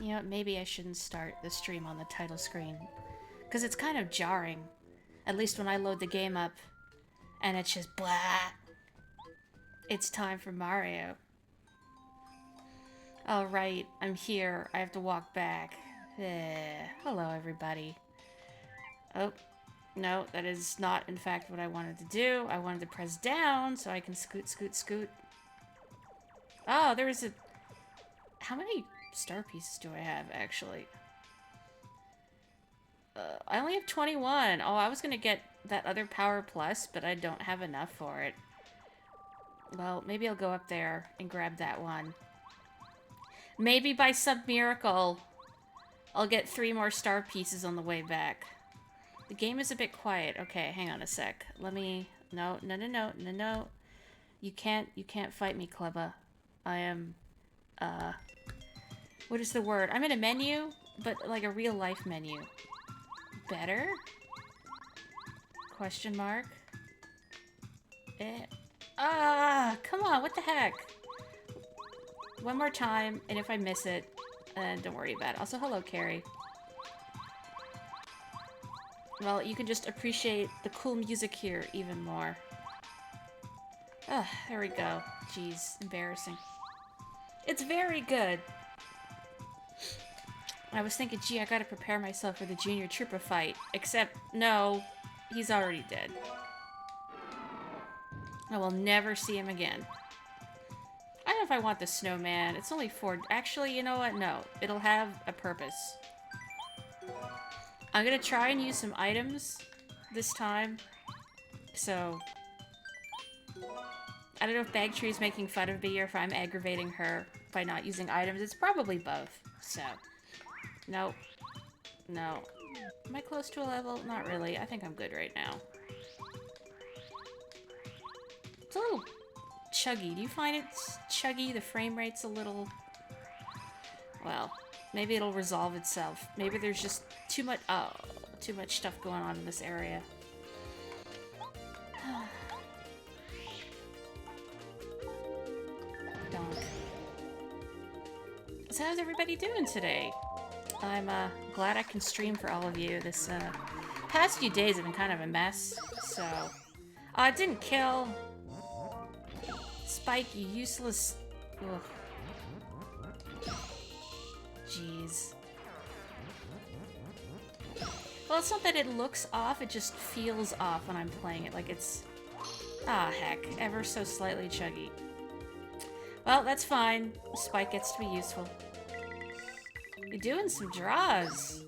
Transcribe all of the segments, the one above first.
You know what, maybe I shouldn't start the stream on the title screen. Because it's kind of jarring. At least when I load the game up. And it's just blah. It's time for Mario. Alright, I'm here. I have to walk back. Hello, everybody. Oh, no, that is not, in fact, what I wanted to do. I wanted to press down so I can scoot, scoot, scoot. Oh, there is a... How many star pieces do I have, actually? I only have 21. Oh, I was gonna get that other Power Plus, but I don't have enough for it. Well, maybe I'll go up there and grab that one. Maybe by some miracle, I'll get 3 more star pieces on the way back. The game is a bit quiet. Okay, hang on a sec. Let me... No, no, no, no, no, no. You can't fight me, Kleba. I am, what is the word? I'm in a menu, but like a real life menu. Better? Question mark? Come on, what the heck? One more time, and if I miss it, don't worry about it. Also, hello, Carrie. Well, you can just appreciate the cool music here even more. There we go. Jeez, embarrassing. It's very good. I was thinking, gee, I gotta prepare myself for the Junior Trooper fight. Except, no, he's already dead. I will never see him again. I don't know if I want the snowman. It's only 4... Actually, you know what? No. It'll have a purpose. I'm gonna try and use some items this time. So... I don't know if Bagtree's making fun of me or if I'm aggravating her by not using items. It's probably both. So... Nope. No. Am I close to a level? Not really. I think I'm good right now. It's a little chuggy. Do you find it's chuggy? The frame rate's a little... Well, maybe it'll resolve itself. Maybe there's just too much... Oh, too much stuff going on in this area. Donk. So how's everybody doing today? I'm glad I can stream for all of you. This past few days have been kind of a mess, so... it didn't kill... Spike, you useless... Ugh. Jeez. Well, it's not that it looks off, it just feels off when I'm playing it, like it's... Ah, heck. Ever so slightly chuggy. Well, that's fine. Spike gets to be useful. You're doing some draws.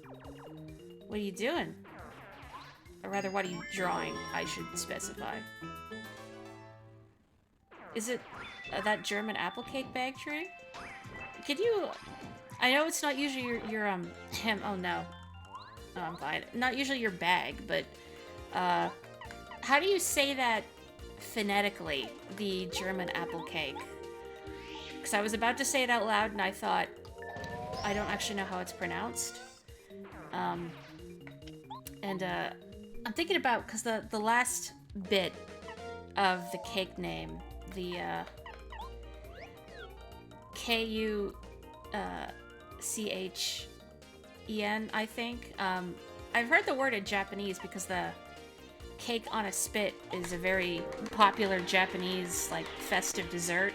What are you doing? Or rather, what are you drawing, I should specify. Is it that German apple cake bag tree? Could you... I know it's not usually your him... Oh, no. Oh, I'm fine. Not usually your bag, but, how do you say that phonetically, the German apple cake? Because I was about to say it out loud, and I thought, I don't actually know how it's pronounced. I'm thinking about, because the last bit of the cake name, the, K-U-C-H-E-N, I think. I've heard the word in Japanese because the cake on a spit is a very popular Japanese, like, festive dessert.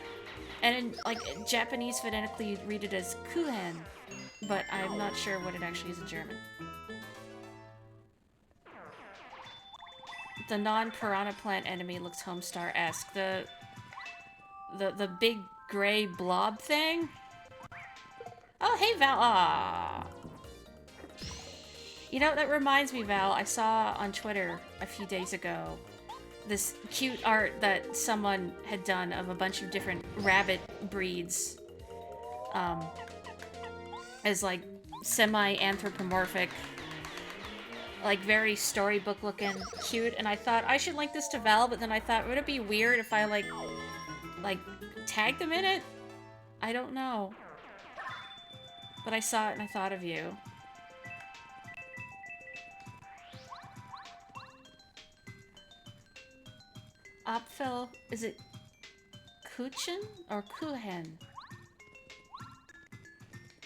And in, like, Japanese phonetically, you'd read it as kuchen, but I'm not sure what it actually is in German. The non-piranha plant enemy looks Homestar-esque. The big gray blob thing? Oh, hey, Val. Aww. You know, that reminds me, Val. I saw on Twitter a few days ago this cute art that someone had done of a bunch of different rabbit breeds. As, like, semi-anthropomorphic, like, very storybook looking, cute, and I thought, I should link this to Val, but then I thought, would it be weird if I, like, tag them in it? I don't know. But I saw it and I thought of you. Apfel, is it Kuchen or Kuchen?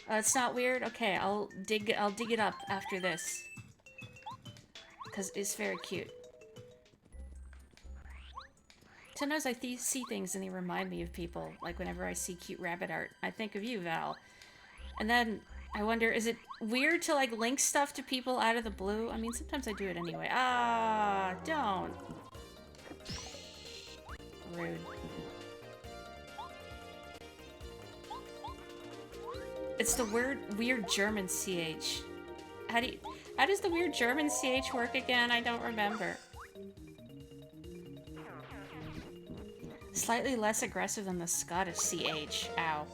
It's not weird? Okay, I'll dig it up after this. Because it's very cute. Sometimes I see things and they remind me of people. Like whenever I see cute rabbit art, I think of you, Val. And then I wonder, is it weird to like link stuff to people out of the blue? I mean, sometimes I do it anyway. Ah, don't. Rude. It's the weird German CH. How does the weird German CH work again? I don't remember. Slightly less aggressive than the Scottish CH. Ow.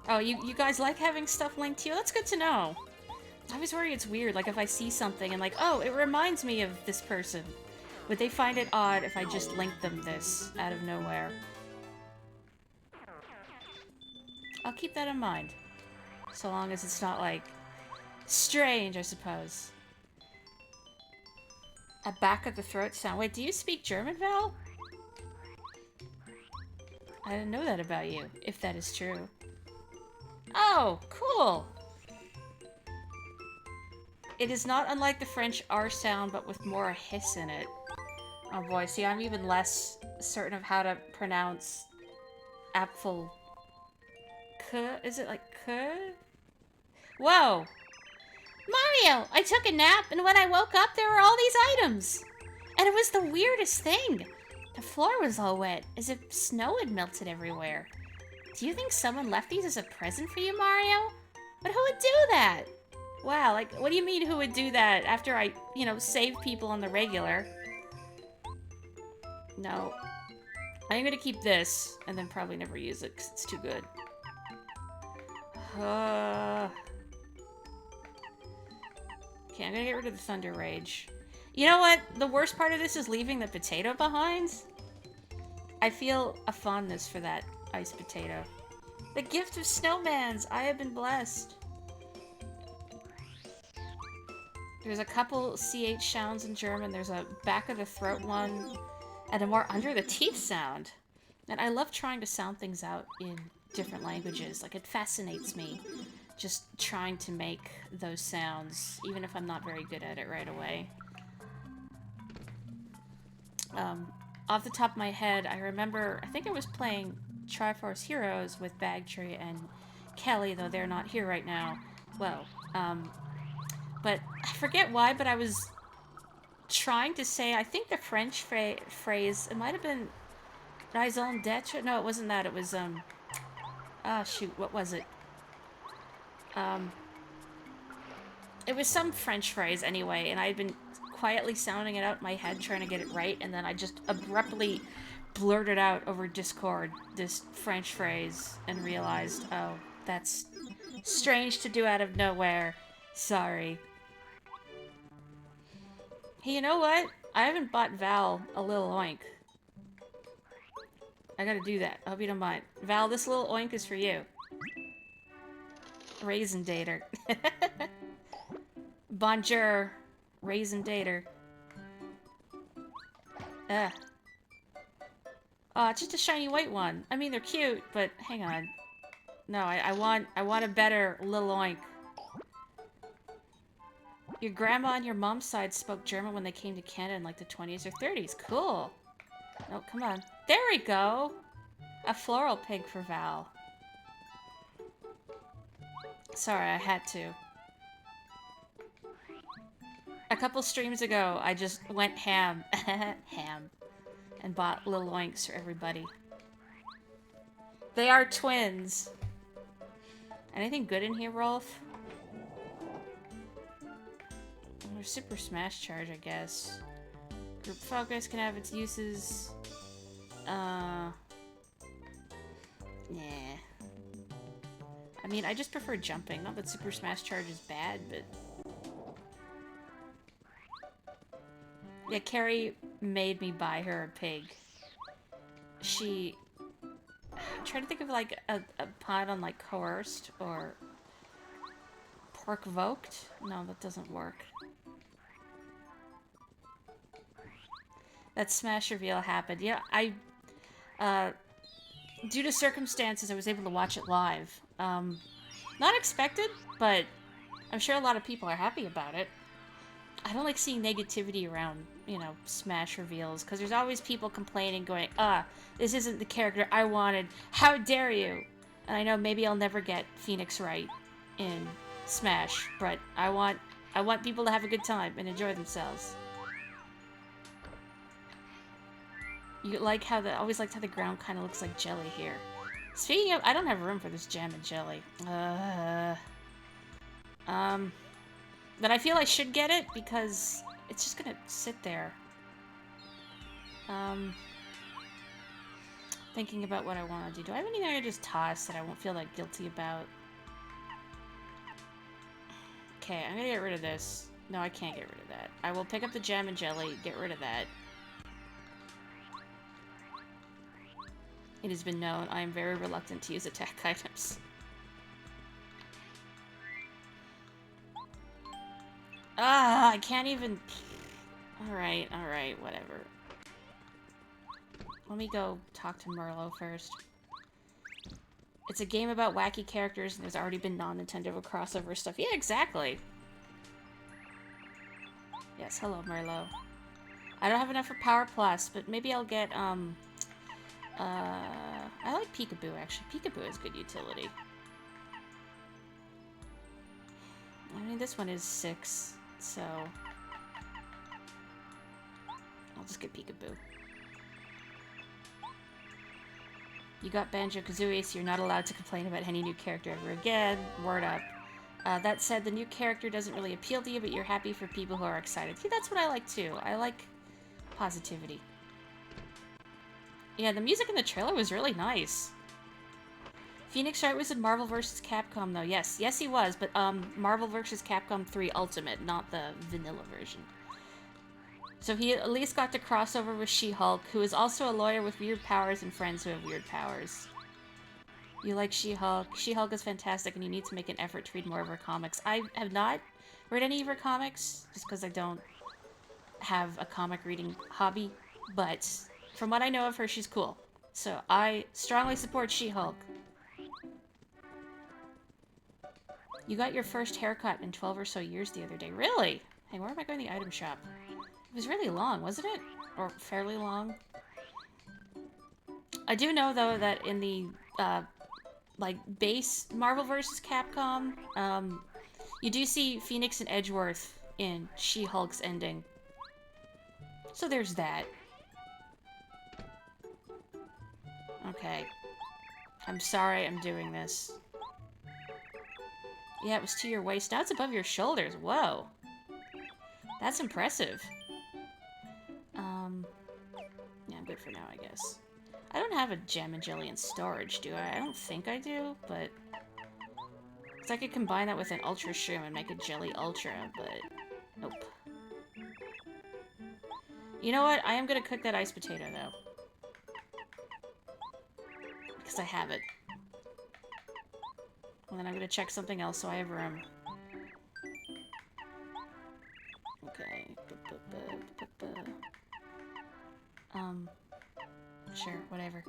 Oh, you guys like having stuff linked to you? That's good to know. I always worry it's weird, like if I see something and like, oh, it reminds me of this person. Would they find it odd if I just linked them this out of nowhere? I'll keep that in mind. So long as it's not, like, strange, I suppose. A back of the throat sound. Wait, do you speak German, Val? I didn't know that about you, if that is true. Oh, cool! It is not unlike the French R sound, but with more hiss in it. Oh boy, see, I'm even less certain of how to pronounce apfel. K? Is it like K? Whoa! Mario! I took a nap, and when I woke up, there were all these items! And it was the weirdest thing! The floor was all wet, as if snow had melted everywhere. Do you think someone left these as a present for you, Mario? But who would do that? Wow, like, what do you mean who would do that after I, you know, save people on the regular? No. I'm gonna keep this, and then probably never use it, because it's too good. Okay, I'm gonna get rid of the Thunder Rage. You know what? The worst part of this is leaving the potato behind. I feel a fondness for that ice potato. The gift of snowmans! I have been blessed. There's a couple CH sounds in German. There's a back of the throat one, and a more under the teeth sound. And I love trying to sound things out in different languages. Like, it fascinates me just trying to make those sounds, even if I'm not very good at it right away. Off the top of my head, I remember, I think I was playing Triforce Heroes with Bagtree and Kelly, though they're not here right now. Well, but I forget why, but I was trying to say, I think the French phrase, it might have been raison d'etre? No, it wasn't that, it was, ah, shoot, what was it? It was some French phrase anyway, and I'd been quietly sounding it out in my head, trying to get it right, and then I just abruptly blurted out over Discord this French phrase and realized, oh, that's strange to do out of nowhere. Sorry. Hey, you know what? I haven't bought Val a little oink. I gotta do that. I hope you don't mind. Val, this little oink is for you. Raisin Dater. Bonjour. Raisin Dater. Ugh. Oh, just a shiny white one. I mean, they're cute, but hang on. No, I want a better little oink. Your grandma and your mom's side spoke German when they came to Canada in like the 20s or 30s. Cool. Oh, come on. There we go. A floral pig for Val. Sorry, I had to. A couple streams ago, I just went ham. Ham. And bought little oinks for everybody. They are twins. Anything good in here, Rolf? There's Super Smash Charge, I guess. Group Focus can have its uses. Nah. I mean, I just prefer jumping. Not that Super Smash Charge is bad, but... Yeah, Carrie made me buy her a pig. She... I'm trying to think of, like, a pun on, like, coerced or... Provoked? No, that doesn't work. That Smash reveal happened. Yeah, due to circumstances, I was able to watch it live. Not expected, but I'm sure a lot of people are happy about it. I don't like seeing negativity around, you know, Smash reveals, because there's always people complaining, going, this isn't the character I wanted. How dare you? And I know maybe I'll never get Phoenix right in Smash, but I want people to have a good time and enjoy themselves. You like how always liked how the ground kind of looks like jelly here. Speaking of, I don't have room for this jam and jelly. But I feel I should get it because it's just gonna sit there. Thinking about what I want to do. Do I have anything I can just toss that I won't feel like guilty about? Okay, I'm gonna get rid of this. No, I can't get rid of that. I will pick up the jam and jelly, get rid of that. It has been known I am very reluctant to use attack items. I can't even... Alright, whatever. Let me go talk to Merlo first. It's a game about wacky characters, and there's already been non-Nintendo crossover stuff. Yeah, exactly. Yes, hello, Merlo. I don't have enough for Power Plus, but maybe I'll get, I like Peekaboo, actually. Peekaboo is good utility. I mean, this one is 6, so... I'll just get Peekaboo. You got Banjo-Kazooie, so you're not allowed to complain about any new character ever again. Word up. That said, the new character doesn't really appeal to you, but you're happy for people who are excited. See, that's what I like, too. I like positivity. Yeah, the music in the trailer was really nice. Phoenix Wright was in Marvel vs. Capcom, though. Yes, he was, but Marvel vs. Capcom 3 Ultimate, not the vanilla version. So he at least got to cross over with She-Hulk, who is also a lawyer with weird powers and friends who have weird powers. You like She-Hulk. She-Hulk is fantastic, and you need to make an effort to read more of her comics. I have not read any of her comics, just because I don't have a comic reading hobby, but from what I know of her, she's cool. So I strongly support She-Hulk. You got your first haircut in 12 or so years the other day. Really? Hey, where am I going to the item shop? It was really long, wasn't it? Or fairly long? I do know, though, that in the, like, base Marvel vs. Capcom, you do see Phoenix and Edgeworth in She-Hulk's ending. So there's that. Okay. I'm sorry I'm doing this. Yeah, it was to your waist. Now it's above your shoulders. Whoa. That's impressive. Yeah, I'm good for now, I guess. I don't have a Jam and Jelly in storage, do I? I don't think I do, but... Because I could combine that with an Ultra Shroom and make a Jelly Ultra, but... Nope. You know what? I am gonna cook that iced potato, though. Because I have it. And then I'm gonna check something else so I have room. Okay. Sure, whatever.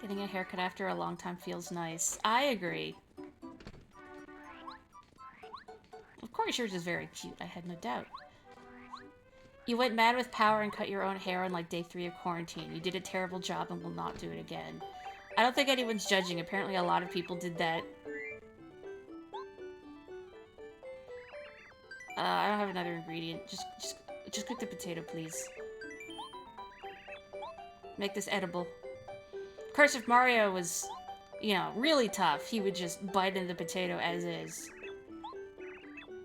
Getting a haircut after a long time feels nice. I agree. Of course yours is very cute, I had no doubt. You went mad with power and cut your own hair on like day 3 of quarantine. You did a terrible job and will not do it again. I don't think anyone's judging. Apparently a lot of people did that. I don't have another ingredient. Just cook the potato, please. Make this edible. Of course, if Mario was, you know, really tough, he would just bite into the potato as is.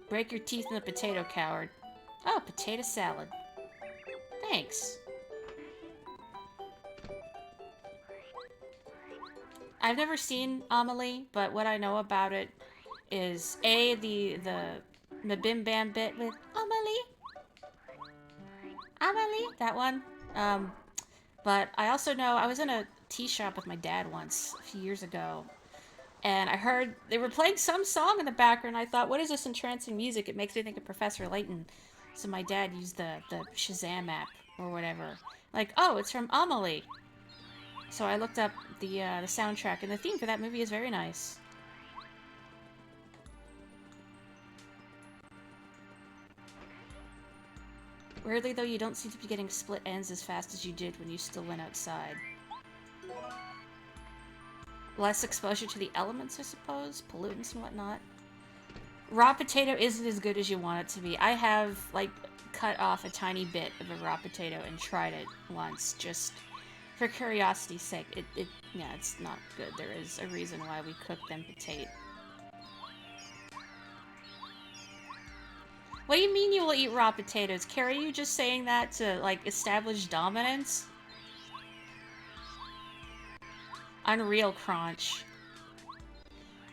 Break your teeth in the potato, coward. Oh, potato salad. Thanks. I've never seen Amelie, but what I know about it is A, the Mabim Bam bit with Amelie, that one. But I also know I was in a tea shop with my dad once a few years ago, and I heard they were playing some song in the background. I thought, what is this entrancing music? It makes me think of Professor Layton. So my dad used the Shazam app or whatever. Like, oh, it's from Amelie. So I looked up the soundtrack, and the theme for that movie is very nice. Weirdly, though, you don't seem to be getting split ends as fast as you did when you still went outside. Less exposure to the elements, I suppose? Pollutants and whatnot. Raw potato isn't as good as you want it to be. I have, like, cut off a tiny bit of a raw potato and tried it once, just for curiosity's sake. Yeah, it's not good. There is a reason why we cook them potato. What do you mean you will eat raw potatoes? Carrie, are you just saying that to, like, establish dominance? Unreal crunch.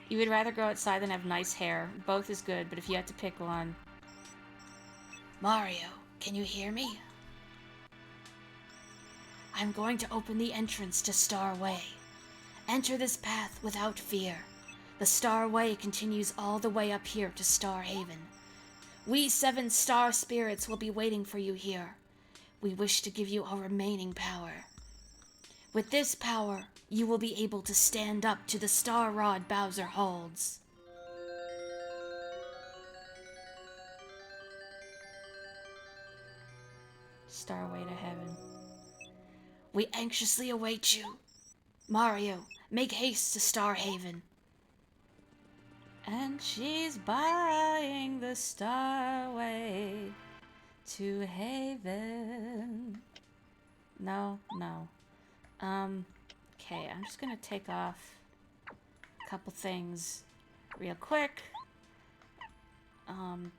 You would rather go outside than have nice hair. Both is good, but if you had to pick one... Mario, can you hear me? I'm going to open the entrance to Star Way. Enter this path without fear. The Star Way continues all the way up here to Star Haven. We 7 star spirits will be waiting for you here. We wish to give you our remaining power. With this power, you will be able to stand up to the Star Rod Bowser holds. Starway to heaven. We anxiously await you. Mario, make haste to Star Haven. And she's buying the Starway to Haven. No. Okay, I'm just gonna take off a couple things real quick. And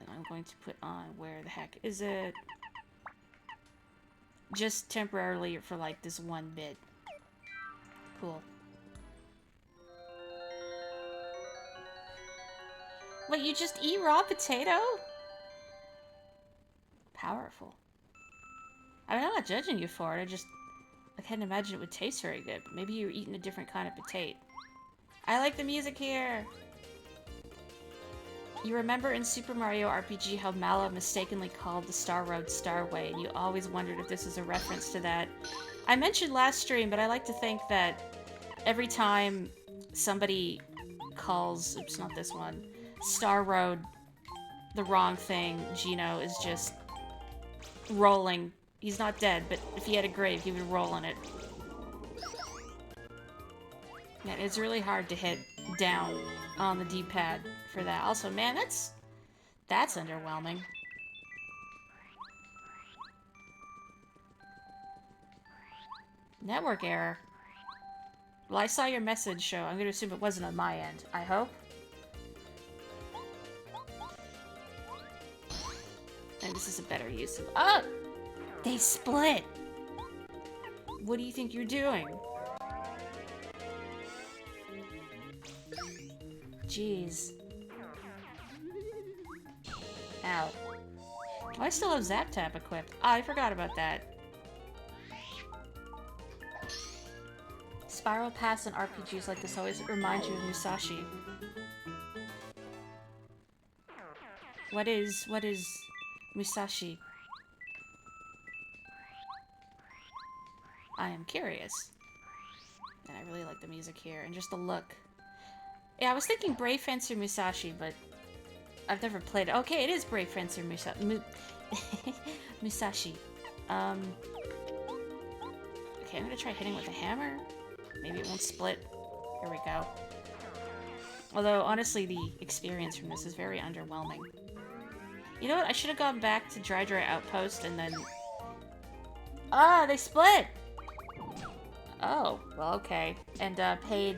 I'm going to put on, where the heck is it? Just temporarily for like this one bit. Cool. Wait, you just eat raw potato? Powerful. I mean, I'm not judging you for it. I can't imagine it would taste very good. But maybe you're eating a different kind of potato. I like the music here. You remember in Super Mario RPG how Mallow mistakenly called the Star Road Starway, and you always wondered if this is a reference to that. I mentioned last stream, but I like to think that every time somebody calls, oops, not this one, Star Road the wrong thing, Gino is just rolling. He's not dead, but if he had a grave, he would roll in it. Yeah, it's really hard to hit down on the D-pad for that. Also, man, that's underwhelming. Network error. Well, I saw your message, so I'm gonna assume it wasn't on my end. I hope. And this is a better use of— oh! They split! What do you think you're doing? Jeez. Ow. Oh, I still have Zap Tap equipped. Oh, I forgot about that. Spiral paths and RPGs like this always remind you of Musashi. What is Musashi? I am curious. And I really like the music here, and just the look. Yeah, I was thinking Brave Fencer Musashi, but I've never played it. Okay, it is Brave Fencer Musashi. Okay, I'm gonna try hitting with a hammer. Maybe it won't split. Here we go. Although, honestly, the experience from this is very underwhelming. You know what? I should have gone back to Dry Outpost and then... ah, they split! Oh, well, okay. And, paid,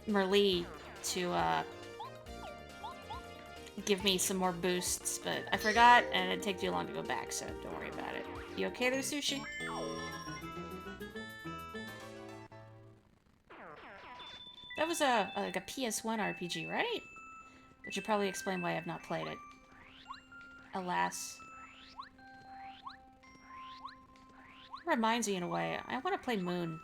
Merlee to, give me some more boosts, but I forgot, and it'd take too long to go back, so don't worry about it. You okay there, Sushi? That was like a PS1 RPG, right? Which would probably explain why I've not played it. Alas. It reminds me in a way. I want to play Moon.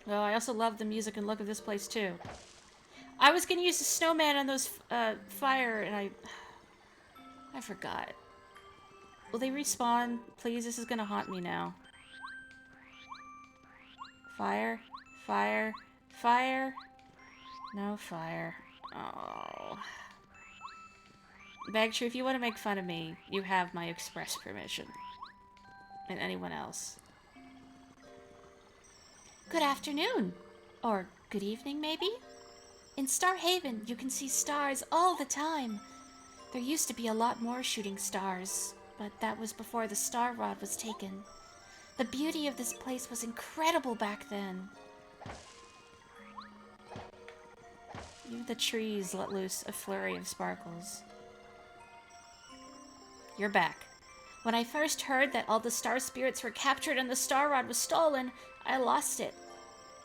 Well, I also love the music and look of this place, too. I was gonna use the snowman on those, fire, and I forgot. Will they respawn? Please, this is gonna haunt me now. Fire? Fire? Fire? No fire. Oh. Bagtree, if you want to make fun of me, you have my express permission. And anyone else. Good afternoon! Or good evening, maybe? In Starhaven, you can see stars all the time. There used to be a lot more shooting stars, but that was before the Star Rod was taken. The beauty of this place was incredible back then. Even the trees let loose a flurry of sparkles. You're back. When I first heard that all the star spirits were captured and the Star Rod was stolen, I lost it.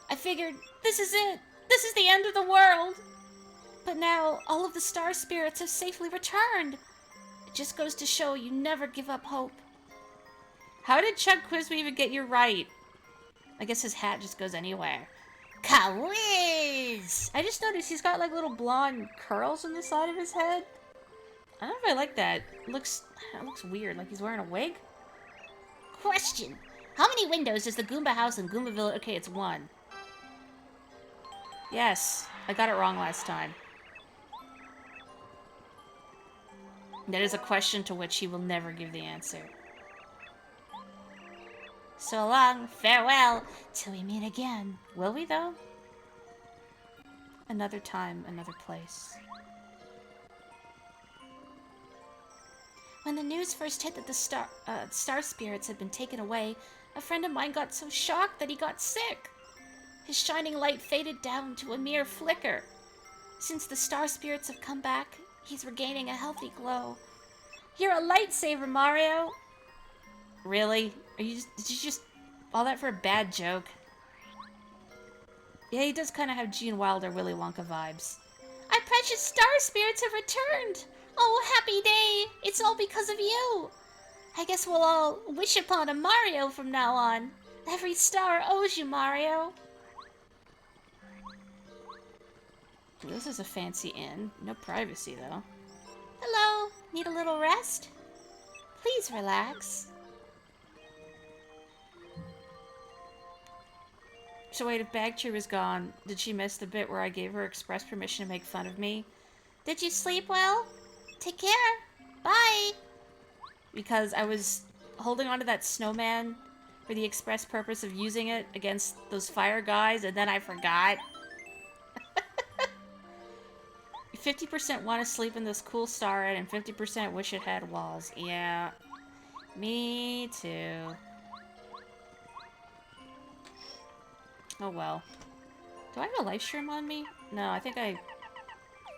I figured, this is it! This is the end of the world! But now, all of the star spirits have safely returned. It just goes to show you never give up hope. How did Chuck Quizme even get you right? I guess his hat just goes anywhere. Kawiz! I just noticed he's got like little blonde curls on the side of his head. I don't know if I like that. It looks weird, like he's wearing a wig. Question. How many windows does the Goomba house in Goomba Village? Okay, it's 1. Yes, I got it wrong last time. That is a question to which he will never give the answer. So long, farewell, till we meet again. Will we, though? Another time, another place. When the news first hit that the star spirits had been taken away, a friend of mine got so shocked that he got sick. His shining light faded down to a mere flicker. Since the star spirits have come back, he's regaining a healthy glow. You're a lightsaber, Mario! Really? Did you just... all that for a bad joke? Yeah, he does kind of have Gene Wilder, Willy Wonka vibes. Our precious star spirits have returned! Oh, happy day! It's all because of you! I guess we'll all wish upon a Mario from now on. Every star owes you, Mario. This is a fancy inn. No privacy, though. Hello. Need a little rest? Please relax. So wait, if Bagtree was gone, did she miss the bit where I gave her express permission to make fun of me? Did you sleep well? Take care. Bye. Because I was holding onto that snowman for the express purpose of using it against those fire guys, and then I forgot. 50% want to sleep in this cool star and 50% wish it had walls. Yeah. Me too. Oh well. Do I have a life stream on me? No, I think I...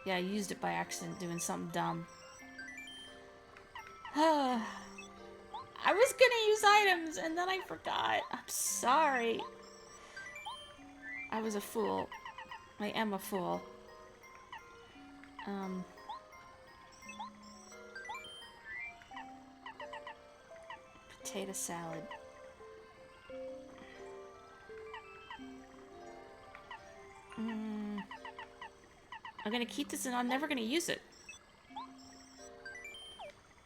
yeah, I used it by accident doing something dumb. I was gonna use items and then I forgot. I'm sorry. I was a fool. I am a fool. Potato salad. I'm gonna keep this and I'm never gonna use it.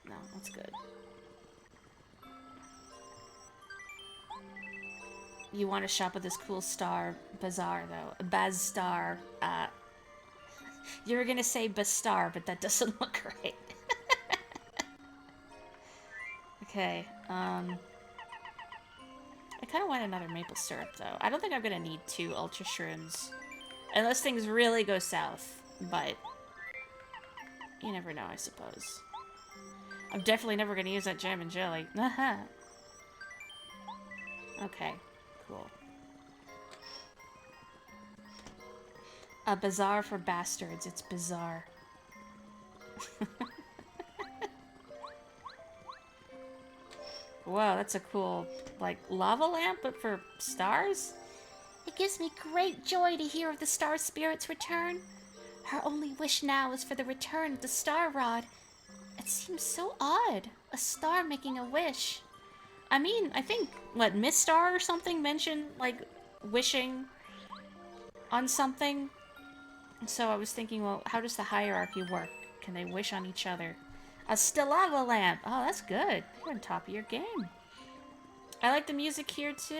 No, that's good. You want to shop at this cool star bazaar, though. Bazstar. You were gonna say Bastar, but that doesn't look right. Okay, I kind of want another maple syrup, though. I don't think I'm gonna need 2 ultra shrooms. Unless things really go south, but... you never know, I suppose. I'm definitely never gonna use that jam and jelly. Okay, cool. A bazaar for bastards. It's bizarre. Whoa, that's a cool, like, lava lamp, but for stars? It gives me great joy to hear of the star spirit's return. Her only wish now is for the return of the Star Rod. It seems so odd, a star making a wish. I mean, I think, what, Miss Star or something mentioned, like, wishing on something? So I was thinking, well, how does the hierarchy work? Can they wish on each other? A still lava lamp. Oh, that's good. You're on top of your game. I like the music here too.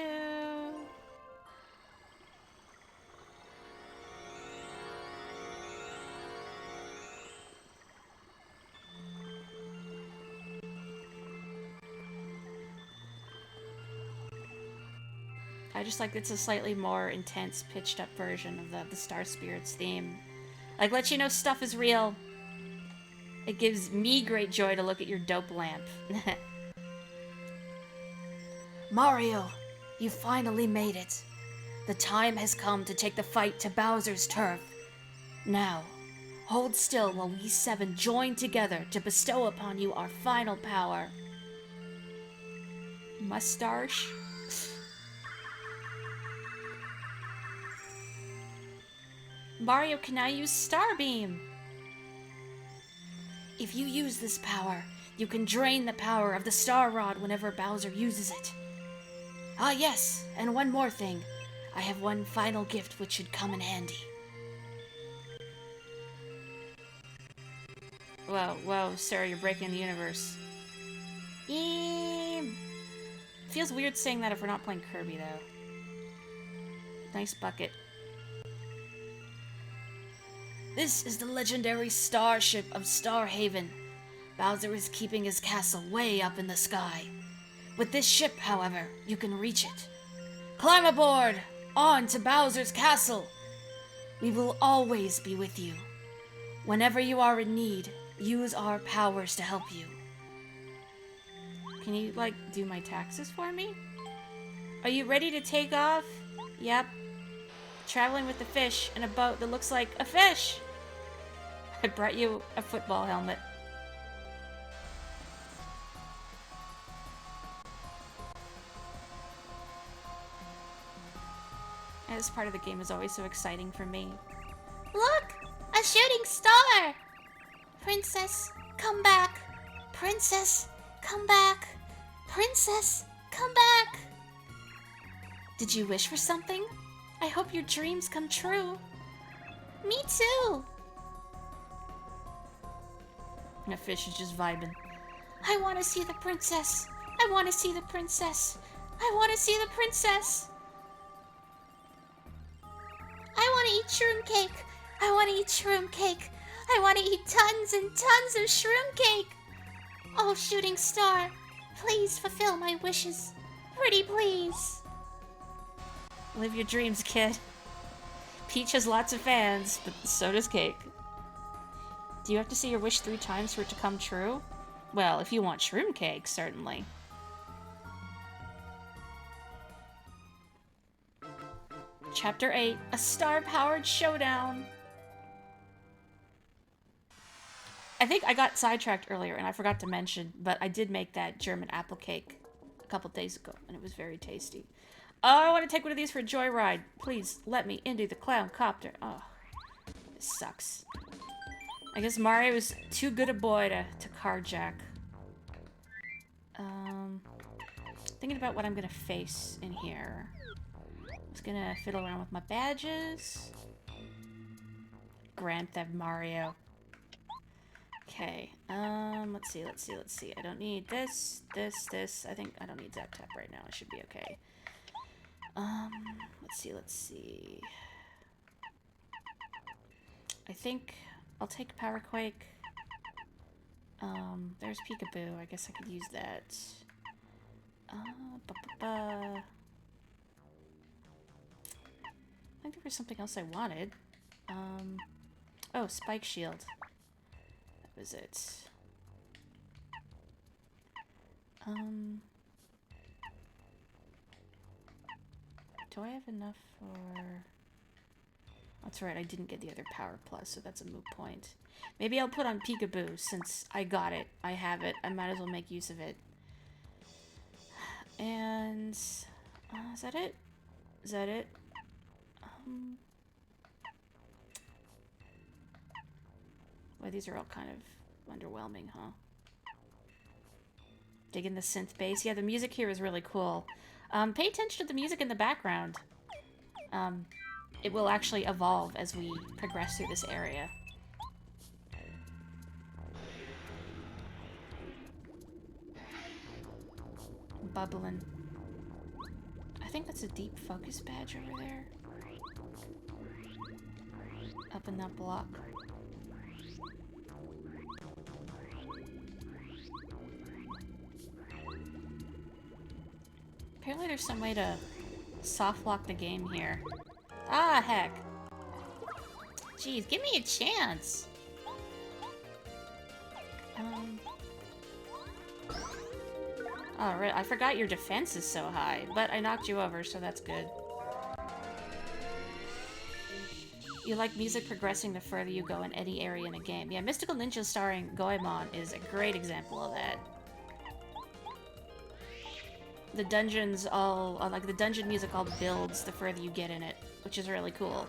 I just like it's a slightly more intense, pitched up version of the Star Spirits theme. Like, let you know stuff is real. It gives me great joy to look at your dope lamp. Mario, you finally made it. The time has come to take the fight to Bowser's turf. Now, hold still while we seven join together to bestow upon you our final power. Mustache? Mario can now use Starbeam. If you use this power, you can drain the power of the Star Rod whenever Bowser uses it. Ah yes, and one more thing. I have one final gift which should come in handy. Whoa, whoa, sir, you're breaking the universe. Feels weird saying that if we're not playing Kirby, though. Nice bucket. This is the legendary starship of Starhaven. Bowser is keeping his castle way up in the sky. With this ship, however, you can reach it. Climb aboard! On to Bowser's castle! We will always be with you. Whenever you are in need, use our powers to help you. Can you, like, do my taxes for me? Are you ready to take off? Yep. Traveling with the fish in a boat that looks like a fish! I brought you a football helmet. And this part of the game is always so exciting for me. Look! A shooting star! Princess, come back! Princess, come back! Princess, come back! Did you wish for something? I hope your dreams come true. Me too! And a fish is just vibing. I want to see the princess! I want to see the princess! I want to see the princess! I want to eat shroom cake! I want to eat shroom cake! I want to eat tons and tons of shroom cake! Oh, shooting star, please fulfill my wishes. Pretty please. Live your dreams, kid. Peach has lots of fans, but so does Cake. Do you have to say your wish 3 times for it to come true? Well, if you want shroom cake, certainly. Chapter 8, A Star-Powered Showdown. I think I got sidetracked earlier and I forgot to mention, but I did make that German apple cake a couple days ago, and it was very tasty. Oh, I want to take one of these for a joyride. Please let me into the clown copter. Oh, this sucks. I guess Mario is too good a boy to carjack. Thinking about what I'm gonna face in here. Just gonna fiddle around with my badges. Grand Theft Mario. Okay, let's see. I don't need this. I think I don't need Zap Tap right now. I should be okay. Let's see. I think I'll take Power Quake. There's Peekaboo. I guess I could use that. I think there was something else I wanted. Oh, Spike Shield. That was it. Do I have enough for... That's right, I didn't get the other Power Plus, so that's a moot point. Maybe I'll put on Peekaboo, since I got it. I have it. I might as well make use of it. And... is that it? Is that it? Well, these are all kind of underwhelming, huh? Digging the synth bass. Yeah, the music here is really cool. Pay attention to the music in the background. It will actually evolve as we progress through this area. bubbling. I think that's a deep focus badge over there. Up in that block. Apparently there's some way to soft lock the game here. Ah, heck. Jeez, give me a chance. Oh, right. I forgot your defense is so high, but I knocked you over, so that's good. You like music progressing the further you go in any area in a game. Yeah, Mystical Ninja starring Goemon is a great example of that. The dungeons all, like the dungeon music all builds the further you get in it, which is really cool.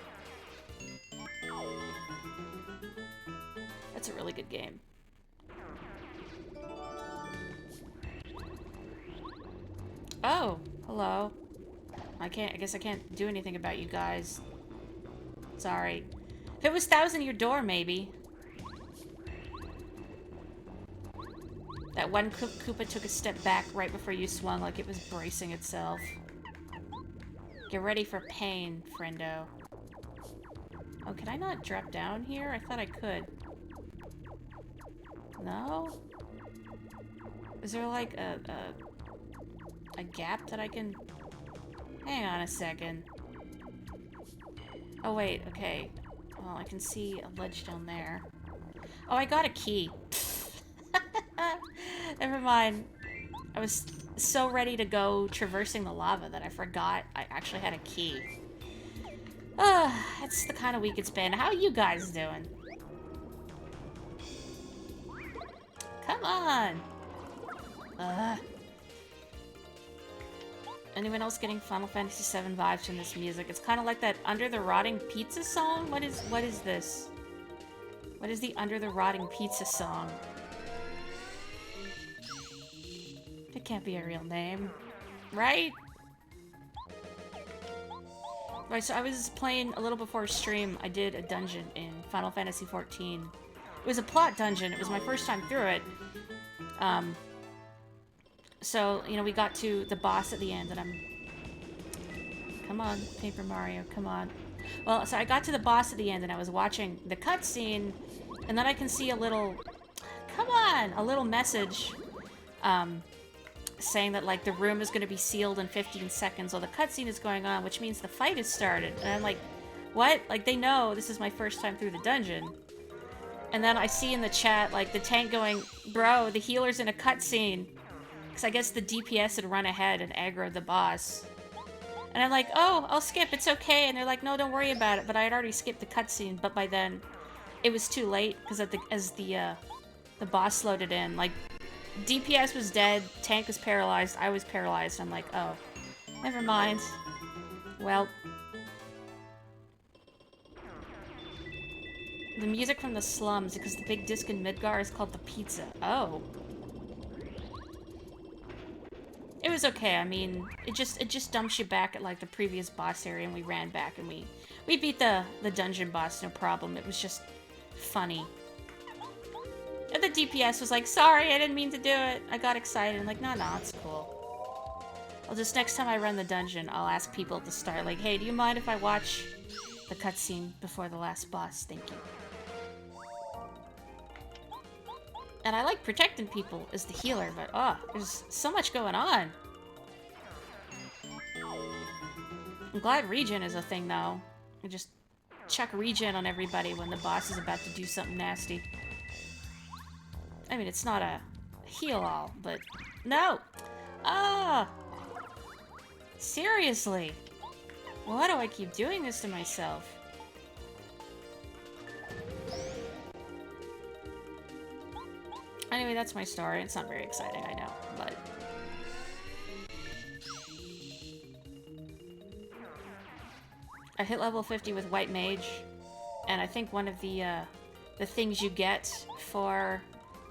That's a really good game. Oh, hello. I guess I can't do anything about you guys. Sorry. If it was Thousand Year Door, maybe. That one Koopa took a step back right before you swung like it was bracing itself. Get ready for pain, friendo. Oh, can I not drop down here? I thought I could. No? Is there like a gap that I can... Hang on a second. Oh wait, okay. Well, I can see a ledge down there. Oh, I got a key. Never mind. I was so ready to go traversing the lava that I forgot I actually had a key. That's the kind of week it's been. How are you guys doing? Come on! Anyone else getting Final Fantasy VII vibes from this music? It's kind of like that Under the Rotting Pizza song? What is this? What is the Under the Rotting Pizza song? It can't be a real name, right? Right, so I was playing a little before stream. I did a dungeon in Final Fantasy XIV. It was a plot dungeon. It was my first time through it. So, you know, we got to the boss at the end, and I'm... Come on, Paper Mario, come on. Well, so I got to the boss at the end, and I was watching the cutscene, and then I can see a little... Come on! A little message, saying that, like, the room is going to be sealed in 15 seconds while the cutscene is going on, which means the fight has started. And I'm like, what? Like, they know this is my first time through the dungeon. And then I see in the chat, like, the tank going, bro, the healer's in a cutscene. Because I guess the DPS had run ahead and aggroed the boss. And I'm like, oh, I'll skip, it's okay. And they're like, no, don't worry about it. But I had already skipped the cutscene, but by then, it was too late. Because as the boss loaded in, like, DPS was dead, tank was paralyzed, I was paralyzed. I'm like, oh, never mind. Well. The music from the slums, because the big disc in Midgar is called the pizza. Oh. It was okay, I mean, it just dumps you back at, like, the previous boss area, and we ran back, and we beat the dungeon boss, no problem. It was just funny. And the DPS was like, sorry, I didn't mean to do it. I got excited. I'm like, no, it's cool. I'll just, next time I run the dungeon, I'll ask people to start, like, hey, do you mind if I watch the cutscene before the last boss? Thank you. And I like protecting people as the healer, but, there's so much going on. I'm glad regen is a thing, though. I just chuck regen on everybody when the boss is about to do something nasty. I mean, it's not a heal-all, but... No! Seriously! Why do I keep doing this to myself? Anyway, that's my story. It's not very exciting, I know, but... I hit level 50 with White Mage, and I think one of the things you get for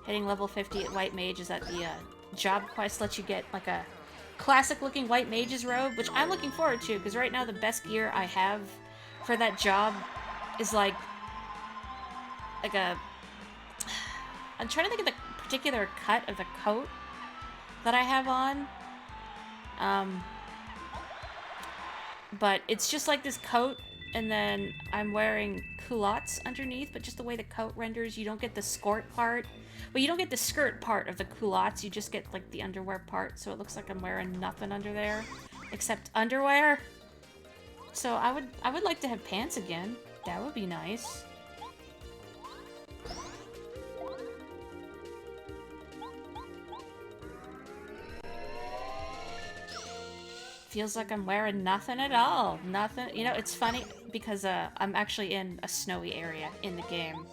hitting level 50 at White Mage is that the job quest lets you get, like, a classic-looking White Mage's robe, which I'm looking forward to, because right now the best gear I have for that job is, like a... I'm trying to think of the particular cut of the coat that I have on. Um, but it's just like this coat, and then I'm wearing culottes underneath, but just the way the coat renders, you don't get the skirt part. Well, you don't get the skirt part of the culottes, you just get like the underwear part, so it looks like I'm wearing nothing under there except underwear. So I would like to have pants again. That would be nice. Feels like I'm wearing nothing at all. Nothing. You know, it's funny because I'm actually in a snowy area in the game.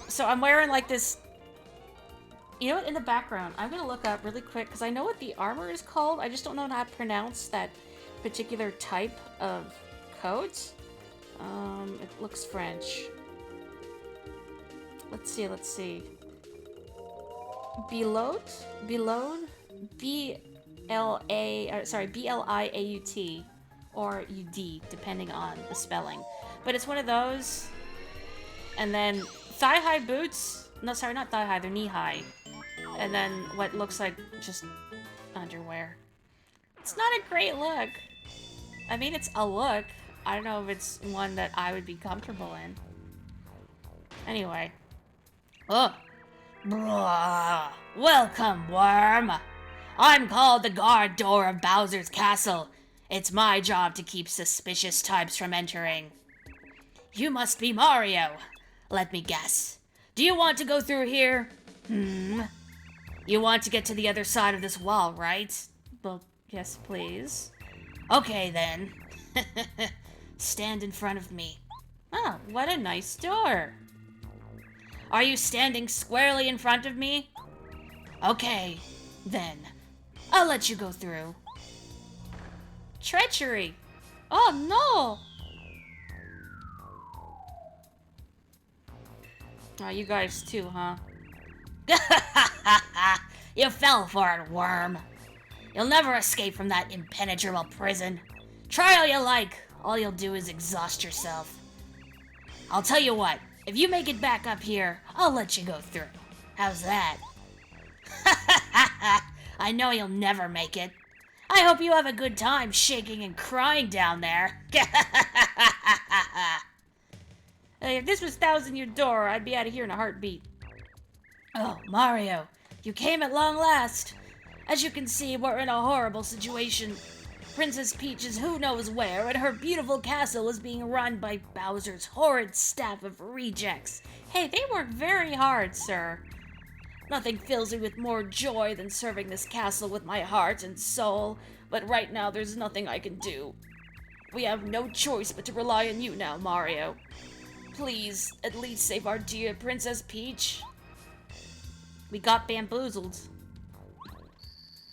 So I'm wearing like this... You know what? In the background, I'm gonna look up really quick because I know what the armor is called. I just don't know how to pronounce that particular type of coat. It looks French. Let's see, let's see. Bilout? Bilout? B-L-A-U-T. Or U-D, depending on the spelling. But it's one of those. And then thigh-high boots. No, sorry, not thigh-high, they're knee-high. And then what looks like just underwear. It's not a great look. I mean, it's a look. I don't know if it's one that I would be comfortable in. Anyway. Oh. Bruh. Welcome, worm. I'm called the guard door of Bowser's castle. It's my job to keep suspicious types from entering. You must be Mario. Let me guess. Do you want to go through here? You want to get to the other side of this wall, right? Well, yes, please. Okay, then. Stand in front of me. Oh, what a nice door. Are you standing squarely in front of me? Okay, then. I'll let you go through. Treachery! Oh, no! Oh, you guys too, huh? You fell for it, worm. You'll never escape from that impenetrable prison. Try all you like. All you'll do is exhaust yourself. I'll tell you what. If you make it back up here, I'll let you go through. How's that? I know you'll never make it. I hope you have a good time shaking and crying down there. Hey, if this was Thousand Year Door, I'd be out of here in a heartbeat. Oh, Mario, you came at long last. As you can see, we're in a horrible situation. Princess Peach is who knows where, and her beautiful castle is being run by Bowser's horrid staff of rejects. Hey, they work very hard, sir. Nothing fills me with more joy than serving this castle with my heart and soul, but right now there's nothing I can do. We have no choice but to rely on you now, Mario. Please, at least save our dear Princess Peach. We got bamboozled.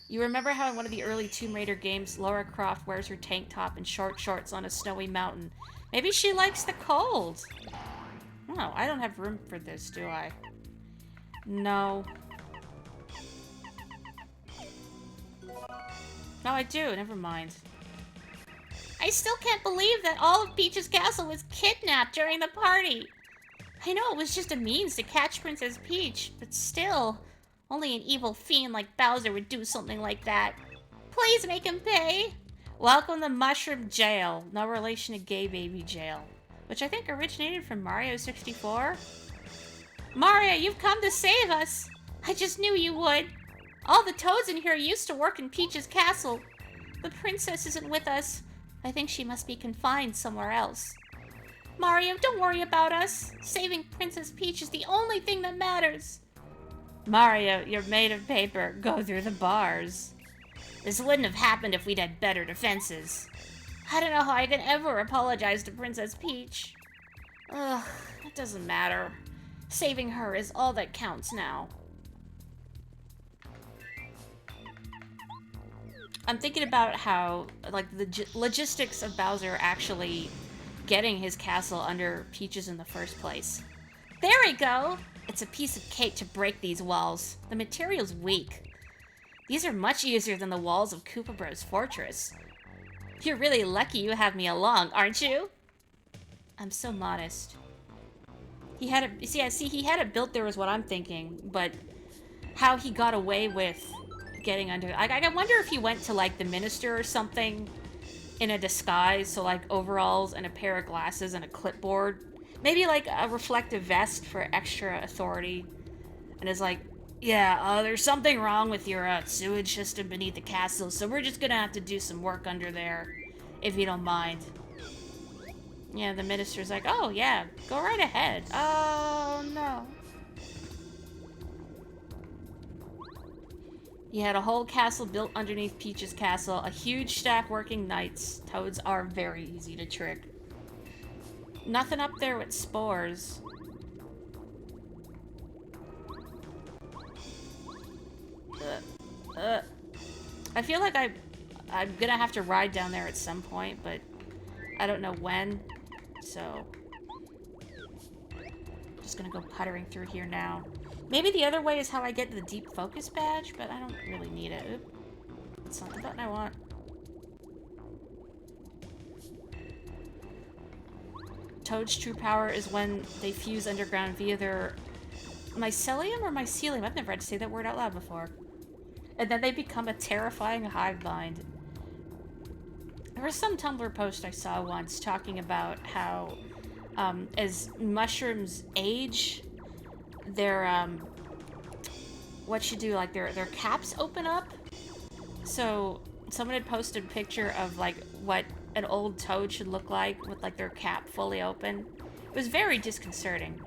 You remember how in one of the early Tomb Raider games, Lara Croft wears her tank top and short shorts on a snowy mountain? Maybe she likes the cold. Oh, I don't have room for this, do I? No. No, I do. Never mind. I still can't believe that all of Peach's castle was kidnapped during the party. I know it was just a means to catch Princess Peach, but still, only an evil fiend like Bowser would do something like that. Please make him pay. Welcome to Mushroom Jail. No relation to Gay Baby Jail. Which I think originated from Mario 64. Mario, you've come to save us. I just knew you would. All the toads in here used to work in Peach's castle. The princess isn't with us. I think she must be confined somewhere else. Mario, don't worry about us. Saving Princess Peach is the only thing that matters. Mario, you're made of paper. Go through the bars. This wouldn't have happened if we'd had better defenses. I don't know how I can ever apologize to Princess Peach. Ugh, it doesn't matter. Saving her is all that counts now. I'm thinking about how, like, the logistics of Bowser actually getting his castle under Peach's in the first place. There we go! It's a piece of cake to break these walls. The material's weak. These are much easier than the walls of Koopa Bros' fortress. You're really lucky you have me along, aren't you? I'm so modest. He had it, he had it built there is what I'm thinking, but how he got away with getting under. I wonder if he went to like the minister or something in a disguise, so like overalls and a pair of glasses and a clipboard, maybe like a reflective vest for extra authority, and is like, yeah, there's something wrong with your sewage system beneath the castle, so we're just gonna have to do some work under there, if you don't mind. Yeah, the minister's like, oh yeah, go right ahead. Oh no. You had a whole castle built underneath Peach's castle, a huge staff working nights. Toads are very easy to trick. Nothing up there with spores. I feel like I'm gonna have to ride down there at some point, but I don't know when, so just gonna go puttering through here now. Maybe the other way is how I get the deep focus badge, but I don't really need it. Oop. That's not the button I want. Toad's true power is when they fuse underground via their mycelium or mycelium. I've never had to say that word out loud before. And then they become a terrifying hive mind. There was some Tumblr post I saw once talking about how as mushrooms age, their what you do, like their caps open up. So someone had posted a picture of like what an old toad should look like with like their cap fully open. It was very disconcerting.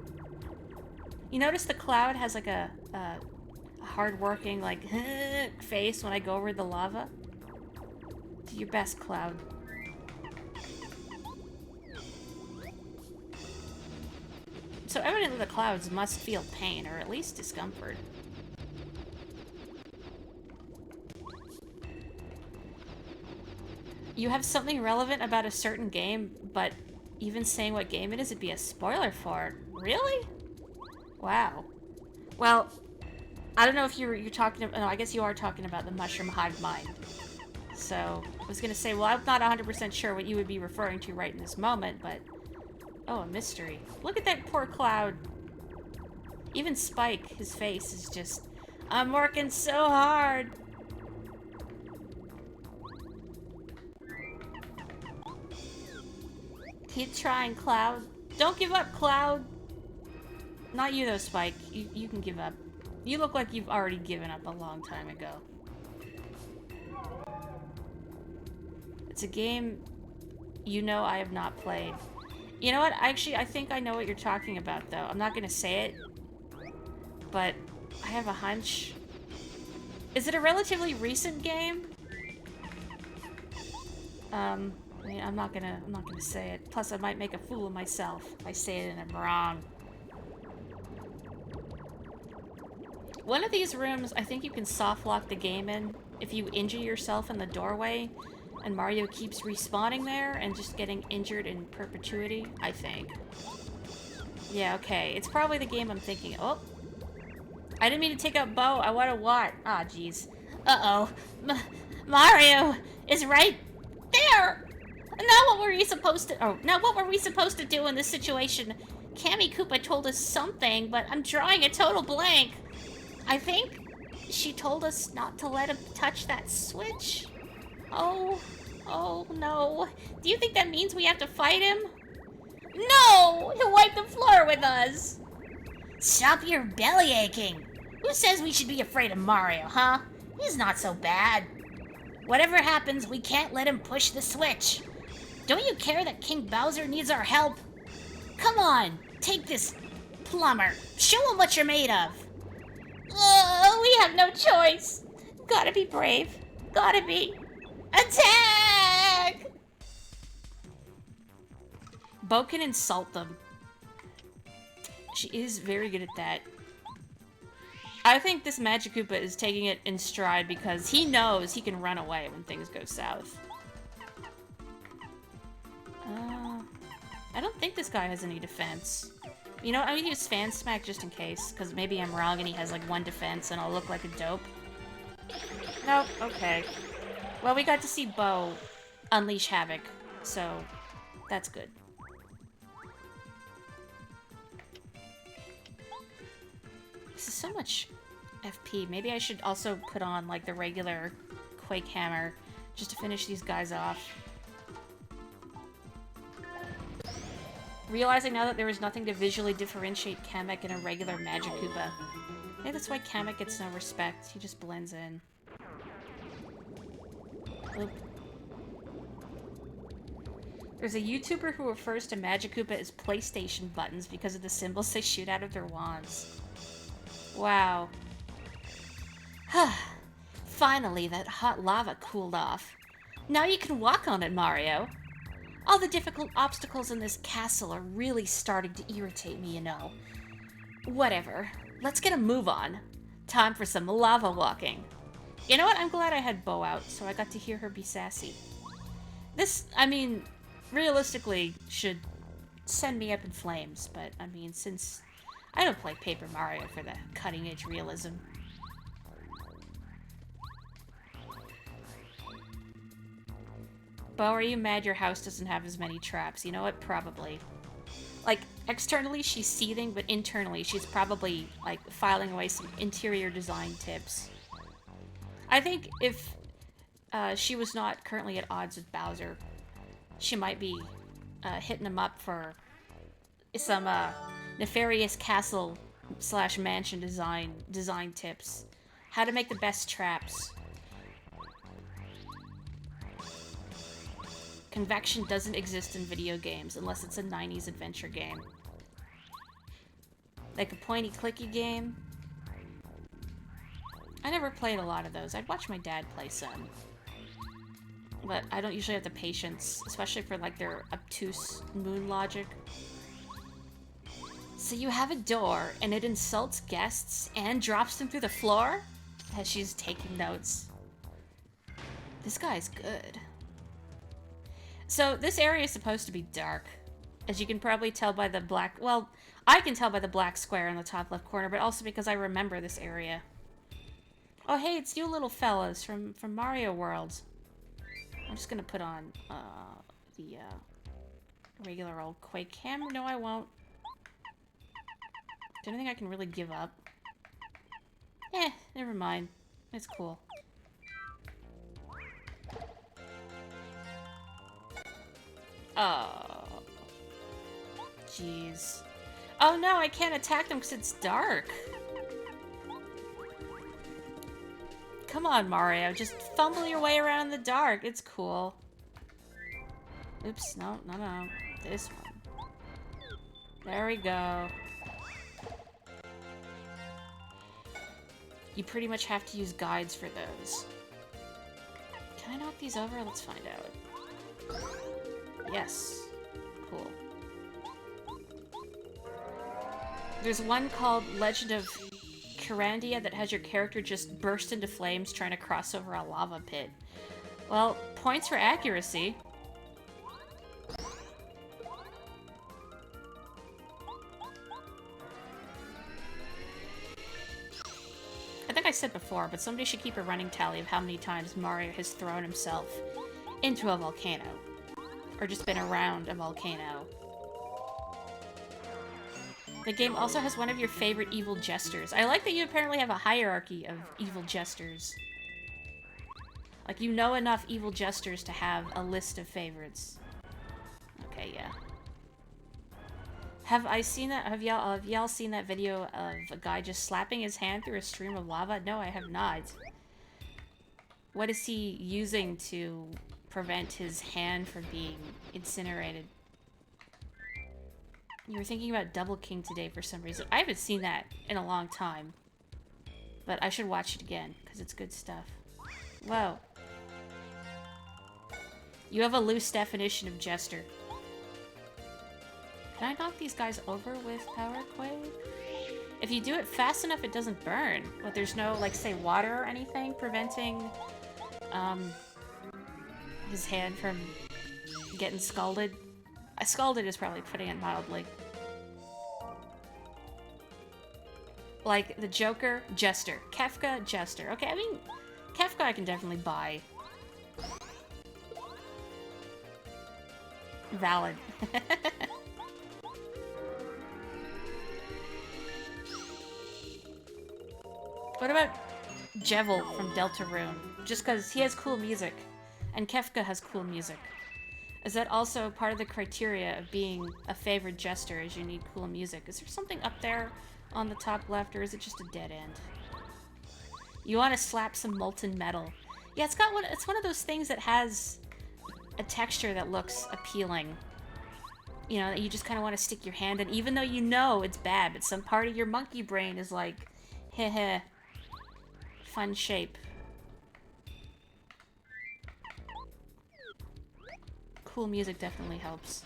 You notice the cloud has like a hard-working like face when I go over the lava? Do your best, Cloud. So evidently the clouds must feel pain, or at least discomfort. You have something relevant about a certain game, but even saying what game it is, it'd be a spoiler for it. Really? Wow. Well, I don't know if you're talking about, no, I guess you are talking about the mushroom hive mind. So, I was gonna say, well, I'm not 100% sure what you would be referring to right in this moment, but... Oh, a mystery. Look at that poor Cloud. Even Spike, his face is just... I'm working so hard! Keep trying, Cloud. Don't give up, Cloud! Not you, though, Spike. You can give up. You look like you've already given up a long time ago. It's a game you know I have not played. You know what? Actually, I think I know what you're talking about, though. I'm not gonna say it, but I have a hunch. Is it a relatively recent game? I mean, I'm not gonna say it. Plus, I might make a fool of myself if I say it and I'm wrong. One of these rooms, I think you can soft lock the game in if you injure yourself in the doorway, and Mario keeps respawning there and just getting injured in perpetuity, I think. Yeah, okay. It's probably the game I'm thinking. Oh! I didn't mean to take out Bo. I want to what? Ah, jeez. Uh-oh. Mario is right there! Now what were we supposed to... Oh, now what were we supposed to do in this situation? Cammy Koopa told us something, but I'm drawing a total blank. I think she told us not to let him touch that switch. Oh no. Do you think that means we have to fight him? No! He'll wipe the floor with us! Stop your belly aching! Who says we should be afraid of Mario, huh? He's not so bad. Whatever happens, we can't let him push the switch. Don't you care that King Bowser needs our help? Come on, take this plumber. Show him what you're made of. We have no choice. Gotta be brave. Gotta be. Attack! Bo can insult them. She is very good at that. I think this Magic Koopa is taking it in stride because he knows he can run away when things go south. I don't think this guy has any defense. You know, I'm gonna use Fan Smack just in case, because maybe I'm wrong and he has like one defense and I'll look like a dope. Nope, okay. Well, we got to see Bo unleash havoc, so that's good. This is so much FP. Maybe I should also put on, like, the regular Quake Hammer just to finish these guys off. Realizing now that there is nothing to visually differentiate Kamek and a regular Magikoopa. Maybe that's why Kamek gets no respect. He just blends in. Oop. There's a YouTuber who refers to Magikoopa as PlayStation buttons because of the symbols they shoot out of their wands. Wow. Finally, that hot lava cooled off. Now you can walk on it, Mario. All the difficult obstacles in this castle are really starting to irritate me, you know. Whatever. Let's get a move on. Time for some lava walking. You know what? I'm glad I had Bo out, so I got to hear her be sassy. This, I mean, realistically, should send me up in flames, but, I mean, since I don't play Paper Mario for the cutting-edge realism. Bo, are you mad your house doesn't have as many traps? You know what? Probably. Like, externally she's seething, but internally she's probably, like, filing away some interior design tips. I think if she was not currently at odds with Bowser, she might be hitting him up for some nefarious castle / mansion design tips. How to make the best traps. Convection doesn't exist in video games unless it's a 90s adventure game. Like a pointy-clicky game. I never played a lot of those. I'd watch my dad play some. But I don't usually have the patience, especially for like their obtuse moon logic. So you have a door, and it insults guests and drops them through the floor? As she's taking notes. This guy's good. So, this area is supposed to be dark. As you can probably tell by the black... Well, I can tell by the black square in the top left corner, but also because I remember this area. Oh, hey, it's you little fellas from Mario World. I'm just gonna put on the regular old Quake Hammer. No, I won't. Do you think I can really give up? Eh, never mind. It's cool. Oh. Jeez. Oh no, I can't attack them because it's dark. Come on, Mario. Just fumble your way around in the dark. It's cool. Oops, no. This one. There we go. You pretty much have to use guides for those. Can I knock these over? Let's find out. Yes. Cool. There's one called Legend of Kirandia that has your character just burst into flames trying to cross over a lava pit. Well, points for accuracy. I think I said before, but somebody should keep a running tally of how many times Mario has thrown himself into a volcano. Or just been around a volcano. The game also has one of your favorite evil jesters. I like that you apparently have a hierarchy of evil jesters. Like, you know enough evil jesters to have a list of favorites. Okay, yeah. Have I seen that? Have y'all seen that video of a guy just slapping his hand through a stream of lava? No, I have not. What is he using to prevent his hand from being incinerated? You were thinking about Double King today for some reason. I haven't seen that in a long time. But I should watch it again, because it's good stuff. Whoa. You have a loose definition of jester. Can I knock these guys over with Power Quake? If you do it fast enough, it doesn't burn. But there's no, like, say, water or anything preventing, his hand from getting scalded. Scalded is probably putting it mildly. Like, the Joker, Jester. Kefka, Jester. Okay, I mean, Kefka I can definitely buy. Valid. What about Jevil from Deltarune? Just because he has cool music. And Kefka has cool music. Is that also part of the criteria of being a favored jester, is you need cool music? Is there something up there on the top left, or is it just a dead end? You want to slap some molten metal. Yeah, it's one of those things that has a texture that looks appealing. You know, you just kind of want to stick your hand in, even though you know it's bad, but some part of your monkey brain is like, heh heh, fun shape. Cool music definitely helps.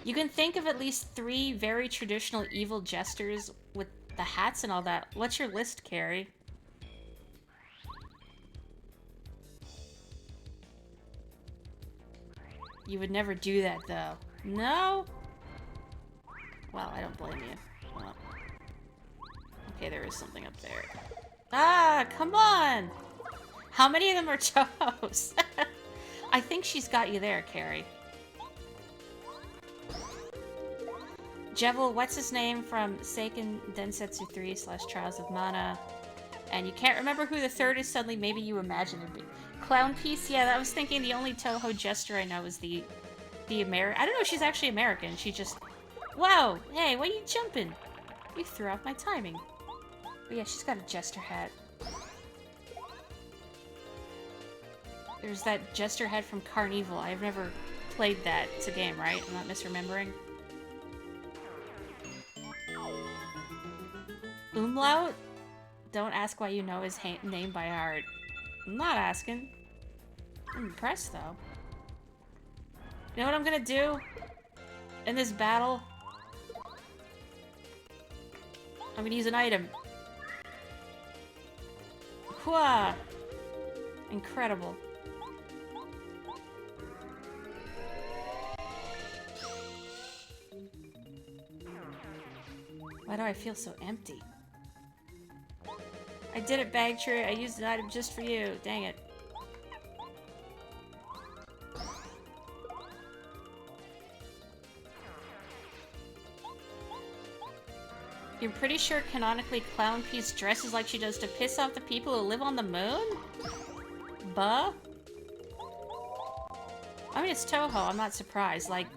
You can think of at least 3 very traditional evil jesters with the hats and all that. What's your list, Carrie? You would never do that, though. No? Well, I don't blame you. Well, okay, there is something up there. Ah, come on! How many of them are Chohos? I think she's got you there, Carrie. Jevil, what's his name from Seiken Densetsu 3 / Trials of Mana? And you can't remember who the third is, suddenly maybe you imagine it. Clown Piece? Yeah, I was thinking the only Toho jester I know is the American. I don't know if she's actually American. She just... Wow! Hey, why are you jumping? You threw off my timing. But yeah, she's got a jester hat. There's that jester hat from Carnival. I've never played that. It's a game, right? I'm not misremembering. Umlaut? Don't ask why you know his name by heart. I'm not asking. I'm impressed, though. You know what I'm gonna do? In this battle? I'm gonna use an item. Hua! Incredible. Why do I feel so empty? I did it, Bagtree. I used an item just for you. Dang it. You're pretty sure canonically Clown Piece dresses like she does to piss off the people who live on the moon? Buh? I mean, it's Toho. I'm not surprised. Like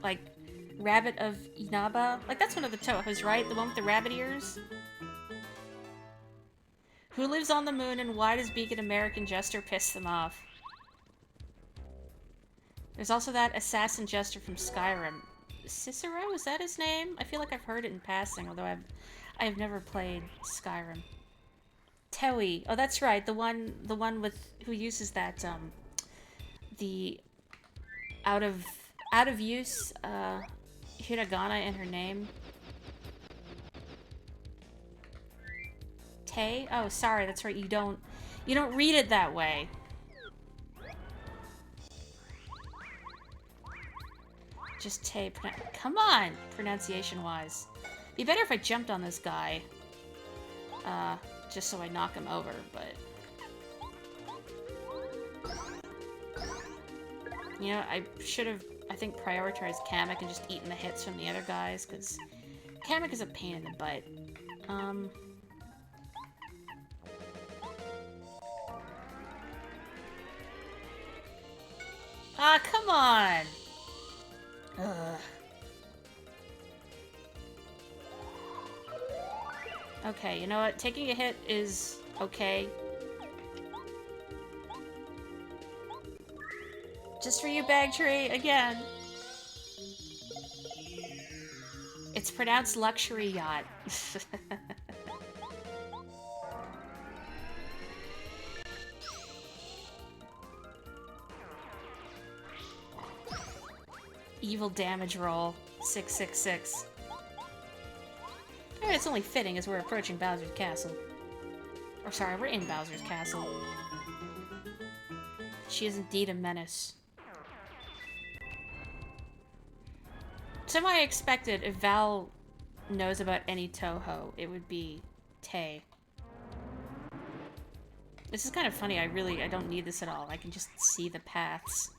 Rabbit of Inaba? Like, that's one of the Tohos, right? The one with the rabbit ears? Who lives on the moon and why does being an American jester piss them off? There's also that assassin jester from Skyrim. Cicero? Is that his name? I feel like I've heard it in passing, although I've never played Skyrim. Tewi. Oh, that's right. The one with who uses that the out of use hiragana in her name. Tay? Oh, sorry. That's right. You don't read it that way. Just Tay. Come on, pronunciation-wise. Be better if I jumped on this guy. Just so I knock him over, but... You know, I should have, I think, prioritized Kamek and just eaten the hits from the other guys, because Kamek is a pain in the butt. Ah, come on! Ugh. Okay, you know what? Taking a hit is okay. Just for you, Bagtree, again. It's pronounced luxury yacht. Evil damage roll. 666. It's only fitting as we're approaching Bowser's Castle. Or sorry, we're in Bowser's Castle. She is indeed a menace. Somehow I expected if Val knows about any Toho, it would be Tay. This is kind of funny. I don't need this at all. I can just see the paths.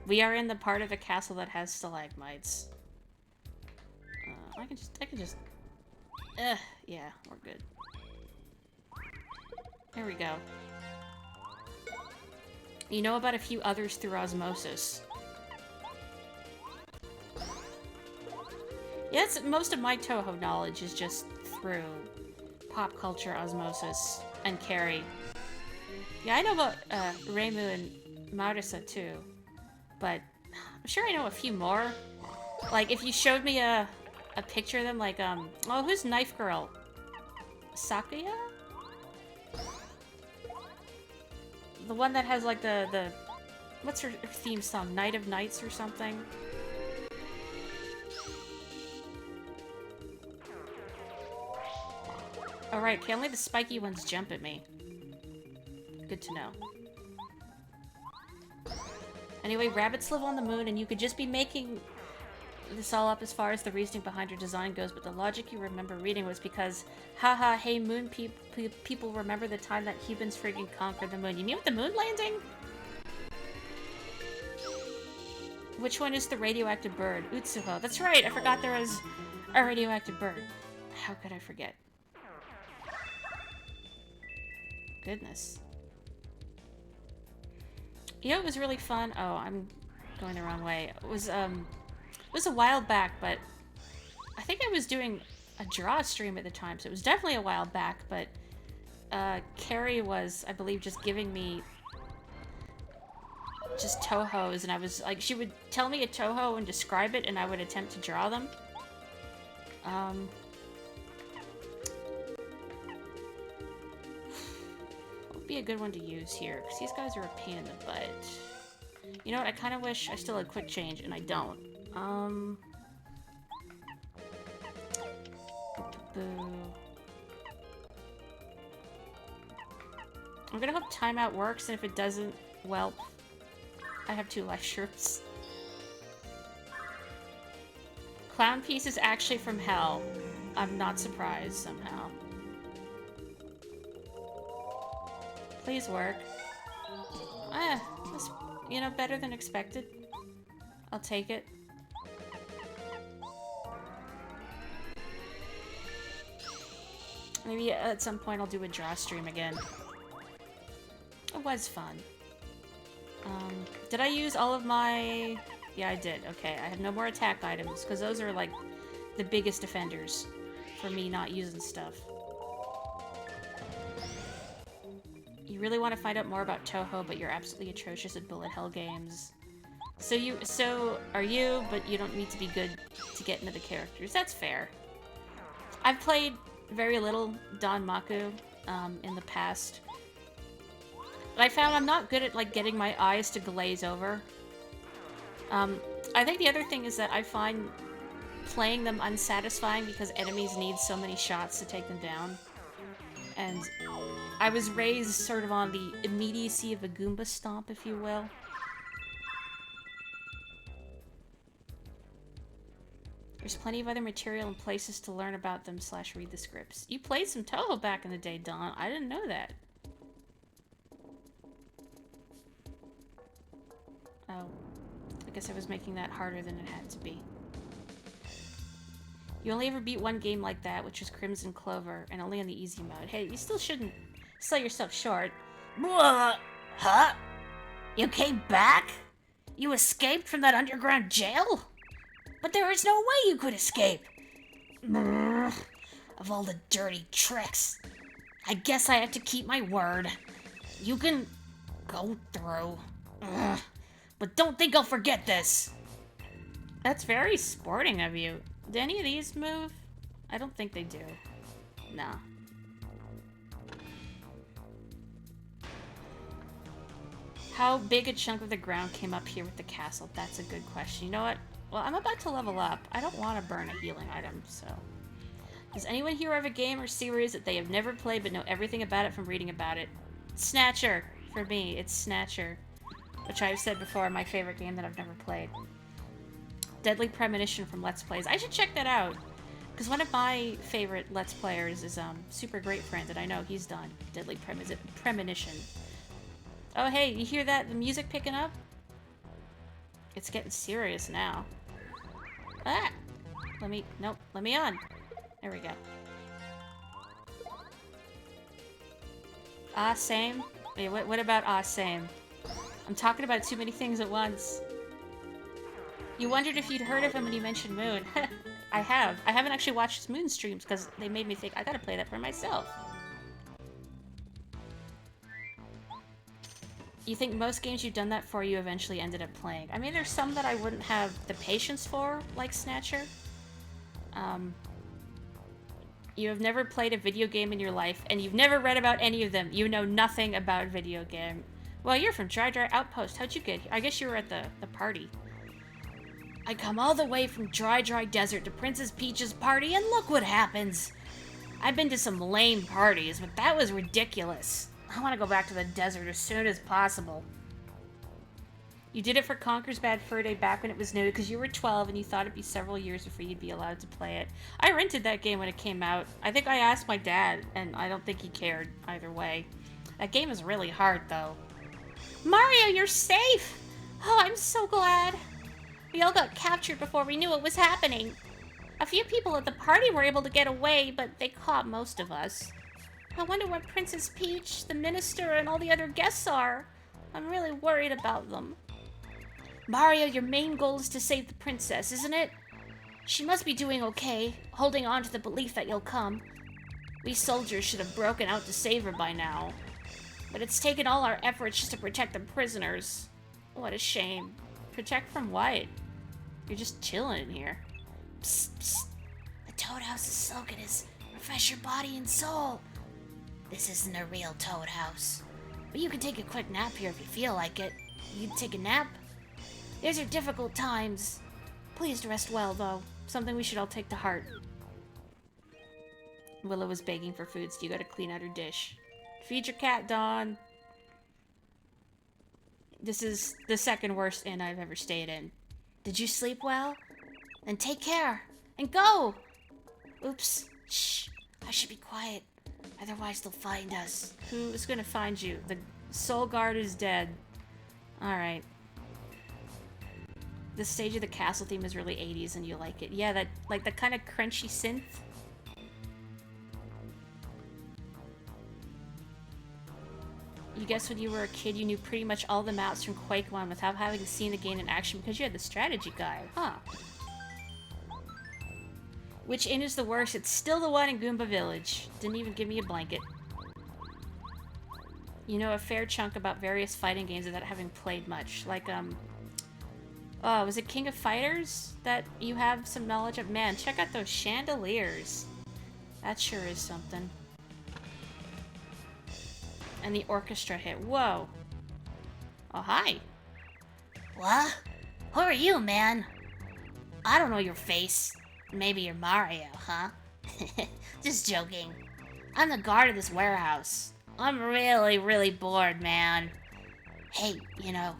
We are in the part of the castle that has stalagmites. I can just Yeah, we're good. There we go. You know about a few others through osmosis. Yes, most of my Toho knowledge is just through pop culture osmosis and Carrie. Yeah, I know about Reimu and Marisa too, but I'm sure I know a few more. Like, if you showed me a picture of them, like, oh, who's Knife Girl? Sakuya? The one that has, like, the what's her theme song? Night of Nights or something? Alright, okay, only the spiky ones jump at me. Good to know. Anyway, rabbits live on the moon, and you could just be making this all up as far as the reasoning behind her design goes, but the logic you remember reading was because, haha, hey, moon people remember the time that humans friggin' conquered the moon. You mean with the moon landing? Which one is the radioactive bird? Utsuho. That's right, I forgot there was a radioactive bird. How could I forget? Goodness. You know, it was really fun. Oh, I'm going the wrong way. It was a while back, but I think I was doing a draw stream at the time, so it was definitely a while back, but Carrie was, I believe, just giving me just Tohos, and I was like, she would tell me a Toho and describe it, and I would attempt to draw them. What would be a good one to use here? Because these guys are a pain in the butt. You know what? I kind of wish I still had quick change, and I don't. Boo. I'm gonna hope timeout works, and if it doesn't, well, I have 2 life shrooms. Clown piece is actually from hell. I'm not surprised somehow. Please work. That's, you know, better than expected. I'll take it. Maybe at some point I'll do a draw stream again. It was fun. Did I use all of my... Yeah, I did. Okay, I have no more attack items, because those are, like, the biggest offenders for me not using stuff. You really want to find out more about Toho, but you're absolutely atrocious at bullet hell games. So are you, but you don't need to be good to get into the characters. That's fair. I've played very little Don Maku in the past. But I found I'm not good at, like, getting my eyes to glaze over. I think the other thing is that I find playing them unsatisfying because enemies need so many shots to take them down. And I was raised sort of on the immediacy of a Goomba stomp, if you will. There's plenty of other material and places to learn about them / read the scripts. You played some Toho back in the day, Don. I didn't know that. Oh. I guess I was making that harder than it had to be. You only ever beat one game like that, which was Crimson Clover, and only on the easy mode. Hey, you still shouldn't sell yourself short. Huh? You came back? You escaped from that underground jail? But there is no way you could escape. Of all the dirty tricks. I guess I have to keep my word. You can go through. But don't think I'll forget this. That's very sporting of you. Do any of these move? I don't think they do. No. How big a chunk of the ground came up here with the castle? That's a good question. You know what? Well, I'm about to level up. I don't want to burn a healing item, so... Does anyone here have a game or series that they have never played but know everything about it from reading about it? Snatcher! For me, it's Snatcher. Which I've said before, my favorite game that I've never played. Deadly Premonition from Let's Plays. I should check that out. Because one of my favorite Let's Players is Super Great Friend, and I know he's done Deadly Premonition. Oh, hey, you hear that? The music picking up? It's getting serious now. Ah! Nope, let me on. There we go. Ah, same? Wait, what about ah, same? I'm talking about too many things at once. You wondered if you'd heard of him when you mentioned Moon. I have. I haven't actually watched his Moon streams because they made me think I gotta play that for myself. You think most games you've done that for you eventually ended up playing? I mean, there's some that I wouldn't have the patience for, like Snatcher. You have never played a video game in your life, and you've never read about any of them. You know nothing about video game. Well, you're from Dry Outpost. How'd you get here? I guess you were at the party. I come all the way from Dry Desert to Princess Peach's party, and look what happens. I've been to some lame parties, but that was ridiculous. I want to go back to the desert as soon as possible. You did it for Conker's Bad Fur Day back when it was new because you were 12 and you thought it'd be several years before you'd be allowed to play it. I rented that game when it came out. I think I asked my dad, and I don't think he cared either way. That game is really hard, though. Mario, you're safe! Oh, I'm so glad. We all got captured before we knew what was happening. A few people at the party were able to get away, but they caught most of us. I wonder what Princess Peach, the minister, and all the other guests are. I'm really worried about them. Mario, your main goal is to save the princess, isn't it? She must be doing okay, holding on to the belief that you'll come. We soldiers should have broken out to save her by now. But it's taken all our efforts just to protect the prisoners. What a shame. Protect from what? You're just chilling in here. Psst, psst. The Toad House is so good as refresh your body and soul. This isn't a real Toad House. But you can take a quick nap here if you feel like it. You'd take a nap? These are difficult times. Please rest well, though. Something we should all take to heart. Willow was begging for food, so you gotta clean out her dish. Feed your cat, Dawn. This is the second worst inn I've ever stayed in. Did you sleep well? Then take care. And go! Oops. Shh. I should be quiet. Otherwise they'll find us. Who is gonna find you? The soul guard is dead. Alright. The stage of the castle theme is really 80s and you like it. Yeah, that like the kind of crunchy synth. You guess when you were a kid you knew pretty much all the maps from Quake 1 without having seen the game in action because you had the strategy guide, huh? Which inn is the worst? It's still the one in Goomba Village. Didn't even give me a blanket. You know a fair chunk about various fighting games without having played much. Like, oh, was it King of Fighters that you have some knowledge of? Man, check out those chandeliers. That sure is something. And the orchestra hit. Whoa. Oh, hi. What? Who are you, man? I don't know your face. Maybe you're Mario, huh? Just joking. I'm the guard of this warehouse. I'm really, really bored, man. Hey, you know,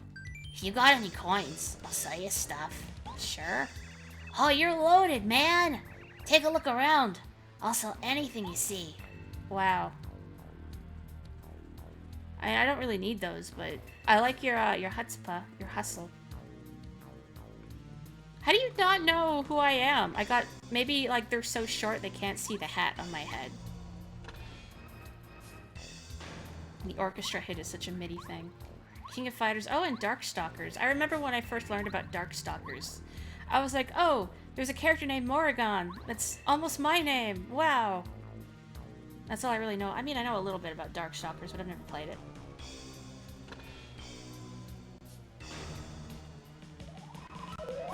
if you got any coins, I'll sell you stuff. Sure? Oh, you're loaded, man! Take a look around. I'll sell anything you see. Wow. I don't really need those, but I like your chutzpah, your hustle. How do you not know who I am? I got... Maybe, like, they're so short they can't see the hat on my head. The orchestra hit is such a MIDI thing. King of Fighters. Oh, and Darkstalkers. I remember when I first learned about Darkstalkers. I was like, oh, there's a character named Morrigan. That's almost my name. Wow. That's all I really know. I mean, I know a little bit about Darkstalkers, but I've never played it.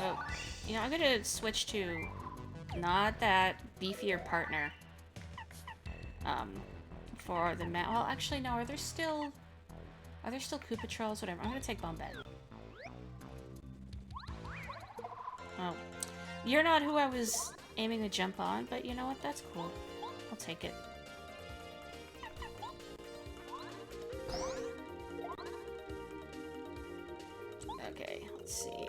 Oh, you know, I'm gonna switch to not that beefier partner. For the well, actually, no. Are there still Koopa Trolls? Whatever. I'm gonna take Bombette. Oh, you're not who I was aiming to jump on, but you know what? That's cool. I'll take it. Okay, let's see.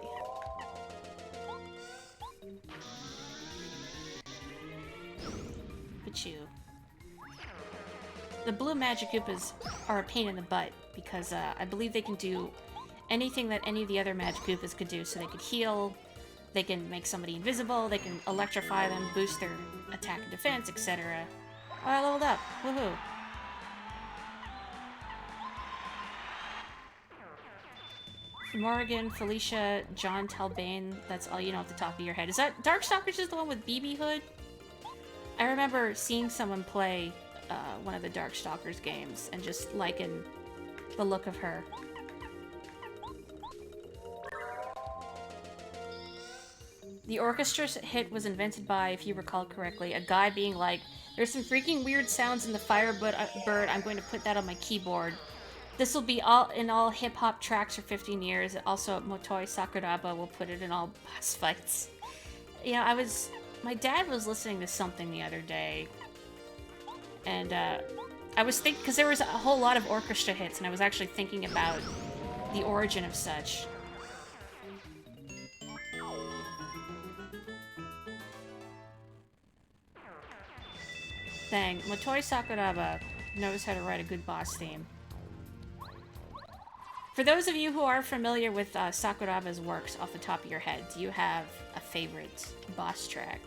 Pichu. The blue magic Koopas are a pain in the butt because I believe they can do anything that any of the other magic Koopas could do. So they could heal, they can make somebody invisible, they can electrify them, boost their attack and defense, etc. Oh, I leveled up. Woohoo. Morrigan, Felicia, John Talbane. That's all you know off the top of your head. Is that Darkstalkers is the one with BB Hood? I remember seeing someone play one of the Darkstalkers games and just liking the look of her. The orchestra hit was invented by, if you recall correctly, a guy being like, there's some freaking weird sounds in the Firebird, I'm going to put that on my keyboard. This will be all hip-hop tracks for 15 years. Also, Motoi Sakuraba will put it in all boss fights. Yeah, my dad was listening to something the other day, and I was thinking, because there was a whole lot of orchestra hits, and I was actually thinking about the origin of such. Dang, Motoi Sakuraba knows how to write a good boss theme. For those of you who are familiar with Sakuraba's works off the top of your head, do you have a favorite boss track?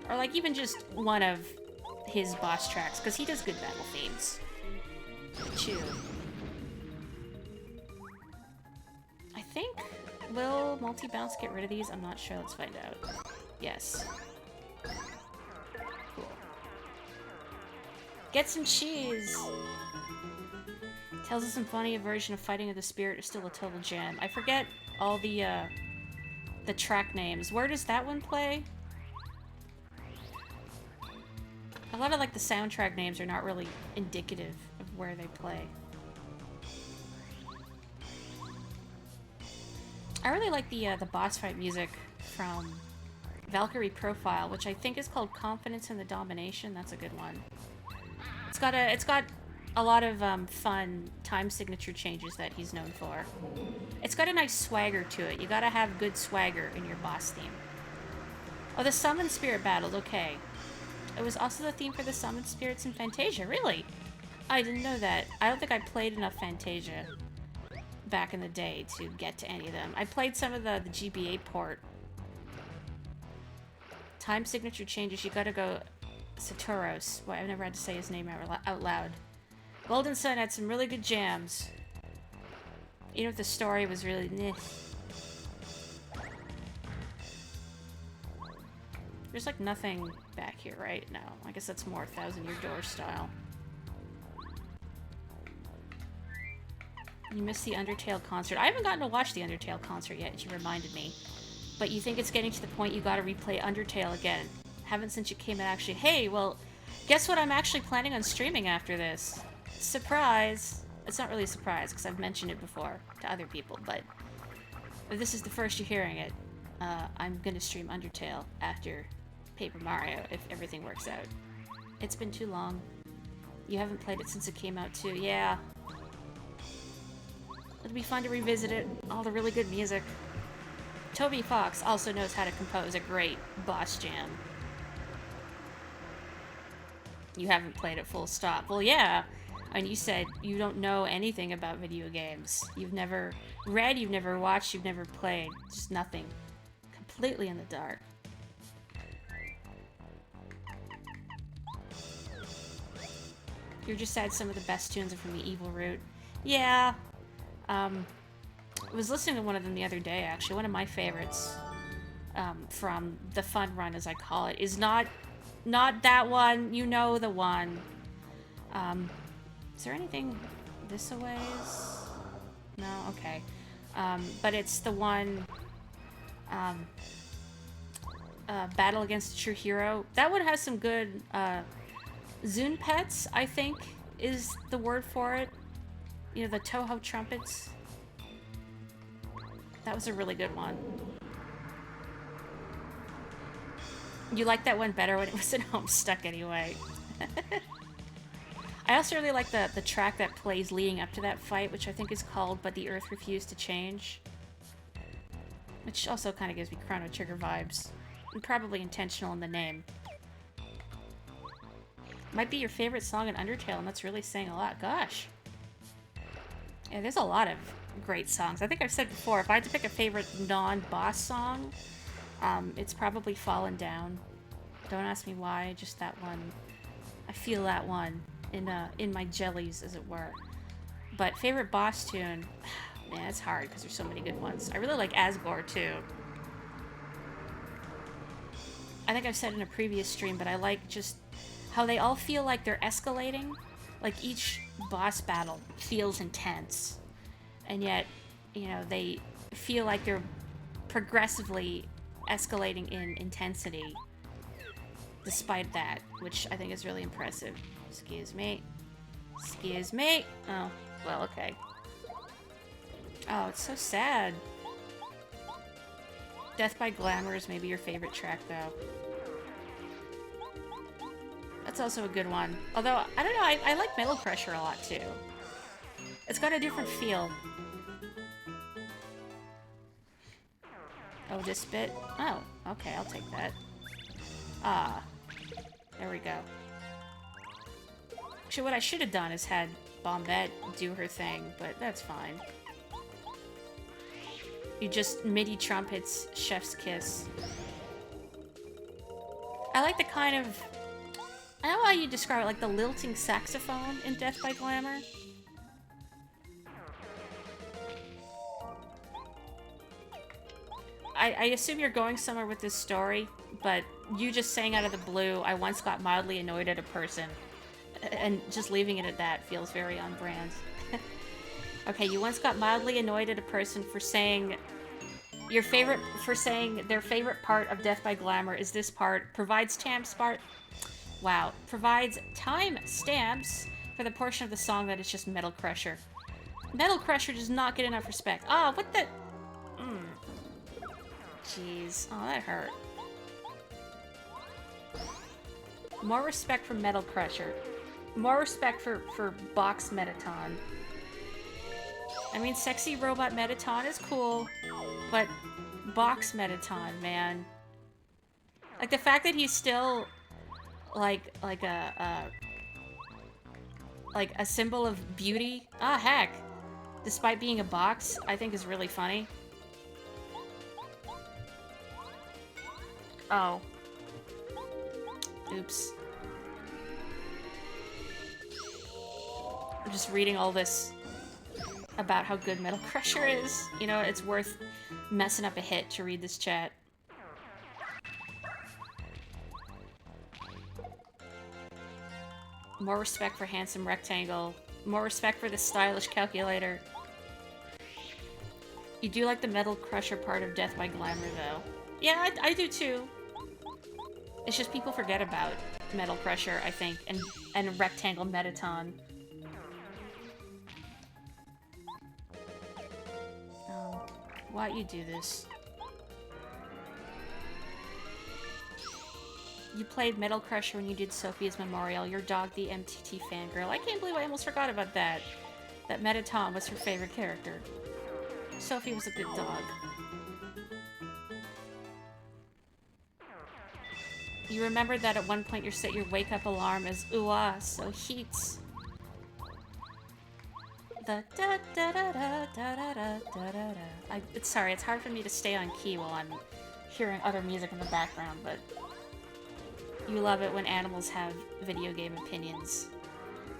Or like even just one of his boss tracks, because he does good battle themes. Chew. I think, will multi-bounce get rid of these? I'm not sure, let's find out. Yes. Cool. Get some cheese! Tells us some funny version of Fighting of the Spirit is still a total jam. I forget all the track names. Where does that one play? A lot of like the soundtrack names are not really indicative of where they play. I really like the boss fight music from Valkyrie Profile, which I think is called Confidence in the Domination. That's a good one. It's got a lot of fun time signature changes that he's known for. It's got a nice swagger to it. You gotta have good swagger in your boss theme. Oh, the Summon Spirit battles, okay. It was also the theme for the Summon Spirits in Fantasia, really? I didn't know that. I don't think I played enough Fantasia back in the day to get to any of them. I played some of the GBA port. Time signature changes, you gotta go Satoros. Well, I've never had to say his name out loud. Golden Sun had some really good jams. Even if the story was really meh. There's like nothing back here, right? No. I guess that's more Thousand Year Door style. You missed the Undertale concert. I haven't gotten to watch the Undertale concert yet, you reminded me. But you think it's getting to the point you gotta replay Undertale again. Haven't since you came in actually. Hey, well, guess what I'm actually planning on streaming after this? Surprise! It's not really a surprise, because I've mentioned it before to other people, but if this is the first you're hearing it, I'm gonna stream Undertale after Paper Mario, if everything works out. It's been too long. You haven't played it since it came out too. Yeah. It'll be fun to revisit it. All the really good music. Toby Fox also knows how to compose a great boss jam. You haven't played it full stop. Well, yeah. And you said you don't know anything about video games. You've never read, you've never watched, you've never played. Just nothing. Completely in the dark. You're just sad some of the best tunes are from the Evil Root. Yeah. I was listening to one of them the other day, actually. One of my favorites from the fun run, as I call it, is not that one. You know the one. Is there anything this a ways? No? Okay. But it's the one, Battle Against a True Hero. That one has some good, Zune pets, I think, is the word for it. You know, the Toho trumpets. That was a really good one. You liked that one better when it was at Homestuck anyway. I also really like the track that plays leading up to that fight, which I think is called But the Earth Refused to Change. Which also kind of gives me Chrono Trigger vibes. And probably intentional in the name. Might be your favorite song in Undertale, and that's really saying a lot. Gosh. Yeah, there's a lot of great songs. I think I've said before, if I had to pick a favorite non-boss song, it's probably Fallen Down. Don't ask me why, just that one. I feel that one in my jellies, as it were. But favorite boss tune? Man, it's hard because there's so many good ones. I really like Asgore too. I think I've said in a previous stream, but I like just how they all feel like they're escalating. Like each boss battle feels intense. And yet, you know, they feel like they're progressively escalating in intensity despite that, which I think is really impressive. Excuse me. Excuse me. Oh, well, okay. Oh, it's so sad. Death by Glamour is maybe your favorite track, though. That's also a good one. Although, I don't know, I like Metal Crusher a lot, too. It's got a different feel. Oh, this bit? Oh, okay, I'll take that. Ah. There we go. Actually, what I should have done is had Bombette do her thing, but that's fine. You just MIDI trumpets Chef's Kiss. I like the kind of... I don't know how you describe it, like the lilting saxophone in Death by Glamour. I assume you're going somewhere with this story, but you just saying out of the blue, I once got mildly annoyed at a person, and just leaving it at that feels very on brand. Okay, you once got mildly annoyed at a person for saying their favorite part of Death by Glamour is this part, provides timestamps. Wow, provides time stamps for the portion of the song that is just Metal Crusher. Metal Crusher does not get enough respect. Ah, what the... Jeez. Oh, that hurt. More respect for Metal Crusher. More respect for Box Metaton. I mean, Sexy Robot Metaton is cool, but Box Metaton, man. Like, the fact that he's still, like a symbol of beauty. Ah, heck. Despite being a box, I think is really funny. Oh. Oops. I'm just reading all this about how good Metal Crusher is. You know, it's worth messing up a hit to read this chat. More respect for Handsome Rectangle. More respect for the stylish calculator. You do like the Metal Crusher part of Death by Glamour, though. Yeah, I do too. It's just people forget about Metal Crusher, I think, and Rectangle Metaton. Why you do this? You played Metal Crusher when you did Sophia's Memorial. Your dog, the MTT fangirl. I can't believe I almost forgot about that. That Metaton was her favorite character. Sophie was a good dog. You remembered that at one point you set your wake-up alarm as ooh-ah, so heats. The da da da da da da da da da. Sorry, it's hard for me to stay on key while I'm hearing other music in the background, but you love it when animals have video game opinions.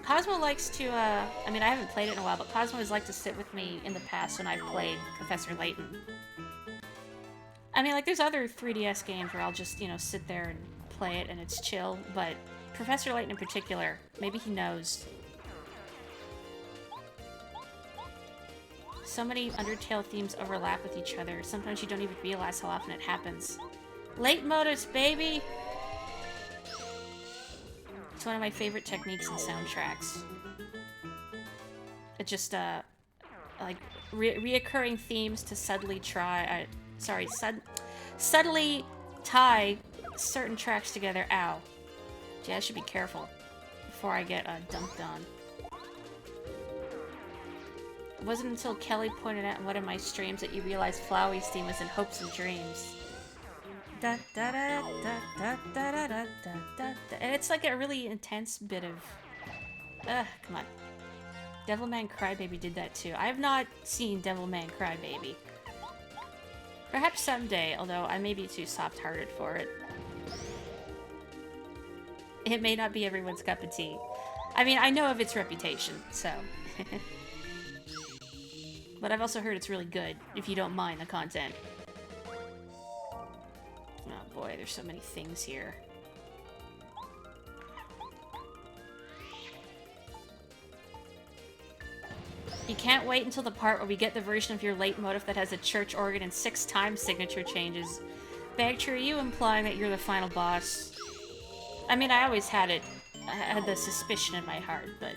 Cosmo likes to, I mean, I haven't played it in a while, but Cosmo has liked to sit with me in the past when I've played Professor Layton. I mean, like, there's other 3DS games where I'll just, you know, sit there and play it and it's chill, but Professor Layton in particular, maybe he knows. So many Undertale themes overlap with each other. Sometimes you don't even realize how often it happens. Late modus, baby! It's one of my favorite techniques in soundtracks. It just, like, reoccurring themes to subtly subtly tie certain tracks together. Ow. Gee, I should be careful before I get, dumped on. It wasn't until Kelly pointed out in one of my streams that you realized Flowey's theme was in Hopes and Dreams. Da, da, da, da, da, da, da, da, da, da. And it's like a really intense bit of... come on. Devilman Crybaby did that too. I have not seen Devilman Crybaby. Perhaps someday, although I may be too soft-hearted for it. It may not be everyone's cup of tea. I mean, I know of its reputation, so... But I've also heard it's really good, if you don't mind the content. Oh boy, there's so many things here. You can't wait until the part where we get the version of your leitmotif that has a church organ and 6 time signature changes. Bagtree, are you implying that you're the final boss? I mean, I always had it. I had the suspicion in my heart, but...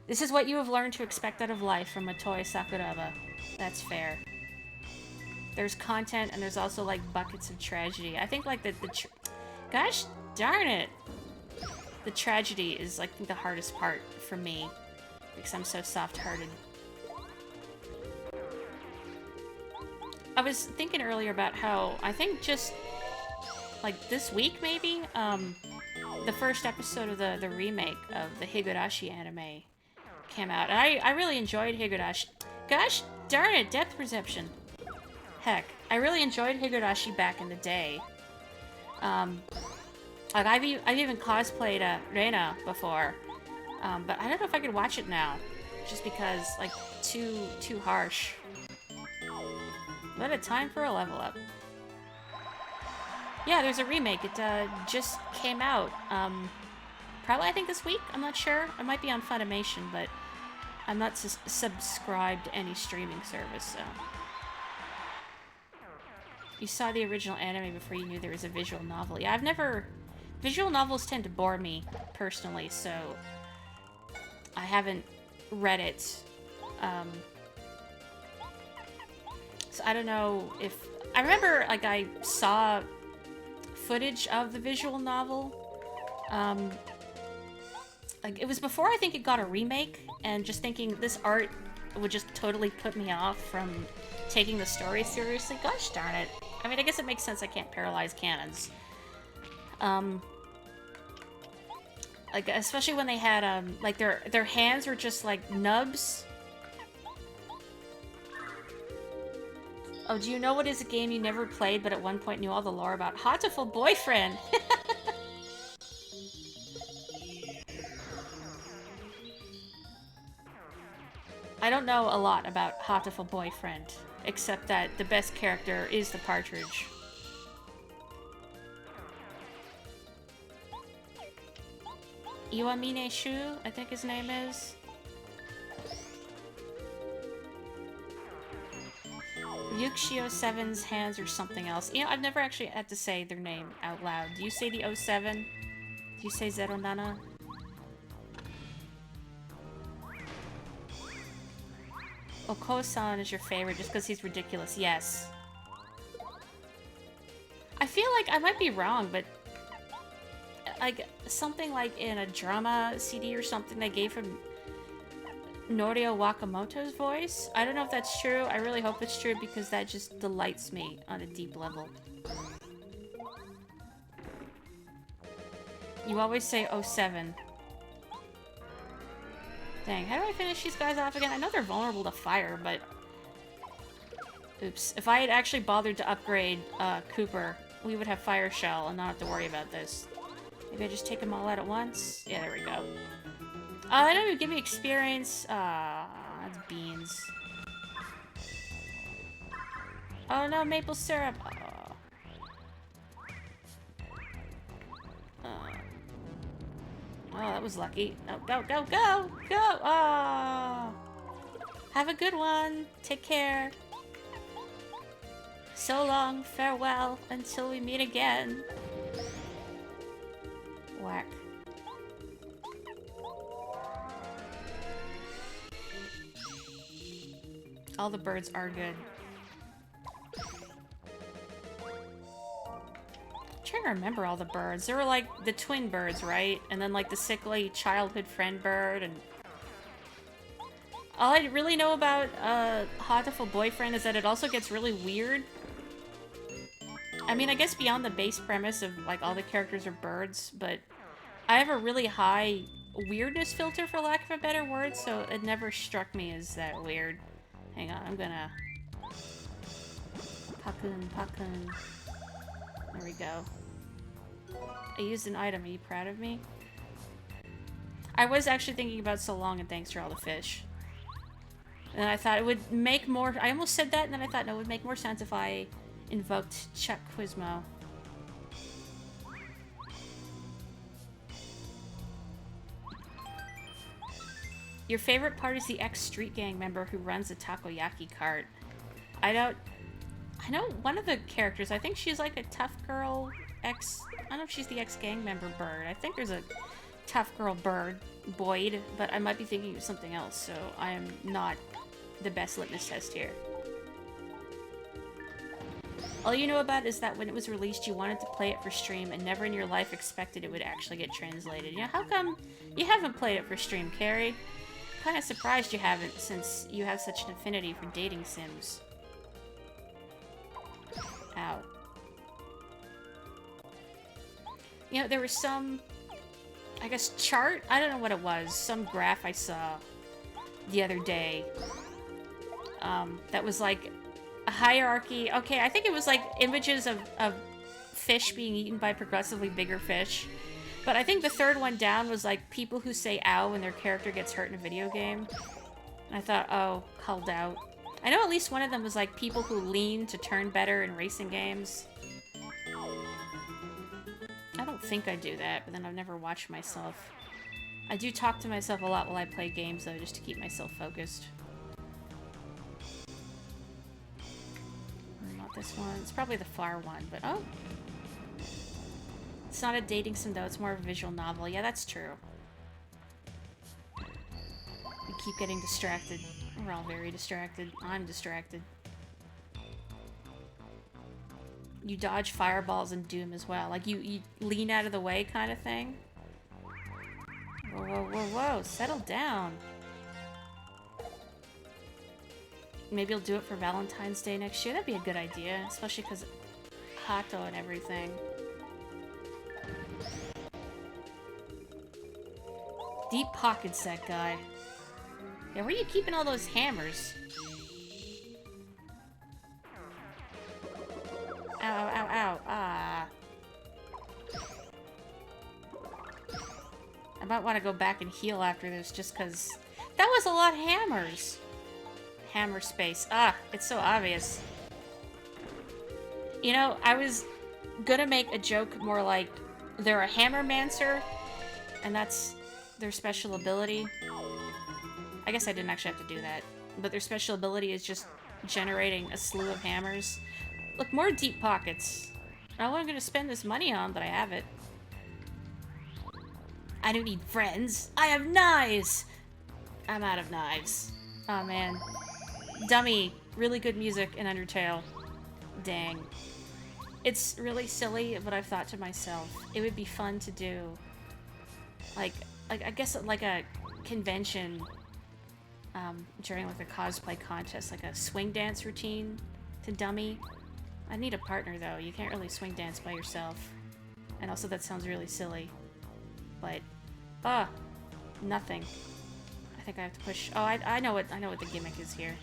This is what you have learned to expect out of life from Matoe Sakuraba. That's fair. There's content, and there's also, like, buckets of tragedy. I think, like, gosh darn it! The tragedy is, like, the hardest part for me. Because I'm so soft-hearted. I was thinking earlier about how, I think just, like, this week, maybe? The first episode of the remake of the Higurashi anime came out. And I really enjoyed Higurashi. Gosh darn it, depth perception. Heck, I really enjoyed Higurashi back in the day. Like, I've even cosplayed Reina before. But I don't know if I could watch it now. Just because, like, too harsh. But a time for a level up. Yeah, there's a remake. It just came out. Probably, I think, this week. I'm not sure. It might be on Funimation, but I'm not subscribed to any streaming service, so... You saw the original anime before you knew there was a visual novel. Yeah, I've never... Visual novels tend to bore me, personally, so... I haven't read it. So I don't know if... I remember, like, I saw footage of the visual novel. Like, it was before I think it got a remake, and just thinking this art would just totally put me off from taking the story seriously. Gosh darn it. I mean, I guess it makes sense I can't paralyze cannons. Like, especially when they had, like, their hands were just, like, nubs. Oh, do you know what is a game you never played, but at one point knew all the lore about? Hatoful Boyfriend! I don't know a lot about Hatoful Boyfriend, except that the best character is the partridge. Iwamine Shu, I think his name is. Yuxio 7's hands or something else. You know, I've never actually had to say their name out loud. Do you say the 07? Do you say 09? Oko-san is your favorite just because he's ridiculous. Yes. I feel like I might be wrong, but... like, something like in a drama CD or something they gave him Norio Wakamoto's voice. I don't know if that's true. I really hope it's true because that just delights me on a deep level. You always say 07. Dang, how do I finish these guys off again? I know they're vulnerable to fire, but... Oops. If I had actually bothered to upgrade Cooper, we would have Fire Shell and not have to worry about this. Maybe I just take them all out at once? Yeah, there we go. That don't even give me experience. That's beans. Oh no, maple syrup. Oh, that was lucky. Oh, go, go, go! Go! Oh! Have a good one. Take care. So long, farewell, until we meet again. Whack. All the birds are good. I'm trying to remember all the birds. There were like the twin birds, right? And then like the sickly childhood friend bird, and all I really know about Hatoful Boyfriend is that it also gets really weird. I mean, I guess beyond the base premise of like all the characters are birds, but I have a really high weirdness filter, for lack of a better word, so it never struck me as that weird. Hang on, I'm gonna... Pakun. There we go. I used an item. Are you proud of me? I was actually thinking about so long, and thanks for all the fish. And I thought it would make more... I almost said that, and then I thought, no, it would make more sense if I invoked Chuck Quizmo. Your favorite part is the ex-Street Gang member who runs a takoyaki cart. I know one of the characters, I think she's like a tough girl ex... I don't know if she's the ex-gang member bird. I think there's a tough girl bird, Boyd, but I might be thinking of something else, so I am not the best litmus test here. All you know about is that when it was released, you wanted to play it for stream and never in your life expected it would actually get translated. You know, how come you haven't played it for stream, Carrie? Kind of surprised you haven't, since you have such an affinity for dating sims. Ow. You know, there was some, I guess, chart? I don't know what it was. Some graph I saw the other day. That was like a hierarchy. Okay, I think it was like images of fish being eaten by progressively bigger fish. But I think the third one down was like people who say ow when their character gets hurt in a video game. And I thought, oh, called out. I know at least one of them was like people who lean to turn better in racing games. I don't think I do that, but then I've never watched myself. I do talk to myself a lot while I play games, though, just to keep myself focused. Not this one. It's probably the far one, but oh. It's not a dating sim, though. It's more of a visual novel. Yeah, that's true. We keep getting distracted. We're all very distracted. I'm distracted. You dodge fireballs in Doom as well. Like, you lean out of the way kind of thing. Whoa, whoa, whoa, whoa. Settle down. Maybe you'll do it for Valentine's Day next year. That'd be a good idea. Especially because Hato and everything. Deep pockets, that guy. Yeah, where are you keeping all those hammers? Ow, ow, ow, ow. Ah. I might want to go back and heal after this just because that was a lot of hammers. Hammer space. Ah, it's so obvious. You know, I was gonna make a joke more like they're a hammermancer and that's their special ability. I guess I didn't actually have to do that. But their special ability is just generating a slew of hammers. Look, more deep pockets. Not what I'm gonna spend this money on, but I have it. I don't need friends. I have knives! I'm out of knives. Oh, man. Dummy. Really good music in Undertale. Dang. It's really silly, but I've thought to myself, it would be fun to do. Like I guess like a convention during like a cosplay contest, like a swing dance routine to dummy. I need a partner though. You can't really swing dance by yourself. And also that sounds really silly. But nothing. I think I have to push. Oh, I know what the gimmick is here.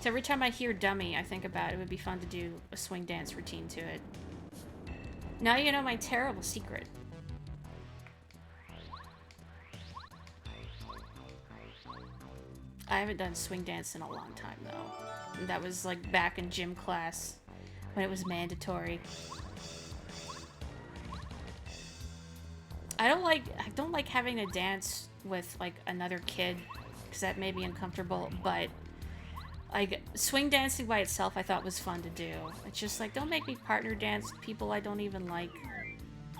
So every time I hear dummy, I think about it would be fun to do a swing dance routine to it. Now you know my terrible secret. I haven't done swing dance in a long time though. That was like back in gym class when it was mandatory. I don't like having to dance with like another kid because that made me uncomfortable, but like swing dancing by itself I thought was fun to do. It's just like, don't make me partner dance with people I don't even like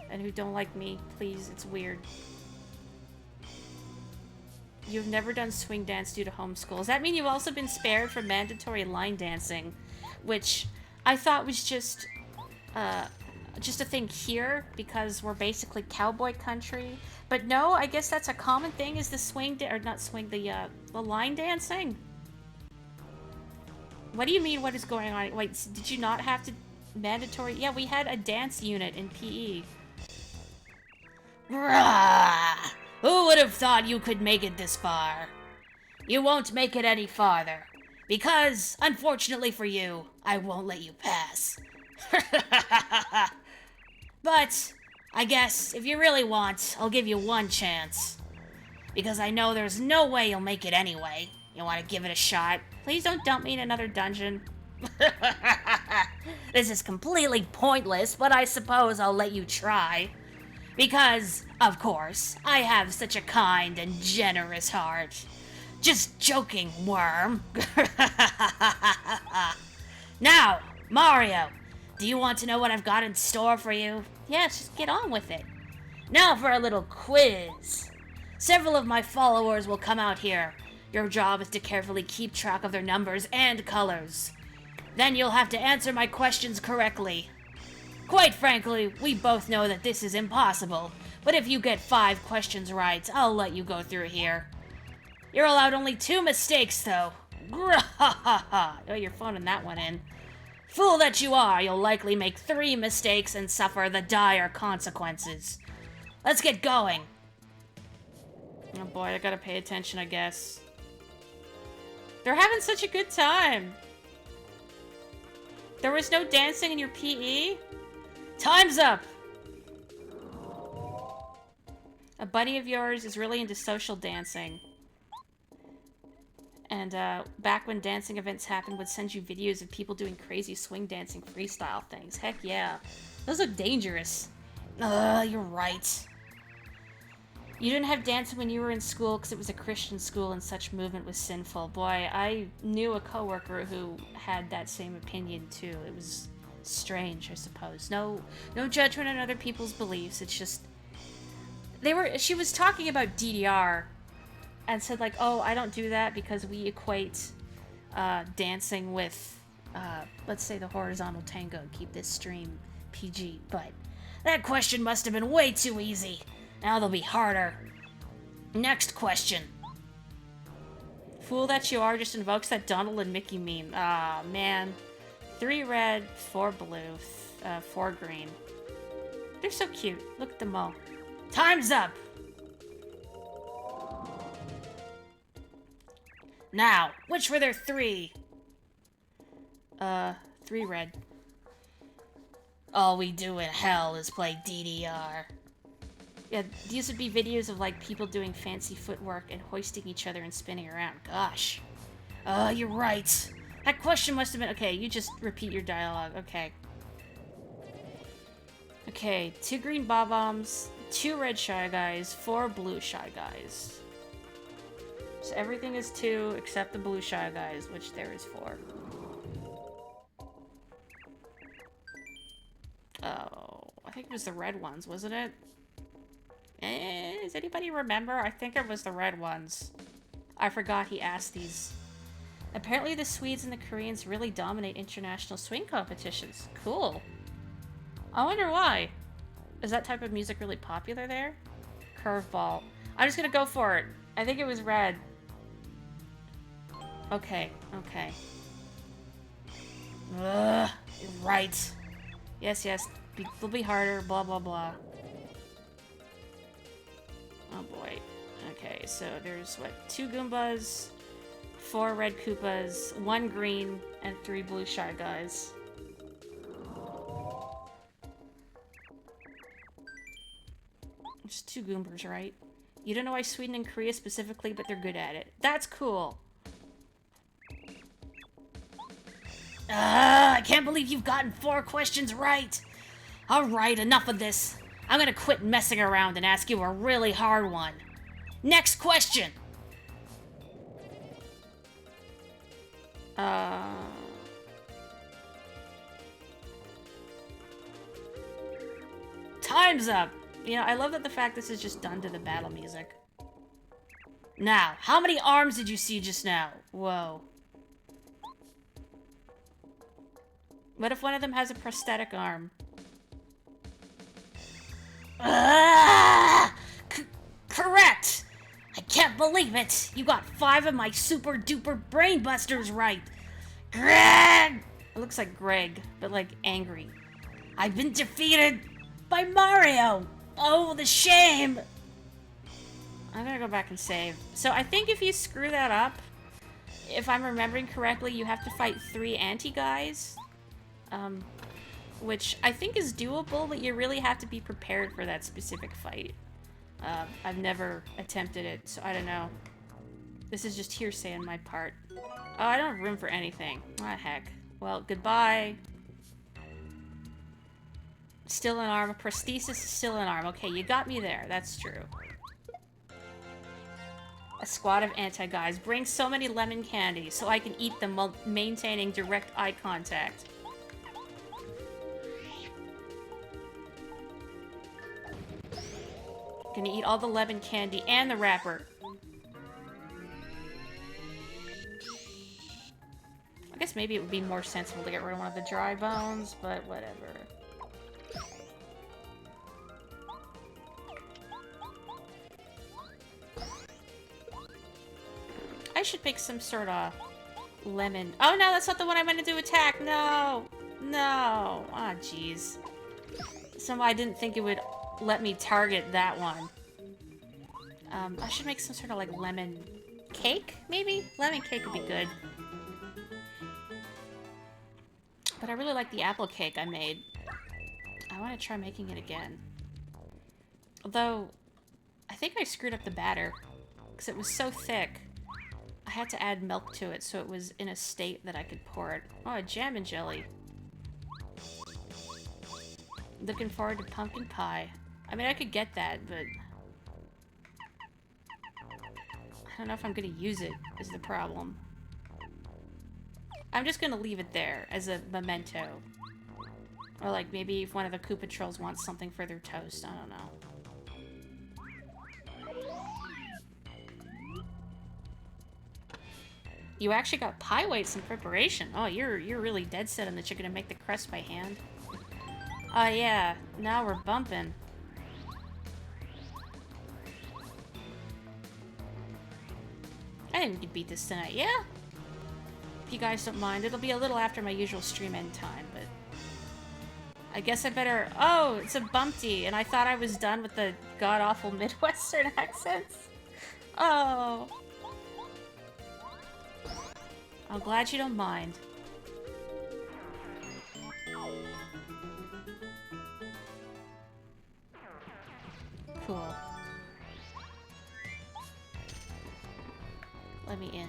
and who don't like me, please. It's weird. You've never done swing dance due to homeschool. Does that mean you've also been spared from mandatory line dancing? Which I thought was just a thing here because we're basically cowboy country. But no, I guess that's a common thing is the the line dancing. What do you mean what is going on? Wait, did you not have to mandatory? Yeah, we had a dance unit in PE. Rah! Who would have thought you could make it this far? You won't make it any farther. Because, unfortunately for you, I won't let you pass. But, I guess, if you really want, I'll give you one chance. because I know there's no way you'll make it anyway. You want to give it a shot? Please don't dump me in another dungeon. This is completely pointless, but I suppose I'll let you try. Because, of course, I have such a kind and generous heart. Just joking, worm. Now, Mario, do you want to know what I've got in store for you? Yes, just get on with it. Now for a little quiz. Several of my followers will come out here. Your job is to carefully keep track of their numbers and colors. Then you'll have to answer my questions correctly. Quite frankly, we both know that this is impossible, but if you get 5 questions right, I'll let you go through here. You're allowed only 2 mistakes, though. Oh, you're phoning that one in. Fool that you are, you'll likely make 3 mistakes and suffer the dire consequences. Let's get going. Oh boy, I gotta pay attention, I guess. They're having such a good time. There was no dancing in your PE? Time's up! A buddy of yours is really into social dancing. And, back when dancing events happened, would send you videos of people doing crazy swing dancing freestyle things. Heck yeah. Those look dangerous. You're right. You didn't have dancing when you were in school because it was a Christian school and such movement was sinful. Boy, I knew a coworker who had that same opinion too. It was strange, I suppose. No judgment on other people's beliefs. It's just she was talking about DDR and said like, "Oh, I don't do that because we equate dancing with let's say the horizontal tango. Keep this stream PG." But that question must have been way too easy. Now they'll be harder. Next question. Fool that you are just invokes that Donald and Mickey meme. Ah, man. 3 red, 4 blue, 4 green. They're so cute. Look at them all. Time's up! Now, which were there 3? 3 red. All we do in hell is play DDR. Yeah, these would be videos of, like, people doing fancy footwork and hoisting each other and spinning around. Gosh. You're right. That question must have been... Okay, you just repeat your dialogue. Okay. Okay, 2 green bob-ombs, 2 red Shy Guys, 4 blue Shy Guys. So everything is 2 except the blue Shy Guys, which there is 4. Oh, I think it was the red ones, wasn't it? Does anybody remember? I think it was the red ones. I forgot he asked these. Apparently the Swedes and the Koreans really dominate international swing competitions. Cool. I wonder why. Is that type of music really popular there? Curveball. I'm just gonna go for it. I think it was red. Okay, okay. Ugh, you're right. Yes, it'll be harder, blah, blah, blah. Oh boy. Okay, so there's, what, 2 Goombas, 4 red Koopas, 1 green, and 3 blue Shy Guys. There's 2 Goombas, right? You don't know why Sweden and Korea specifically, but they're good at it. That's cool! I can't believe you've gotten 4 questions right! Alright, enough of this. I'm gonna quit messing around and ask you a really hard one. Next question! Time's up! You know, I love that the fact this is just done to the battle music. Now, how many arms did you see just now? Whoa. What if one of them has a prosthetic arm? Correct! I can't believe it! You got 5 of my super duper brainbusters right! Greg! It looks like Greg, but like angry. I've been defeated by Mario! Oh, the shame! I'm gonna go back and save. So I think if you screw that up, if I'm remembering correctly, you have to fight 3 anti-guys. Which I think is doable, but you really have to be prepared for that specific fight. I've never attempted it, so I don't know. This is just hearsay on my part. Oh, I don't have room for anything. Ah, heck. Well, goodbye. Still an arm. Prosthesis is still an arm. Okay, you got me there. That's true. A squad of anti-guys. Bring so many lemon candy so I can eat them while maintaining direct eye contact. Gonna eat all the lemon candy and the wrapper. I guess maybe it would be more sensible to get rid of one of the dry bones, but whatever. I should make some sort of lemon. Oh no, that's not the one I meant to do attack. No, no. Ah, jeez. Somehow I didn't think it would let me target that one. I should make some sort of like lemon cake, maybe? Lemon cake would be good. But I really like the apple cake I made. I want to try making it again. Although, I think I screwed up the batter. Because it was so thick. I had to add milk to it so it was in a state that I could pour it. Oh, a jam and jelly. Looking forward to pumpkin pie. I mean, I could get that, but... I don't know if I'm gonna use it, is the problem. I'm just gonna leave it there as a memento. Or like, maybe if one of the Koopa Trolls wants something for their toast, I don't know. You actually got pie weights in preparation. Oh, you're really dead set on that you're gonna make the crust by hand. Oh yeah, now we're bumping. I think we could beat this tonight, yeah? If you guys don't mind, it'll be a little after my usual stream end time, but... I guess I better... Oh, it's a bumpty, and I thought I was done with the god-awful Midwestern accents. Oh. I'm glad you don't mind. Cool. Let me in.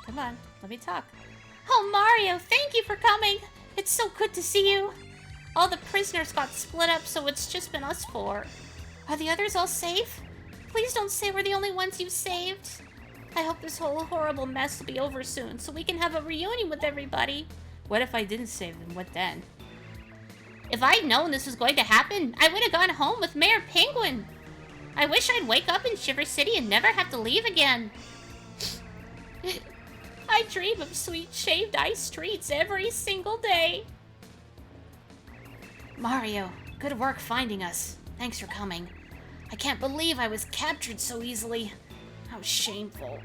Come on, let me talk. Oh, Mario, thank you for coming. It's so good to see you. All the prisoners got split up, so it's just been us four. Are the others all safe? Please don't say we're the only ones you saved. I hope this whole horrible mess will be over soon, so we can have a reunion with everybody. What if I didn't save them? What then? If I'd known this was going to happen, I would have gone home with Mayor Penguin. I wish I'd wake up in Shiver City and never have to leave again. I dream of sweet shaved ice streets every single day. Mario, good work finding us. Thanks for coming. I can't believe I was captured so easily. How shameful.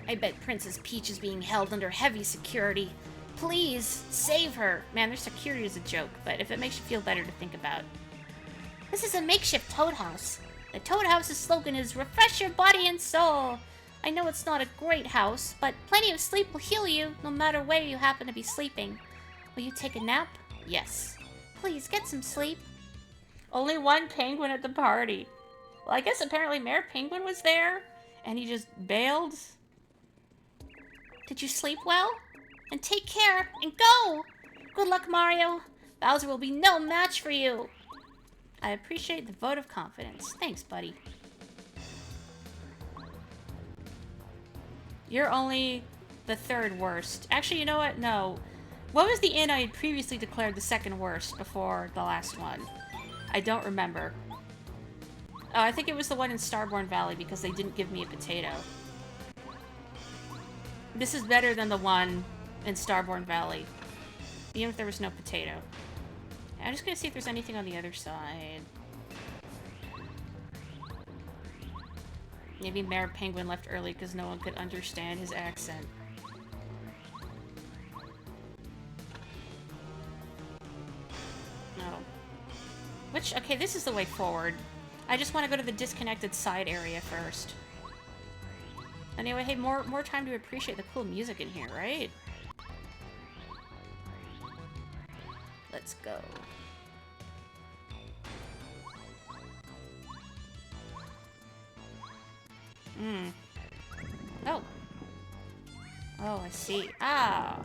I bet Princess Peach is being held under heavy security. Please, save her. Man, their security is a joke, but if it makes you feel better to think about. This is a makeshift Toad House. The Toad House's slogan is refresh your body and soul. I know it's not a great house, but plenty of sleep will heal you, no matter where you happen to be sleeping. Will you take a nap? Yes. Please, get some sleep. Only one penguin at the party. Well, I guess apparently Mayor Penguin was there, and he just bailed. Did you sleep well? And take care, and go! Good luck, Mario. Bowser will be no match for you. I appreciate the vote of confidence. Thanks, buddy. You're only the third worst. Actually, you know what? No. What was the inn I had previously declared the second worst before the last one? I don't remember. Oh, I think it was the one in Starborn Valley because they didn't give me a potato. This is better than the one in Starborn Valley, even if there was no potato. I'm just gonna see if there's anything on the other side. Maybe Mayor Penguin left early because no one could understand his accent. No. Which, okay, this is the way forward. I just want to go to the disconnected side area first. Anyway, hey, more time to appreciate the cool music in here, right? Let's go. Oh. Oh, I see. Oh.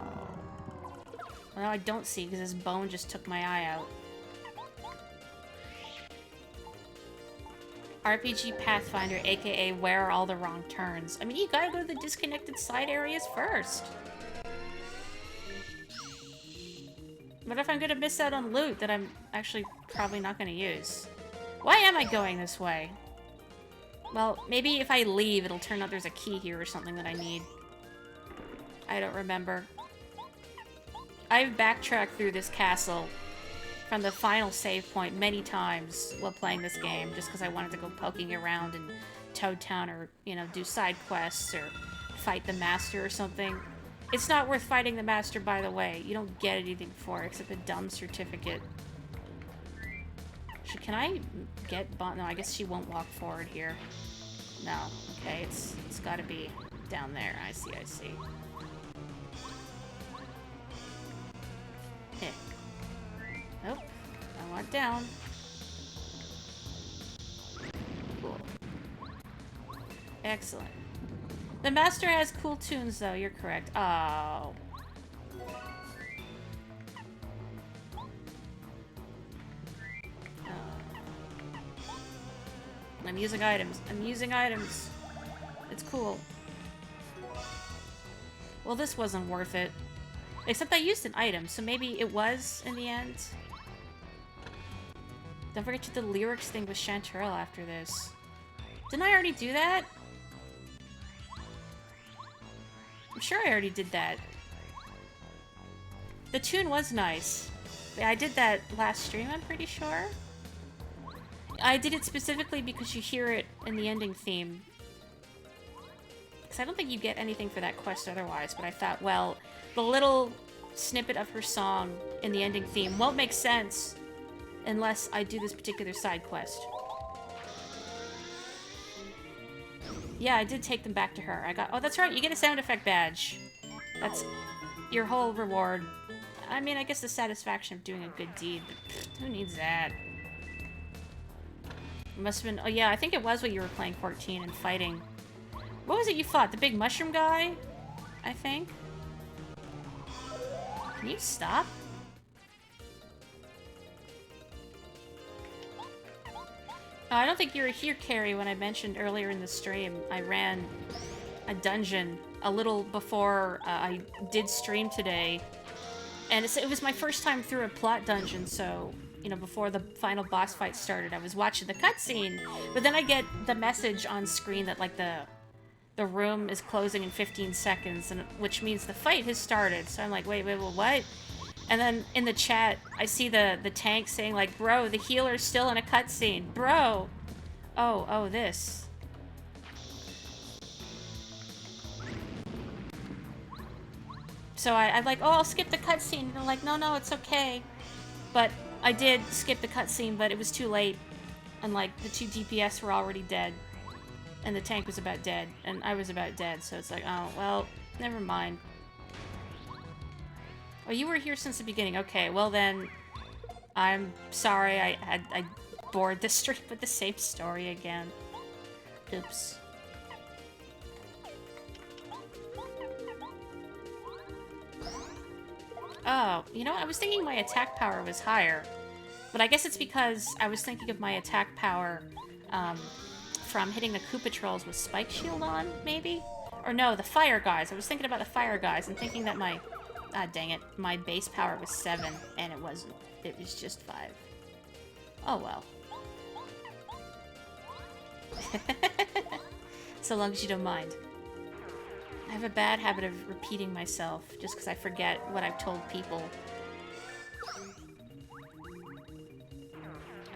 Well, I don't see because this bone just took my eye out. RPG Pathfinder, aka Where Are All the Wrong Turns? I mean, you gotta go to the disconnected side areas first. What if I'm gonna miss out on loot that I'm actually probably not gonna use? Why am I going this way? Well, maybe if I leave, it'll turn out there's a key here or something that I need. I don't remember. I've backtracked through this castle from the final save point many times while playing this game, just because I wanted to go poking around in Toad Town or, you know, do side quests or fight the Master or something. It's not worth fighting the Master, by the way. You don't get anything for it except a dumb certificate. Can I get... No, I guess she won't walk forward here. No. Okay, it's gotta be down there. I see, I see. Eh. Nope. I want down. Cool. Excellent. The Master has cool tunes, though. You're correct. Oh. I'm using items. I'm using items. It's cool. Well, this wasn't worth it. Except I used an item, so maybe it was in the end. Don't forget to do the lyrics thing with Chanterelle after this. Didn't I already do that? I'm sure I already did that. The tune was nice. Yeah, I did that last stream, I'm pretty sure. I did it specifically because you hear it in the ending theme. Because I don't think you get anything for that quest otherwise, but I thought, well, the little snippet of her song in the ending theme won't make sense unless I do this particular side quest. Yeah, I did take them back to her. I got... Oh, that's right, you get a sound effect badge. That's your whole reward. I mean, I guess the satisfaction of doing a good deed, but pfft, who needs that? It must have been... Oh, yeah, I think it was when you were playing 14 and fighting. What was it you fought? The big mushroom guy? I think? Can you stop? Oh, I don't think you were here, Carrie, when I mentioned earlier in the stream. I ran a dungeon a little before I did stream today. And it was my first time through a plot dungeon, so... You know, before the final boss fight started, I was watching the cutscene, but then I get the message on screen that, like, the room is closing in 15 seconds, and which means the fight has started. So I'm like, wait, what? And then in the chat, I see the tank saying, like, bro, the healer's still in a cutscene. Bro! Oh, this. So I'm like, oh, I'll skip the cutscene. And they're like, no, it's okay. But... I did skip the cutscene, but it was too late. And, like, the 2 DPS were already dead. And the tank was about dead. And I was about dead, so it's like, oh, well, never mind. Oh, you were here since the beginning. Okay, well then, I'm sorry I bored the stream with the same story again. Oops. Oh, you know, I was thinking my attack power was higher. But I guess it's because I was thinking of my attack power from hitting the Koopa Trolls with Spike Shield on, maybe? Or no, the Fire Guys. I was thinking about the Fire Guys and thinking that my... Ah, dang it. My base power was 7, and it wasn't. It was just 5. Oh, well. So long as you don't mind. I have a bad habit of repeating myself just because I forget what I've told people.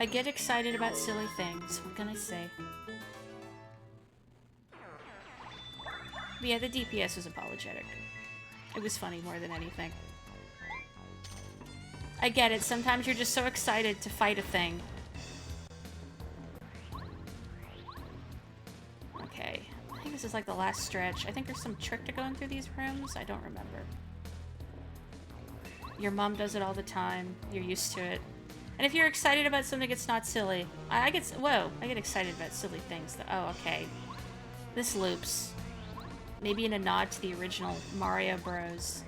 I get excited about silly things. What can I say? But yeah, the DPS was apologetic. It was funny more than anything. I get it. Sometimes you're just so excited to fight a thing. Okay. I think this is like the last stretch. I think there's some trick to going through these rooms. I don't remember. Your mom does it all the time. You're used to it. And if you're excited about something, it's not silly. I get excited about silly things. Oh, okay. This loops. Maybe in a nod to the original Mario Bros.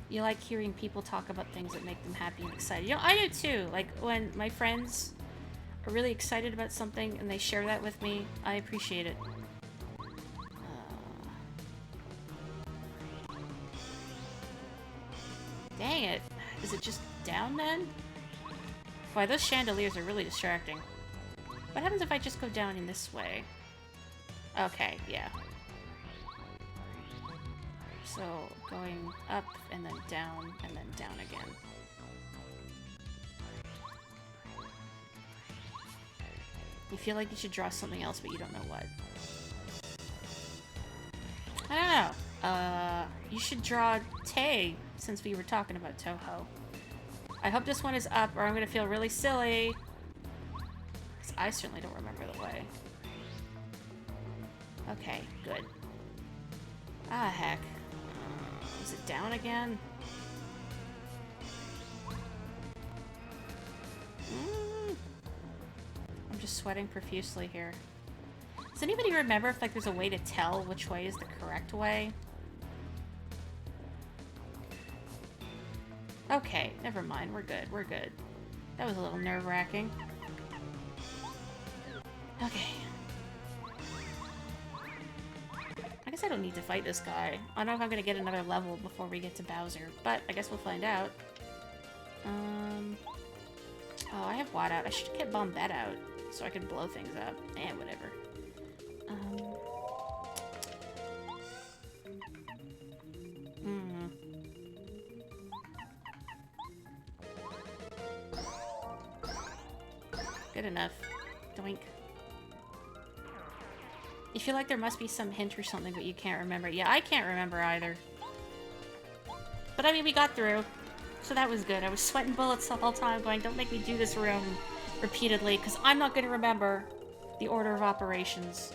You like hearing people talk about things that make them happy and excited. You know, I do too. Like, when my friends are really excited about something and they share that with me, I appreciate it. Dang it. Is it just down then? Boy, those chandeliers are really distracting. What happens if I just go down in this way? Okay, yeah. So, going up and then down again. You feel like you should draw something else, but you don't know what. I don't know. You should draw Tay, since we were talking about Toho. I hope this one is up, or I'm gonna feel really silly. 'Cause I certainly don't remember the way. Okay, good. Ah, heck. Is it down again? I'm just sweating profusely here. Does anybody remember if, like, there's a way to tell which way is the correct way? Okay, never mind. We're good. We're good. That was a little nerve-wracking. Okay. I guess I don't need to fight this guy. I don't know if I'm gonna get another level before we get to Bowser, but I guess we'll find out. Oh, I have Watt out. I should get Bombette out so I can blow things up. Eh, whatever. Good enough. Doink. You feel like there must be some hint or something, but you can't remember. Yeah, I can't remember either. But I mean, we got through. So that was good. I was sweating bullets the whole time going, don't make me do this room repeatedly, because I'm not going to remember the order of operations.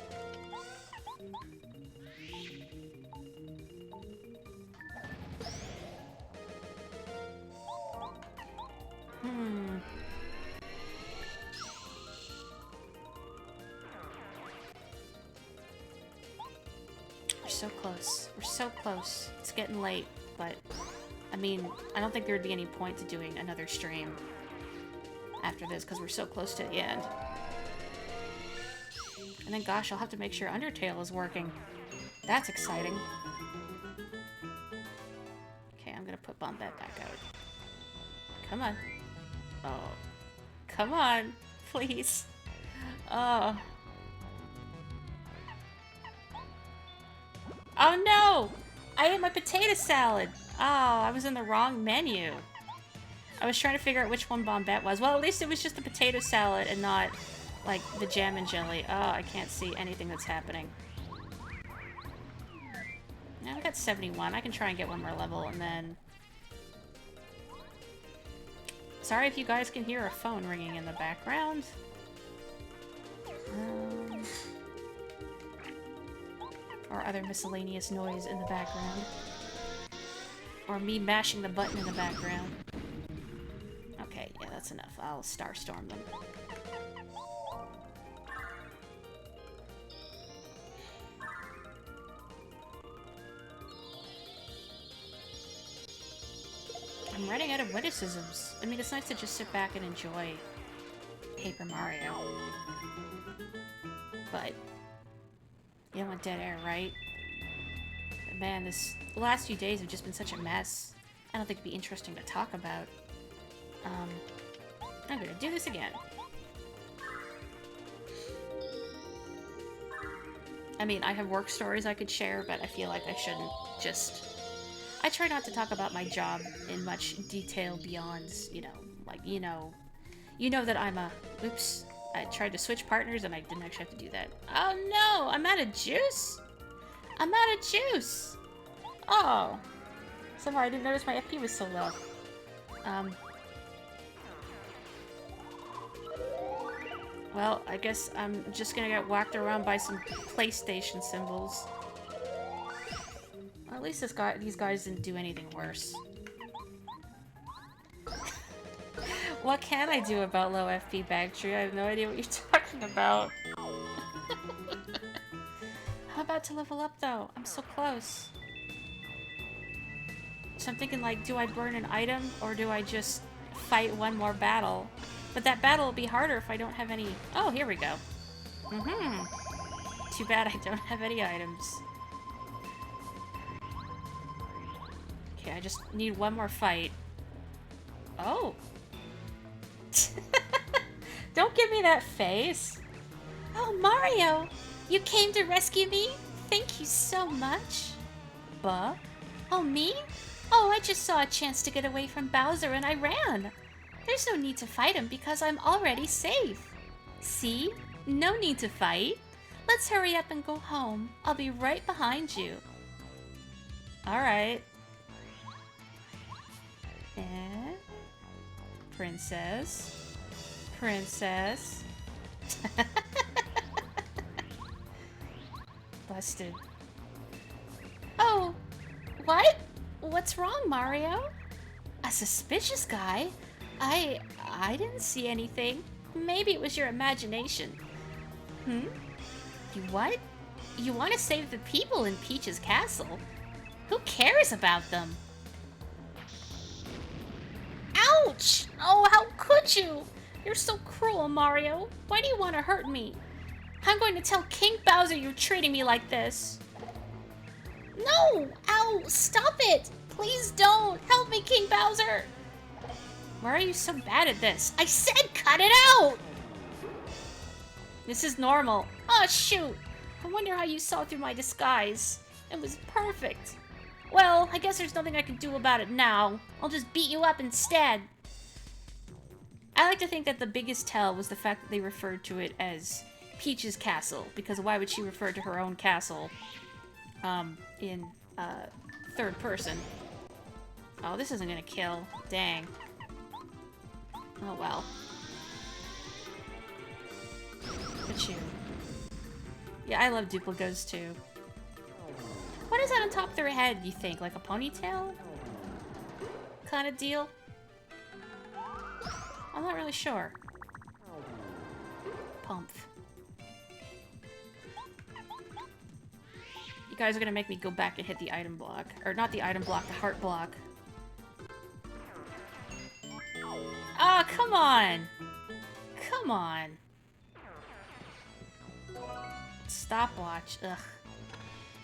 We're so close. We're so close. It's getting late, but I mean, I don't think there would be any point to doing another stream after this, because we're so close to the end. And then, gosh, I'll have to make sure Undertale is working. That's exciting. Okay, I'm gonna put Bombette back out. Come on. Oh. Come on. Please. Oh. Oh no! I ate my potato salad! Oh, I was in the wrong menu. I was trying to figure out which one Bombette was. Well, at least it was just the potato salad and not, like, the jam and jelly. Oh, I can't see anything that's happening. Now I got 71. I can try and get one more level, and then... Sorry if you guys can hear a phone ringing in the background. Or other miscellaneous noise in the background. Or me mashing the button in the background. Okay, yeah, that's enough. I'll Starstorm them. I'm running out of witticisms. I mean, it's nice to just sit back and enjoy Paper Mario. But you don't want dead air, right? But man, the last few days have just been such a mess. I don't think it'd be interesting to talk about. I'm gonna do this again. I mean, I have work stories I could share, but I feel like I shouldn't just... I try not to talk about my job in much detail beyond, you know, like, you know that I'm a... Oops. I tried to switch partners and I didn't actually have to do that. Oh no! I'm out of juice! I'm out of juice! Oh. Somehow I didn't notice my FP was so low. Well, I guess I'm just gonna get whacked around by some PlayStation symbols. Well, at least these guys didn't do anything worse. What can I do about low FP Bagtree? I have no idea what you're talking about. I'm about to level up though. I'm so close. So I'm thinking like, do I burn an item or do I just fight one more battle? But that battle will be harder if I don't have any... Oh, here we go. Too bad I don't have any items. Okay, I just need one more fight. Oh. Don't give me that face. Oh, Mario! You came to rescue me? Thank you so much. Buh? Oh, me? Oh, I just saw a chance to get away from Bowser and I ran. There's no need to fight him because I'm already safe. See? No need to fight. Let's hurry up and go home. I'll be right behind you. Alright. And... Princess. Princess. Busted. Oh, what? What's wrong, Mario? A suspicious guy? I didn't see anything. Maybe it was your imagination. You what? You want to save the people in Peach's castle? Who cares about them? Ouch! Oh, how could you? You're so cruel, Mario. Why do you want to hurt me? I'm going to tell King Bowser you're treating me like this. No! Ow! Stop it! Please don't! Help me, King Bowser! Why are you so bad at this? I said cut it out! This is normal. Oh, shoot! I wonder how you saw through my disguise. It was perfect. Well, I guess there's nothing I can do about it now. I'll just beat you up instead. I like to think that the biggest tell was the fact that they referred to it as Peach's castle, because why would she refer to her own castle in third person? Oh, this isn't gonna kill. Dang. Oh well. Look at you. Yeah, I love duplicos too. What is that on top of their head, you think? Like a ponytail? Kind of deal? I'm not really sure. Pumph. You guys are gonna make me go back and hit the item block. Or not the item block, the heart block. Oh, come on! Come on! Stopwatch, ugh.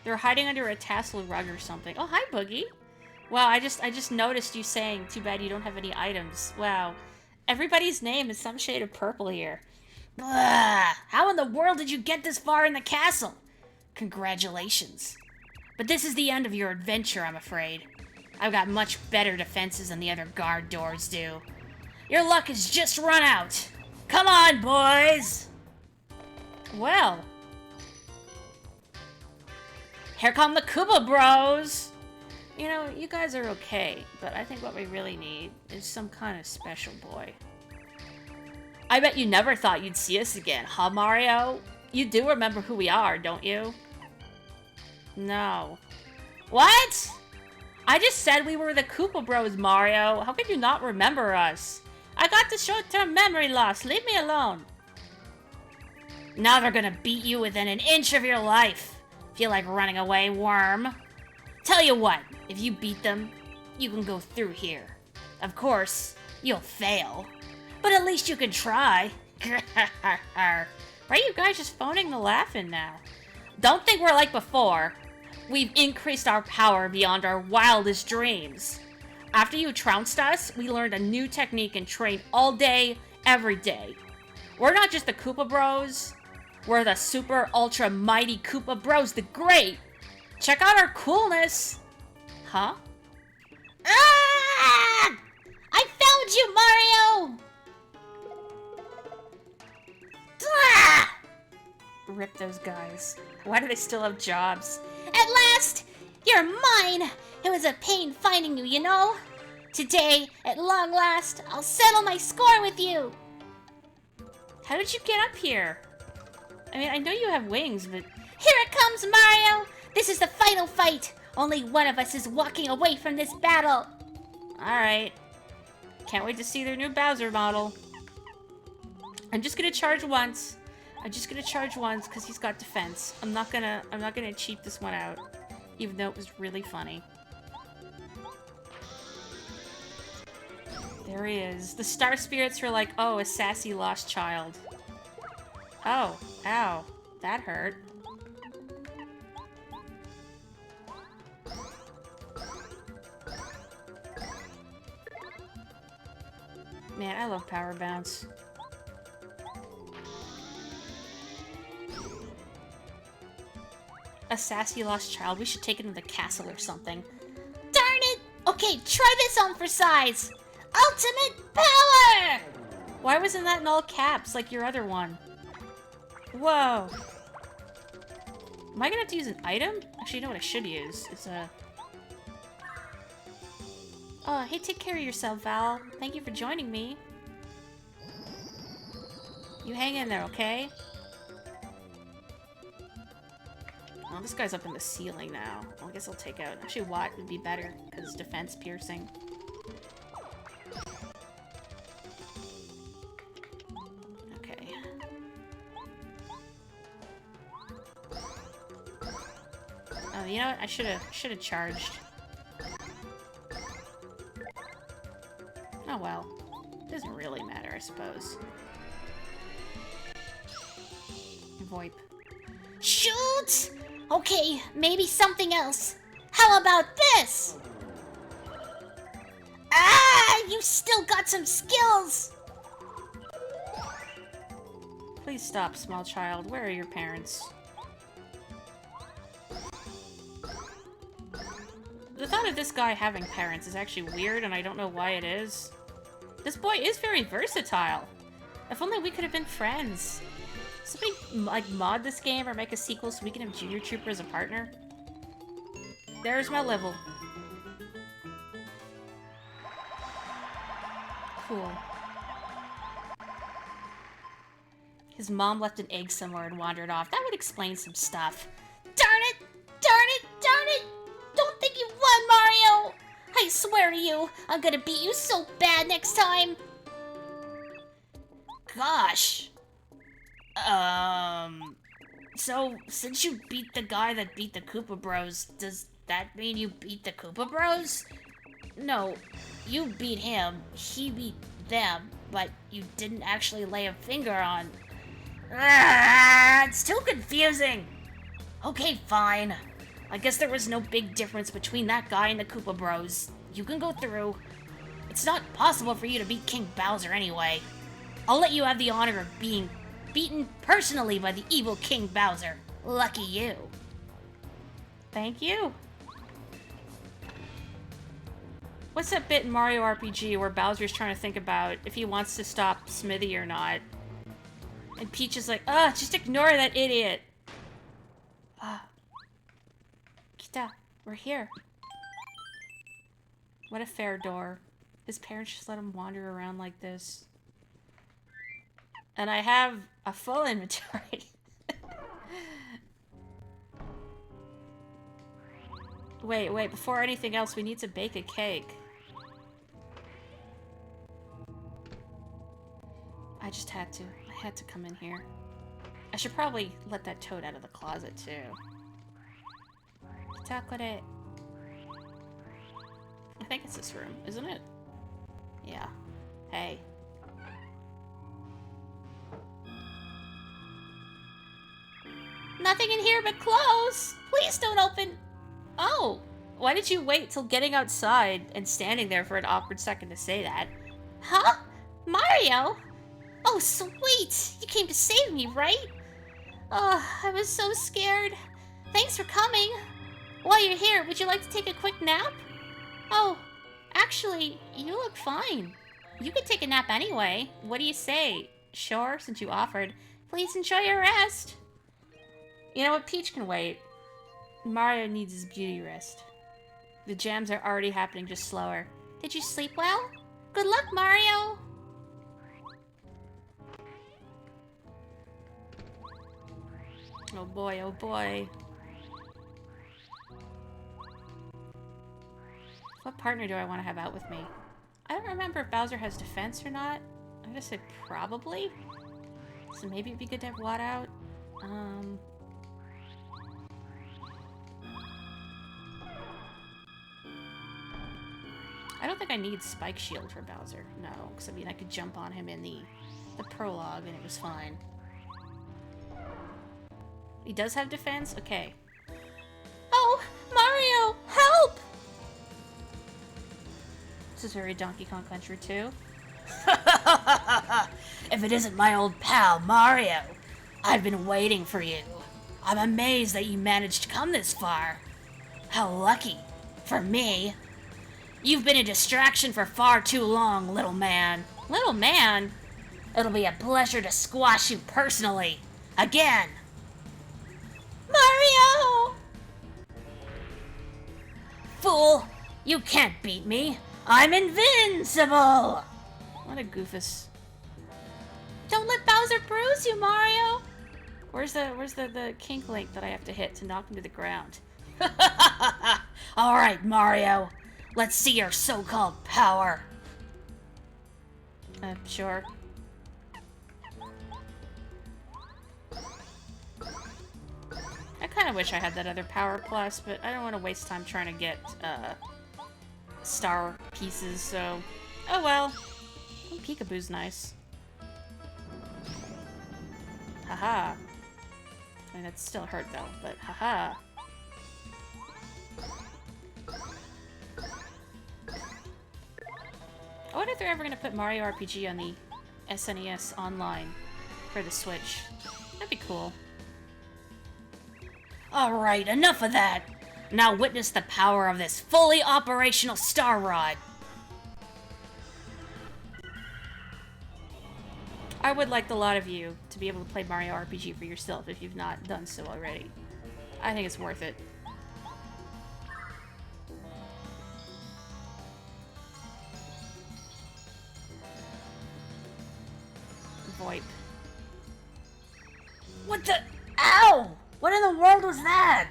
They're hiding under a tassel rug or something. Oh, hi, Boogie! Wow, I just noticed you saying, too bad you don't have any items. Wow. Everybody's name is some shade of purple here. Blah! How in the world did you get this far in the castle? Congratulations. But this is the end of your adventure, I'm afraid. I've got much better defenses than the other guard doors do. Your luck has just run out. Come on, boys! Well. Here come the Koopa Bros! You know, you guys are okay, but I think what we really need is some kind of special boy. I bet you never thought you'd see us again, huh, Mario? You do remember who we are, don't you? No. What? I just said we were the Koopa Bros, Mario. How could you not remember us? I got the short-term memory loss. Leave me alone. Now they're gonna beat you within an inch of your life. Feel like running away, worm? Tell you what, if you beat them, you can go through here. Of course, you'll fail. But at least you can try. Why are you guys just phoning the laugh in now? Don't think we're like before. We've increased our power beyond our wildest dreams. After you trounced us, we learned a new technique and trained all day, every day. We're not just the Koopa Bros. We're the super ultra mighty Koopa Bros the Great. Check out our coolness. Huh? Ah! I found you, Mario! Ah! Rip those guys. Why do they still have jobs? At last! You're mine! It was a pain finding you, you know? Today, at long last, I'll settle my score with you! How did you get up here? I mean, I know you have wings, but... Here it comes, Mario! This is the final fight! Only one of us is walking away from this battle! Alright. Can't wait to see their new Bowser model. I'm just gonna charge once. I'm just gonna charge once because he's got defense. I'm not gonna cheat this one out, even though it was really funny. There he is. The star spirits are like, oh, a sassy lost child. Oh, ow, that hurt. Man, I love Power Bounce. A sassy lost child. We should take it to the castle or something. Darn it! Okay, try this on for size. Ultimate power! Why wasn't that in all caps like your other one? Whoa. Am I gonna have to use an item? Actually, you know what I should use? It's a... Oh, hey, take care of yourself, Val. Thank you for joining me. You hang in there, okay? Well, this guy's up in the ceiling now. Well, I guess I'll take out... Actually, Watt would be better, because defense piercing. Okay. Oh, you know what? I should have charged. Oh well. Doesn't really matter, I suppose. VoIP. Shoot! Okay, maybe something else. How about this? Ah, you still got some skills! Please stop, small child. Where are your parents? The thought of this guy having parents is actually weird, and I don't know why it is. This boy is very versatile. If only we could have been friends. Somebody, like, mod this game or make a sequel so we can have Junior Trooper as a partner. There's my level. Cool. His mom left an egg somewhere and wandered off. That would explain some stuff. Darn it! Darn it! Darn it! Don't think you won, Mario! I swear to you, I'm gonna beat you so bad next time! Gosh. So, since you beat the guy that beat the Koopa Bros, does that mean you beat the Koopa Bros? No, you beat him, he beat them, but you didn't actually lay a finger on... It's too confusing! Okay, fine. I guess there was no big difference between that guy and the Koopa Bros. You can go through. It's not possible for you to beat King Bowser anyway. I'll let you have the honor of being beaten personally by the evil King Bowser. Lucky you. Thank you. What's that bit in Mario RPG where Bowser's trying to think about if he wants to stop Smithy or not? And Peach is like, just ignore that idiot. Kita, we're here. What a fair door. His parents just let him wander around like this. And I have a full inventory. Wait, before anything else, we need to bake a cake. I just had to. I had to come in here. I should probably let that toad out of the closet, too. Chocolate. I think it's this room, isn't it? Yeah. Hey. Nothing in here but clothes! Please don't open... Oh! Why did you wait till getting outside and standing there for an awkward second to say that? Huh? Mario? Oh, sweet! You came to save me, right? Oh, I was so scared. Thanks for coming. While you're here, would you like to take a quick nap? Oh, actually, you look fine. You could take a nap anyway. What do you say? Sure, since you offered. Please enjoy your rest. You know what? Peach can wait. Mario needs his beauty rest. The jams are already happening, just slower. Did you sleep well? Good luck, Mario! Oh boy, oh boy. What partner do I want to have out with me? I don't remember if Bowser has defense or not. I'm gonna say probably. So maybe it'd be good to have Watt out. I don't think I need Spike Shield for Bowser. No, because I mean I could jump on him in the prologue and it was fine. He does have defense? Okay. Oh, Mario, help! This is very Donkey Kong Country too. If it isn't my old pal, Mario, I've been waiting for you. I'm amazed that you managed to come this far. How lucky. For me. You've been a distraction for far too long, little man. Little man? It'll be a pleasure to squash you personally. Again. Mario! Fool, you can't beat me. I'm invincible! What a goofus. Don't let Bowser bruise you, Mario! Where's the kink link that I have to hit to knock him to the ground? Alright, Mario. Let's see your so-called power. Sure. I kind of wish I had that other power plus, but I don't want to waste time trying to get, star pieces, so... Oh well. Oh, Peekaboo's nice. Haha. I mean, that still hurt though, but haha. I wonder if they're ever gonna put Mario RPG on the SNES Online for the Switch. That'd be cool. Alright, enough of that. Now witness the power of this fully operational Star Rod. I would like a lot of you to be able to play Mario RPG for yourself if you've not done so already. I think it's worth it. VoIP. What the? Ow! What in the world was that?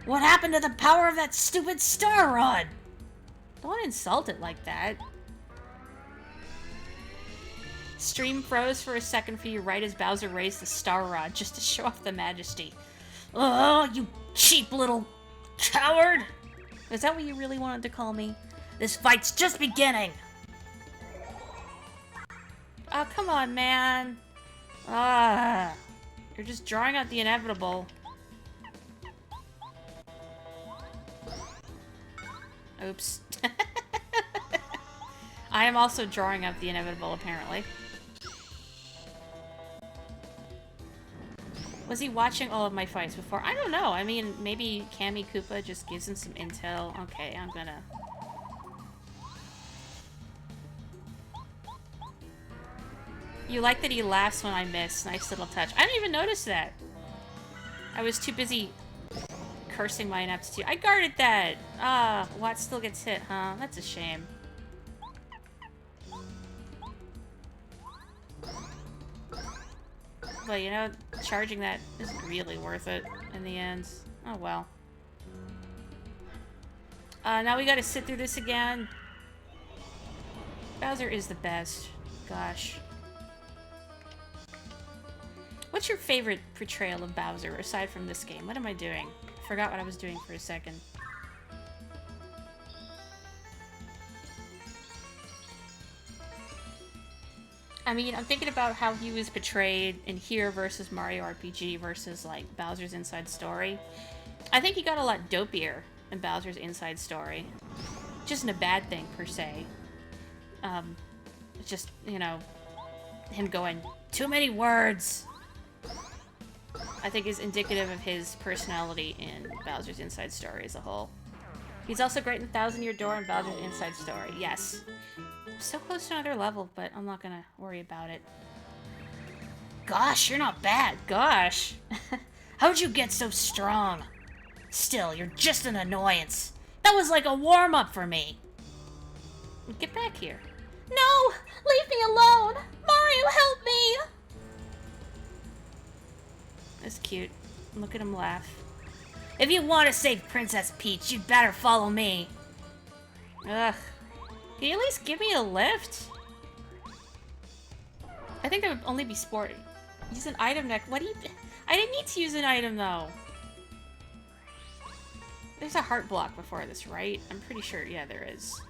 What happened to the power of that stupid Star Rod? Don't insult it like that. Stream froze for a second for you right as Bowser raised the Star Rod just to show off the majesty. Oh, you cheap little coward! Is that what you really wanted to call me? This fight's just beginning! Oh, come on, man. Ah, you're just drawing out the inevitable. Oops. I am also drawing up the inevitable, apparently. Was he watching all of my fights before? I don't know. I mean, maybe Cammy Koopa just gives him some intel. Okay, I'm gonna... You like that he laughs when I miss. Nice little touch. I didn't even notice that. I was too busy cursing my ineptitude. I guarded that! Ah, Watt still gets hit, huh? That's a shame. But, you know, charging that isn't really worth it in the end. Oh, well. Now we gotta sit through this again. Bowser is the best. Gosh. What's your favorite portrayal of Bowser, aside from this game? What am I doing? I forgot what I was doing for a second. I mean, I'm thinking about how he was portrayed in here versus Mario RPG versus, like, Bowser's Inside Story. I think he got a lot dopier in Bowser's Inside Story. Which isn't a bad thing, per se. It's just, you know, him going, too many words! I think is indicative of his personality in Bowser's Inside Story as a whole. He's also great in Thousand Year Door and Bowser's Inside Story. Yes. So close to another level, but I'm not gonna worry about it. Gosh, you're not bad. Gosh! How'd you get so strong? Still, you're just an annoyance. That was like a warm-up for me. Get back here. No! Leave me alone! Mario, help me! That's cute. Look at him laugh. If you want to save Princess Peach, you'd better follow me. Ugh. Can you at least give me a lift? I think that would only be sporty. Use an item neck. What do you... I didn't need to use an item, though. There's a heart block before this, right? I'm pretty sure. Yeah, there is.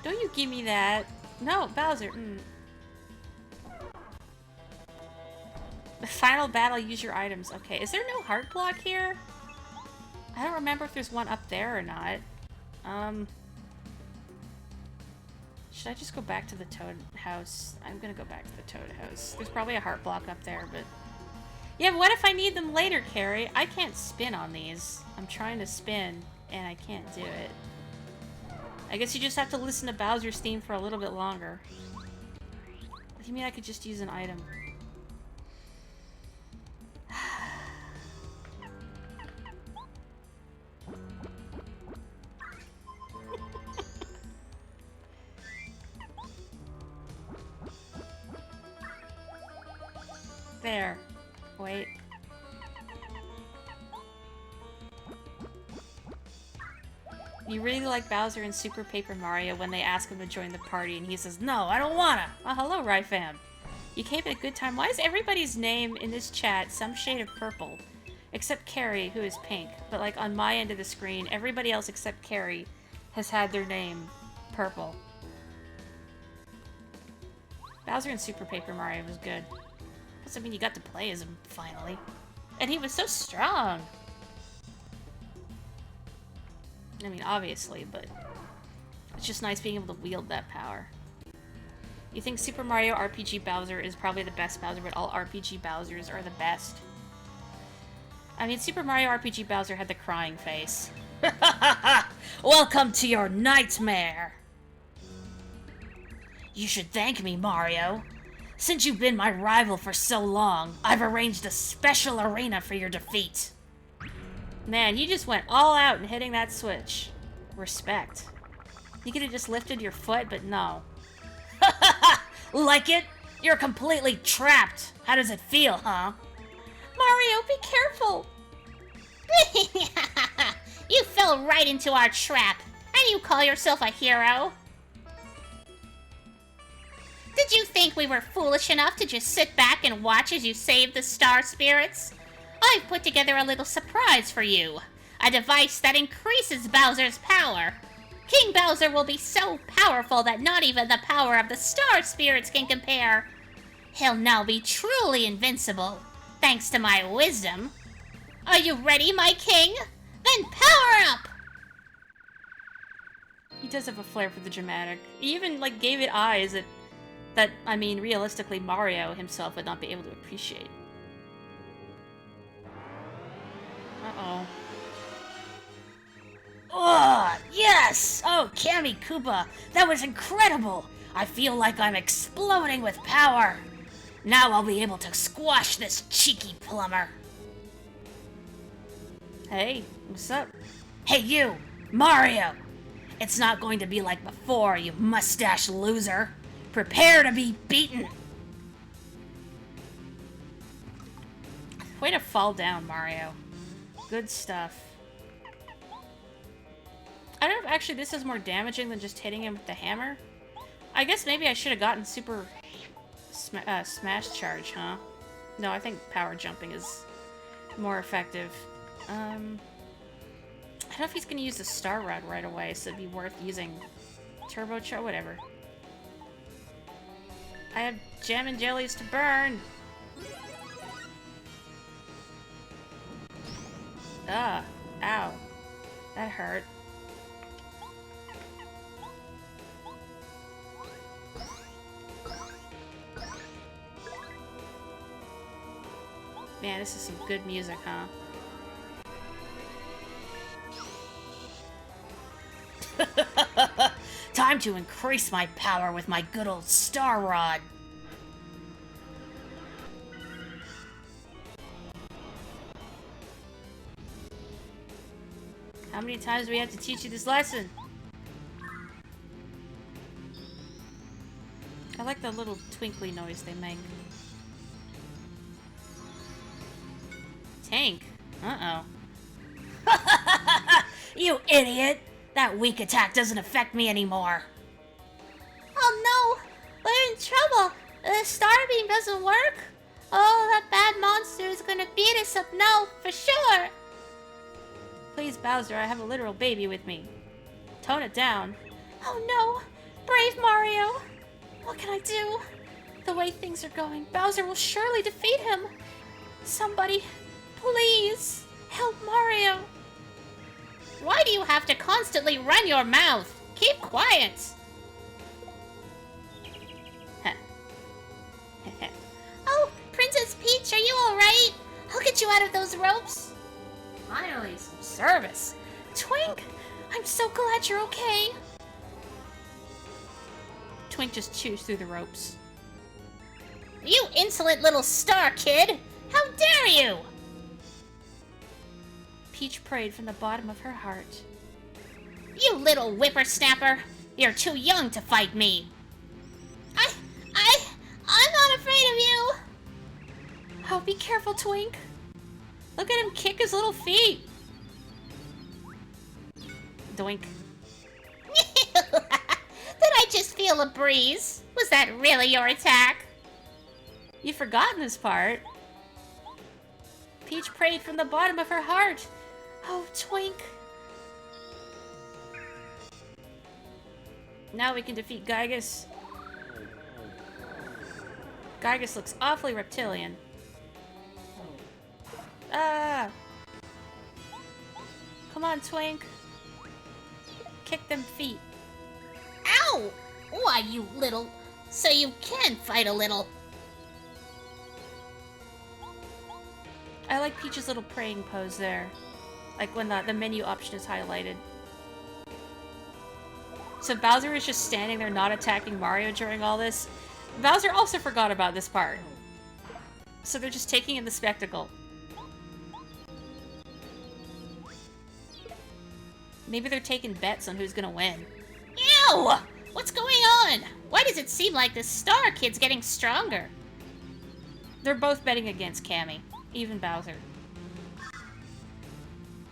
Don't you give me that. No, Bowser. The final battle, use your items. Okay, is there no heart block here? I don't remember if there's one up there or not. Should I just go back to the Toad house? I'm gonna go back to the Toad house. There's probably a heart block up there, but... Yeah, but what if I need them later, Carrie? I can't spin on these. I'm trying to spin, and I can't do it. I guess you just have to listen to Bowser's theme for a little bit longer. What do you mean I could just use an item? There. Wait. You really like Bowser in Super Paper Mario when they ask him to join the party and he says, "No, I don't wanna." Oh, hello, Ryfam. You came at a good time. Why is everybody's name in this chat some shade of purple? Except Carrie, who is pink. But like on my end of the screen, everybody else except Carrie has had their name purple. Bowser in Super Paper Mario was good. Plus, I mean, you got to play as him, finally. And he was so strong! I mean, obviously, but... it's just nice being able to wield that power. You think Super Mario RPG Bowser is probably the best Bowser, but all RPG Bowsers are the best? I mean, Super Mario RPG Bowser had the crying face. Welcome to your nightmare! You should thank me, Mario. Since you've been my rival for so long, I've arranged a special arena for your defeat. Man, you just went all out in hitting that switch. Respect. You could have just lifted your foot, but no. Like it? You're completely trapped. How does it feel, huh? Mario, be careful! You fell right into our trap, and you call yourself a hero? Did you think we were foolish enough to just sit back and watch as you saved the Star Spirits? I've put together a little surprise for you. A device that increases Bowser's power. King Bowser will be so powerful that not even the power of the Star Spirits can compare. He'll now be truly invincible, thanks to my wisdom. Are you ready, my king? Then power up! He does have a flair for the dramatic. He even, like, gave it eyes that, I mean, realistically, Mario himself would not be able to appreciate. Uh-oh. Oh, yes! Oh, Kammy Koopa, that was incredible! I feel like I'm exploding with power. Now I'll be able to squash this cheeky plumber. Hey, what's up? Hey you, Mario! It's not going to be like before, you mustache loser. Prepare to be beaten. Way to fall down, Mario. Good stuff. I don't know if actually this is more damaging than just hitting him with the hammer. I guess maybe I should have gotten super smash charge, huh? No, I think power jumping is more effective. I don't know if he's gonna use the Star Rod right away, so it'd be worth using Turbo Charge, whatever. I have jam and jellies to burn! Ow. That hurt. Man, this is some good music, huh? Time to increase my power with my good old Star Rod. How many times do we have to teach you this lesson? I like the little twinkly noise they make. tank. Uh-oh. You idiot! That weak attack doesn't affect me anymore. Oh no! We're in trouble! The star beam doesn't work? Oh, that bad monster is gonna beat us up now, for sure! Please, Bowser, I have a literal baby with me. Tone it down. Oh no! Brave Mario! What can I do? The way things are going, Bowser will surely defeat him! Somebody, please, help Mario! Why do you have to constantly run your mouth? Keep quiet! Oh, Princess Peach, are you alright? I'll get you out of those ropes. Finally, some service. Twink, I'm so glad you're okay. Twink just chews through the ropes. You insolent little star kid! How dare you! Peach prayed from the bottom of her heart. You little whippersnapper! You're too young to fight me! I'm not afraid of you! Oh, be careful, Twink. Look at him kick his little feet. Doink. Did I just feel a breeze? Was that really your attack? You've forgotten this part. Peach prayed from the bottom of her heart. Oh, Twink. Now we can defeat Gygus. Gygus looks awfully reptilian. Ah! Come on, Twink. Kick them feet. Ow! Why, you little... So you can fight a little. I like Peach's little praying pose there. Like when the menu option is highlighted. So Bowser is just standing there not attacking Mario during all this. Bowser also forgot about this part. So they're just taking in the spectacle. Maybe they're taking bets on who's gonna win. Ew! What's going on? Why does it seem like this star kid's getting stronger? They're both betting against Cammy. Even Bowser.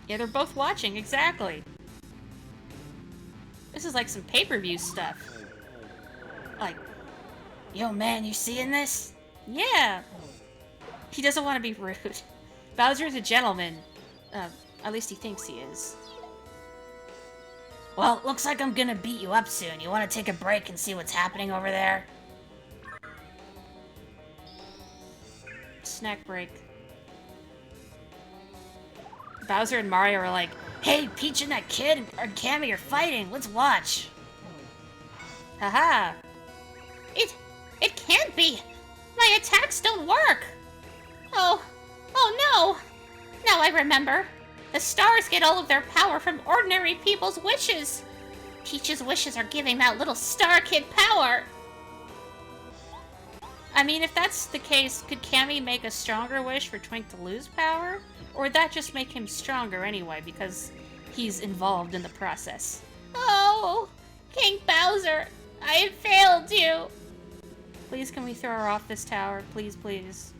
Yeah, they're both watching, exactly. This is like some pay-per-view stuff. Like, Yo, man, you seeing this? yeah! He doesn't want to be rude. Bowser's a gentleman. At least he thinks he is. Well, looks like I'm gonna beat you up soon. You wanna take a break and see what's happening over there? Snack break. Bowser and Mario are like, Hey, Peach and that kid and Cammy are fighting. Let's watch. haha! It can't be! My attacks don't work! Oh no! Now I remember. The stars get all of their power from ordinary people's wishes. Peach's wishes are giving that little star kid power. I mean, if that's the case, could Cammy make a stronger wish for Twink to lose power? Or would that just make him stronger anyway, because he's involved in the process? Oh, King Bowser, I have failed you. Please, can we throw her off this tower? Please, please.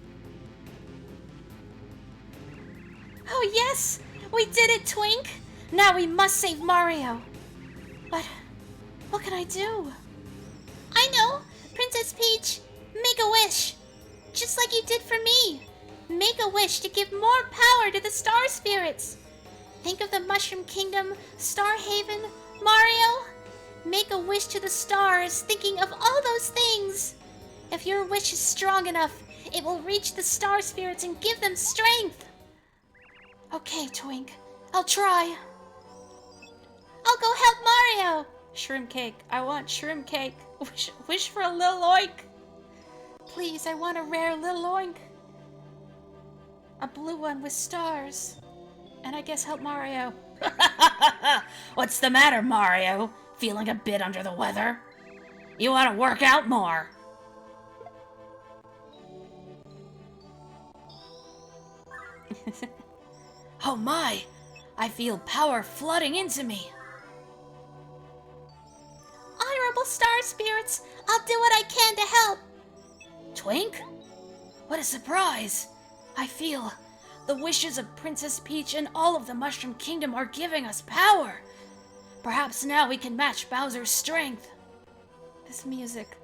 Oh yes, we did it, Twink. Now we must save Mario. But what can I do? I know, Princess Peach. Make a wish, just like you did for me. Make a wish to give more power to the star spirits. Think of the Mushroom Kingdom, Star Haven, Mario. Make a wish to the stars, thinking of all those things. If your wish is strong enough, it will reach the star spirits and give them strength. Okay, Twink, I'll try. I'll go help Mario. Shroom cake. I want shroom cake. Wish for a little oink. Please, I want a rare little oink. A blue one with stars. And I guess help Mario. What's the matter, Mario? Feeling a bit under the weather? You want to work out more? Oh my! I feel power flooding into me. Honorable star spirits, I'll do what I can to help. Twink? What a surprise! I feel The wishes of Princess Peach and all of the Mushroom Kingdom are giving us power. Perhaps now we can match Bowser's strength. This music.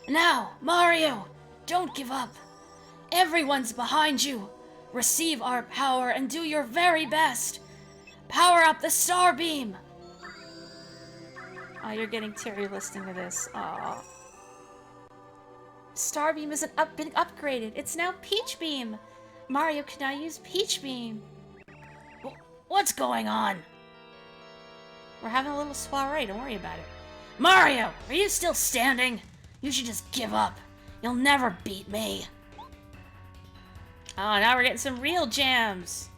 Now, Mario, don't give up. Everyone's behind you. Receive our power and do your very best. Power up the Star Beam. Oh, you're getting teary listening to this. Aw. Starbeam isn't been upgraded. It's now Peach Beam. Mario can now use Peach Beam. What's going on? We're having a little soiree. Don't worry about it. Mario, are you still standing? You should just give up. You'll never beat me. Oh, now we're getting some real jams.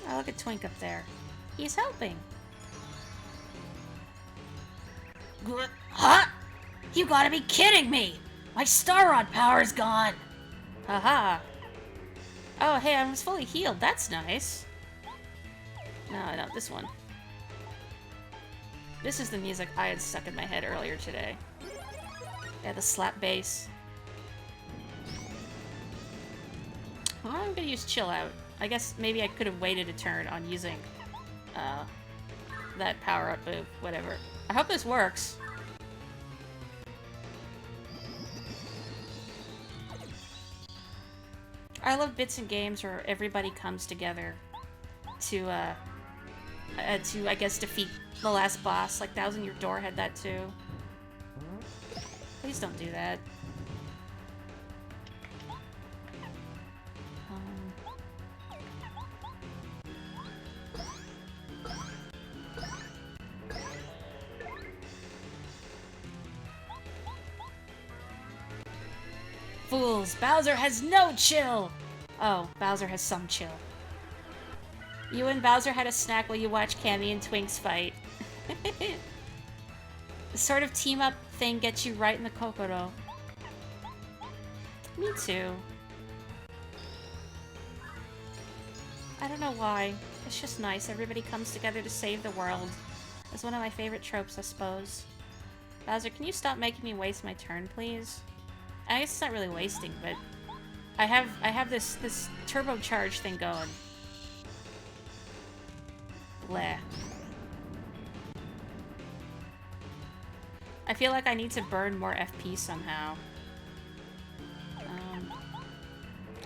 Oh, look at Twink up there. He's helping. Huh? You gotta be kidding me! My Star Rod power is gone! Haha. Oh, hey, I was fully healed. That's nice. No, this one. This is the music I had stuck in my head earlier today. Yeah, the slap bass. Well, I'm gonna use Chill Out. I guess maybe I could have waited a turn on using that power-up move. Whatever. I hope this works. I love bits and games where everybody comes together to I guess, defeat the last boss. Like Thousand Year Door had that too. Please don't do that. Fools! Bowser has no chill! Oh, Bowser has some chill. You and Bowser had a snack while you watch Cammy and Twinks fight. The sort of team-up thing gets you right in the Kokoro. Me too. I don't know why. It's just nice. Everybody comes together to save the world. It's one of my favorite tropes, I suppose. Bowser, can you stop making me waste my turn, please? I guess it's not really wasting, but I have this turbocharge thing going. Bleh. I feel like I need to burn more FP somehow.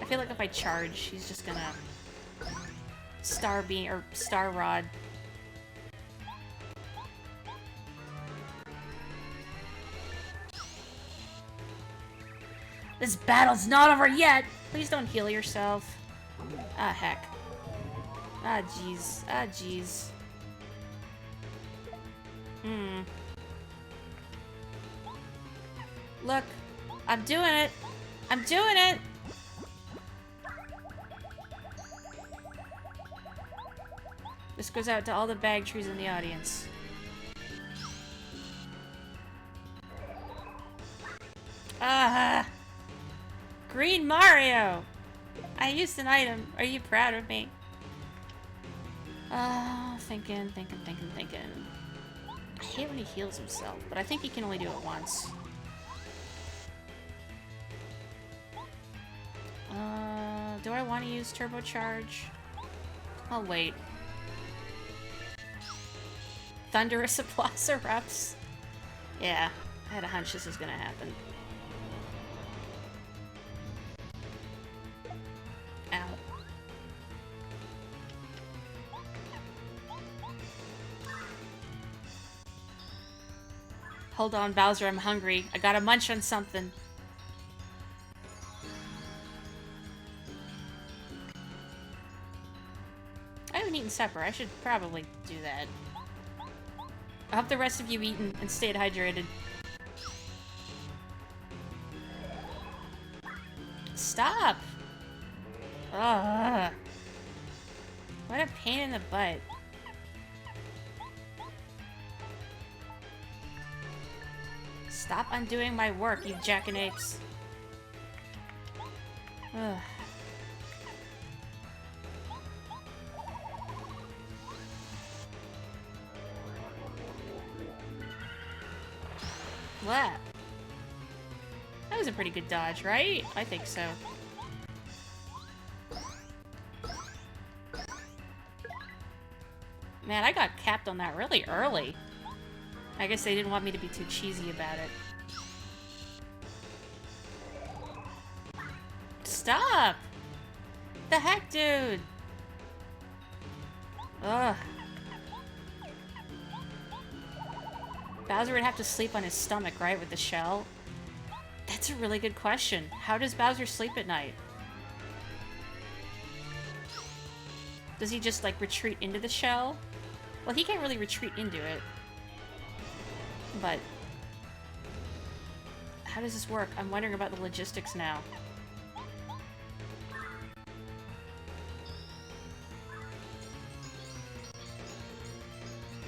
I feel like if I charge, he's just gonna Star Beam or Star Rod. This battle's not over yet! Please don't heal yourself. Ah, heck. Ah, jeez. Ah, jeez. Look. I'm doing it. I'm doing it! This goes out to all the bag trees in the audience. Ah! Green Mario! I used an item. Are you proud of me? Thinking. I hate when he heals himself, but I think he can only do it once. Do I want to use turbocharge? I'll wait. Thunderous applause erupts. Yeah, I had a hunch this was gonna happen. Ow. Hold on, Bowser, I'm hungry. I gotta munch on something. I haven't eaten supper. I should probably do that. I hope the rest of you eat and stayed hydrated. Stop! Ugh. What a pain in the butt. Stop undoing my work, you jackanapes. Ugh. What? That was a pretty good dodge, right? I think so. Man, I got capped on that really early. I guess they didn't want me to be too cheesy about it. Stop! The heck, dude? Ugh. Bowser would have to sleep on his stomach, right, with the shell? That's a really good question. How does Bowser sleep at night? Does he just, like, retreat into the shell? Well, he can't really retreat into it. But... how does this work? I'm wondering about the logistics now.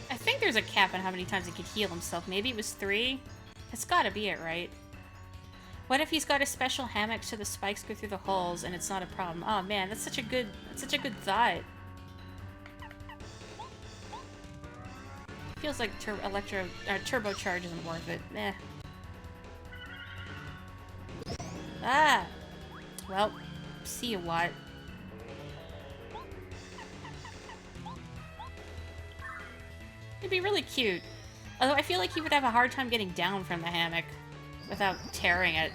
I think there's a cap on how many times he could heal himself. Maybe it was 3? That's gotta be it, right? What if he's got a special hammock so the spikes go through the holes and it's not a problem? Oh man, that's such a good thought. Feels like turbocharge isn't worth it. Eh. Ah! Well, see you what. It'd be really cute. Although I feel like he would have a hard time getting down from the hammock without tearing it.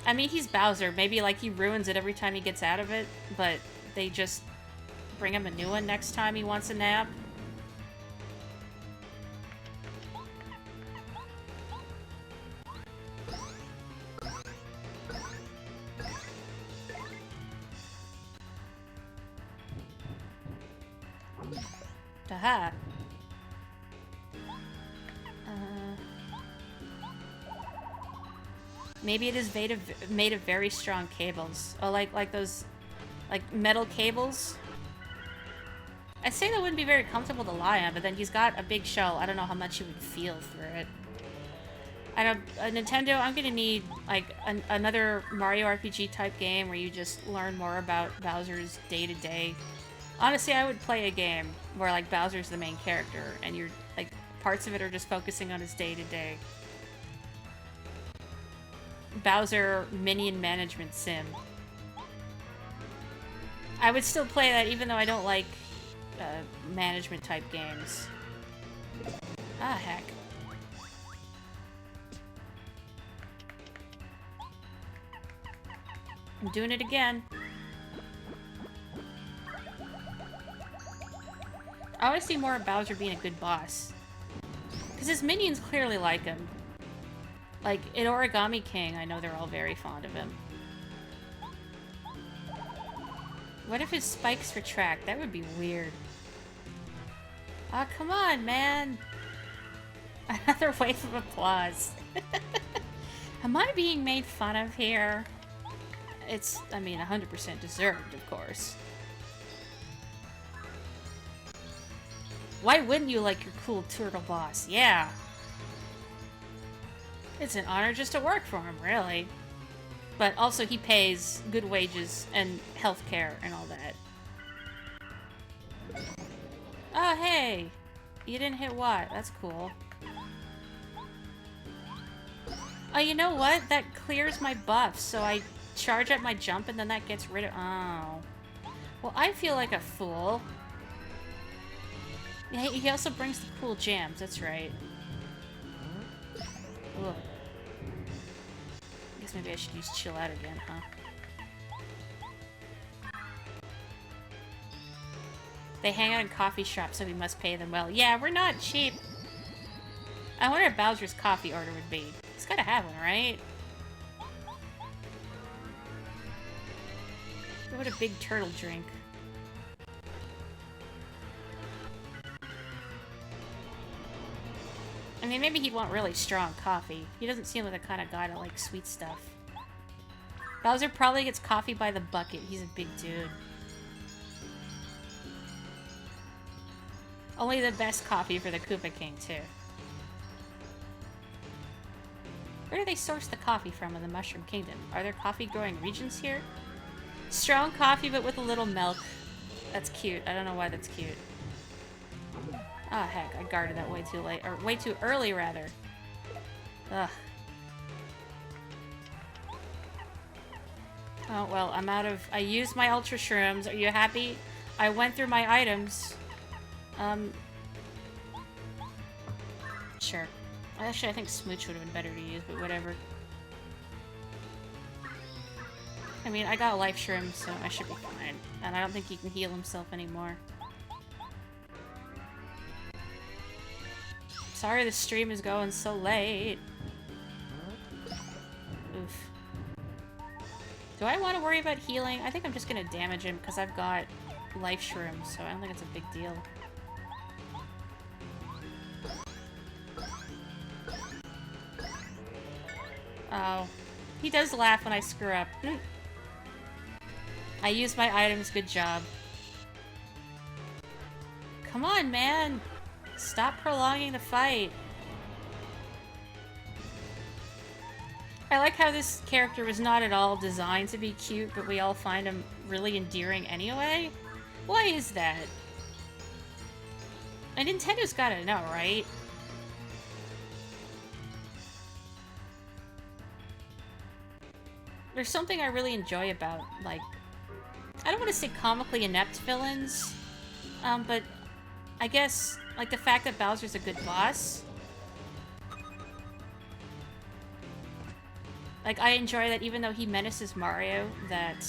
I mean, he's Bowser. Maybe, like, he ruins it every time he gets out of it, but they just bring him a new one next time he wants a nap. Aha. Maybe it is made of very strong cables. Oh, like those, like, metal cables? I'd say that wouldn't be very comfortable to lie on, but then he's got a big shell. I don't know how much you would feel through it. I don't... Nintendo, I'm gonna need, like, another Mario RPG type game where you just learn more about Bowser's day-to-day. Honestly, I would play a game where, like, Bowser's the main character, and you're, like, parts of it are just focusing on his day-to-day. Bowser minion management sim. I would still play that even though I don't like management type games. Ah, heck. I'm doing it again. I always see more of Bowser being a good boss. Because his minions clearly like him. Like, in Origami King, I know they're all very fond of him. What if his spikes retract? That would be weird. Aw, oh, come on, man! Another wave of applause. Am I being made fun of here? It's, I mean, 100% deserved, of course. Why wouldn't you like your cool turtle boss? Yeah! It's an honor just to work for him, really. But also he pays good wages and healthcare and all that. Oh, hey! You didn't hit what? That's cool. Oh, you know what? That clears my buffs, so I charge up my jump and then that gets rid of... Oh. Well, I feel like a fool. He also brings the cool jams, that's right. Ugh. I guess maybe I should use chill out again, huh? They hang out in coffee shops, so we must pay them well. Yeah, we're not cheap. I wonder if Bowser's coffee order would be. He's gotta have one, right? What would a big turtle drink? I mean, maybe he'd want really strong coffee. He doesn't seem like the kind of guy to like sweet stuff. Bowser probably gets coffee by the bucket. He's a big dude. Only the best coffee for the Koopa King, too. Where do they source the coffee from in the Mushroom Kingdom? Are there coffee-growing regions here? Strong coffee, but with a little milk. That's cute. I don't know why that's cute. Ah, oh, heck. I guarded that way too late. Or way too early, rather. Ugh. Oh, well, I'm out of... I used my Ultra Shrooms. Are you happy? I went through my items. Sure. Actually, I think Smooch would have been better to use, but whatever. I mean, I got a life shroom, so I should be fine. And I don't think he can heal himself anymore. Sorry the stream is going so late. Oof. Do I want to worry about healing? I think I'm just gonna damage him because I've got life shrooms, so I don't think it's a big deal. Oh. He does laugh when I screw up. I used my items, good job. Come on, man! Stop prolonging the fight. I like how this character was not at all designed to be cute, but we all find him really endearing anyway? Why is that? And Nintendo's gotta know, right? There's something I really enjoy about, like, I don't want to say comically inept villains, but I guess, like, the fact that Bowser's a good boss. Like, I enjoy that even though he menaces Mario, that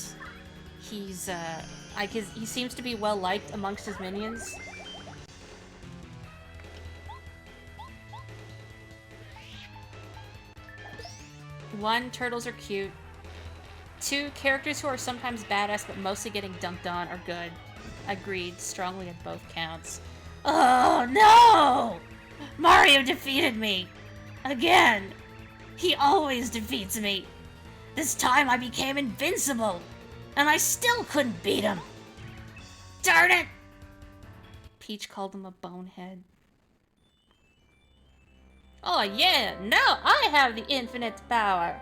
he's, like, he seems to be well-liked amongst his minions. One, turtles are cute. Two, characters who are sometimes badass but mostly getting dunked on are good. Agreed, strongly at both counts. Oh, no! Mario defeated me! Again! He always defeats me! This time I became invincible! And I still couldn't beat him! Darn it! Peach called him a bonehead. Oh yeah, now I have the infinite power!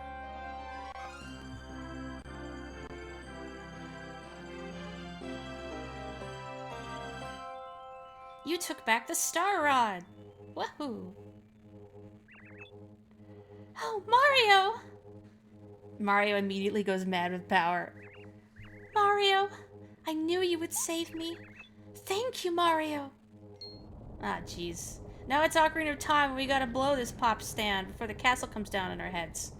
You took back the Star Rod! Woohoo! Oh, Mario! Mario immediately goes mad with power. Mario, I knew you would save me. Thank you, Mario. Ah, jeez. Now it's Ocarina of Time and we gotta blow this pop stand before the castle comes down on our heads.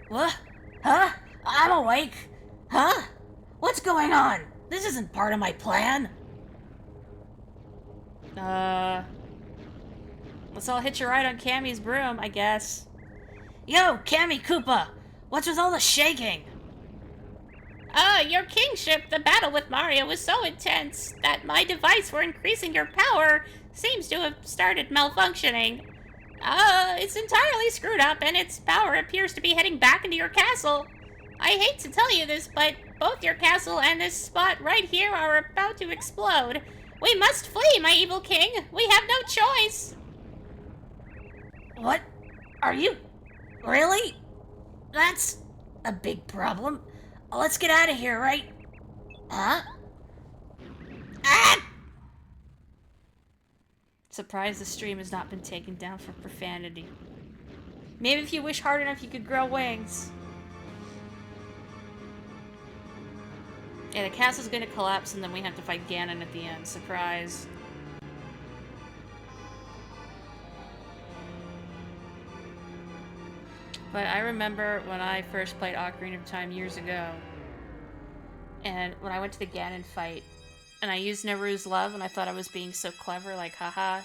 What? Huh? I'm awake. Huh? What's going on? This isn't part of my plan. Let's all hitch a ride on Cammy's broom, I guess. Yo, Cammy Koopa! What's with all the shaking? Your kingship, the battle with Mario was so intense that my device for increasing your power seems to have started malfunctioning. It's entirely screwed up and its power appears to be heading back into your castle. I hate to tell you this, but both your castle and this spot right here are about to explode. We must flee, my evil king. We have no choice. What? Are you... Really? That's a big problem. Let's get out of here, right? Huh? Ah! Surprised the stream has not been taken down for profanity. Maybe if you wish hard enough you could grow wings. Yeah, the castle's gonna collapse and then we have to fight Ganon at the end. Surprise. But I remember when I first played Ocarina of Time years ago, and when I went to the Ganon fight, and I used Naru's Love, and I thought I was being so clever, like, haha,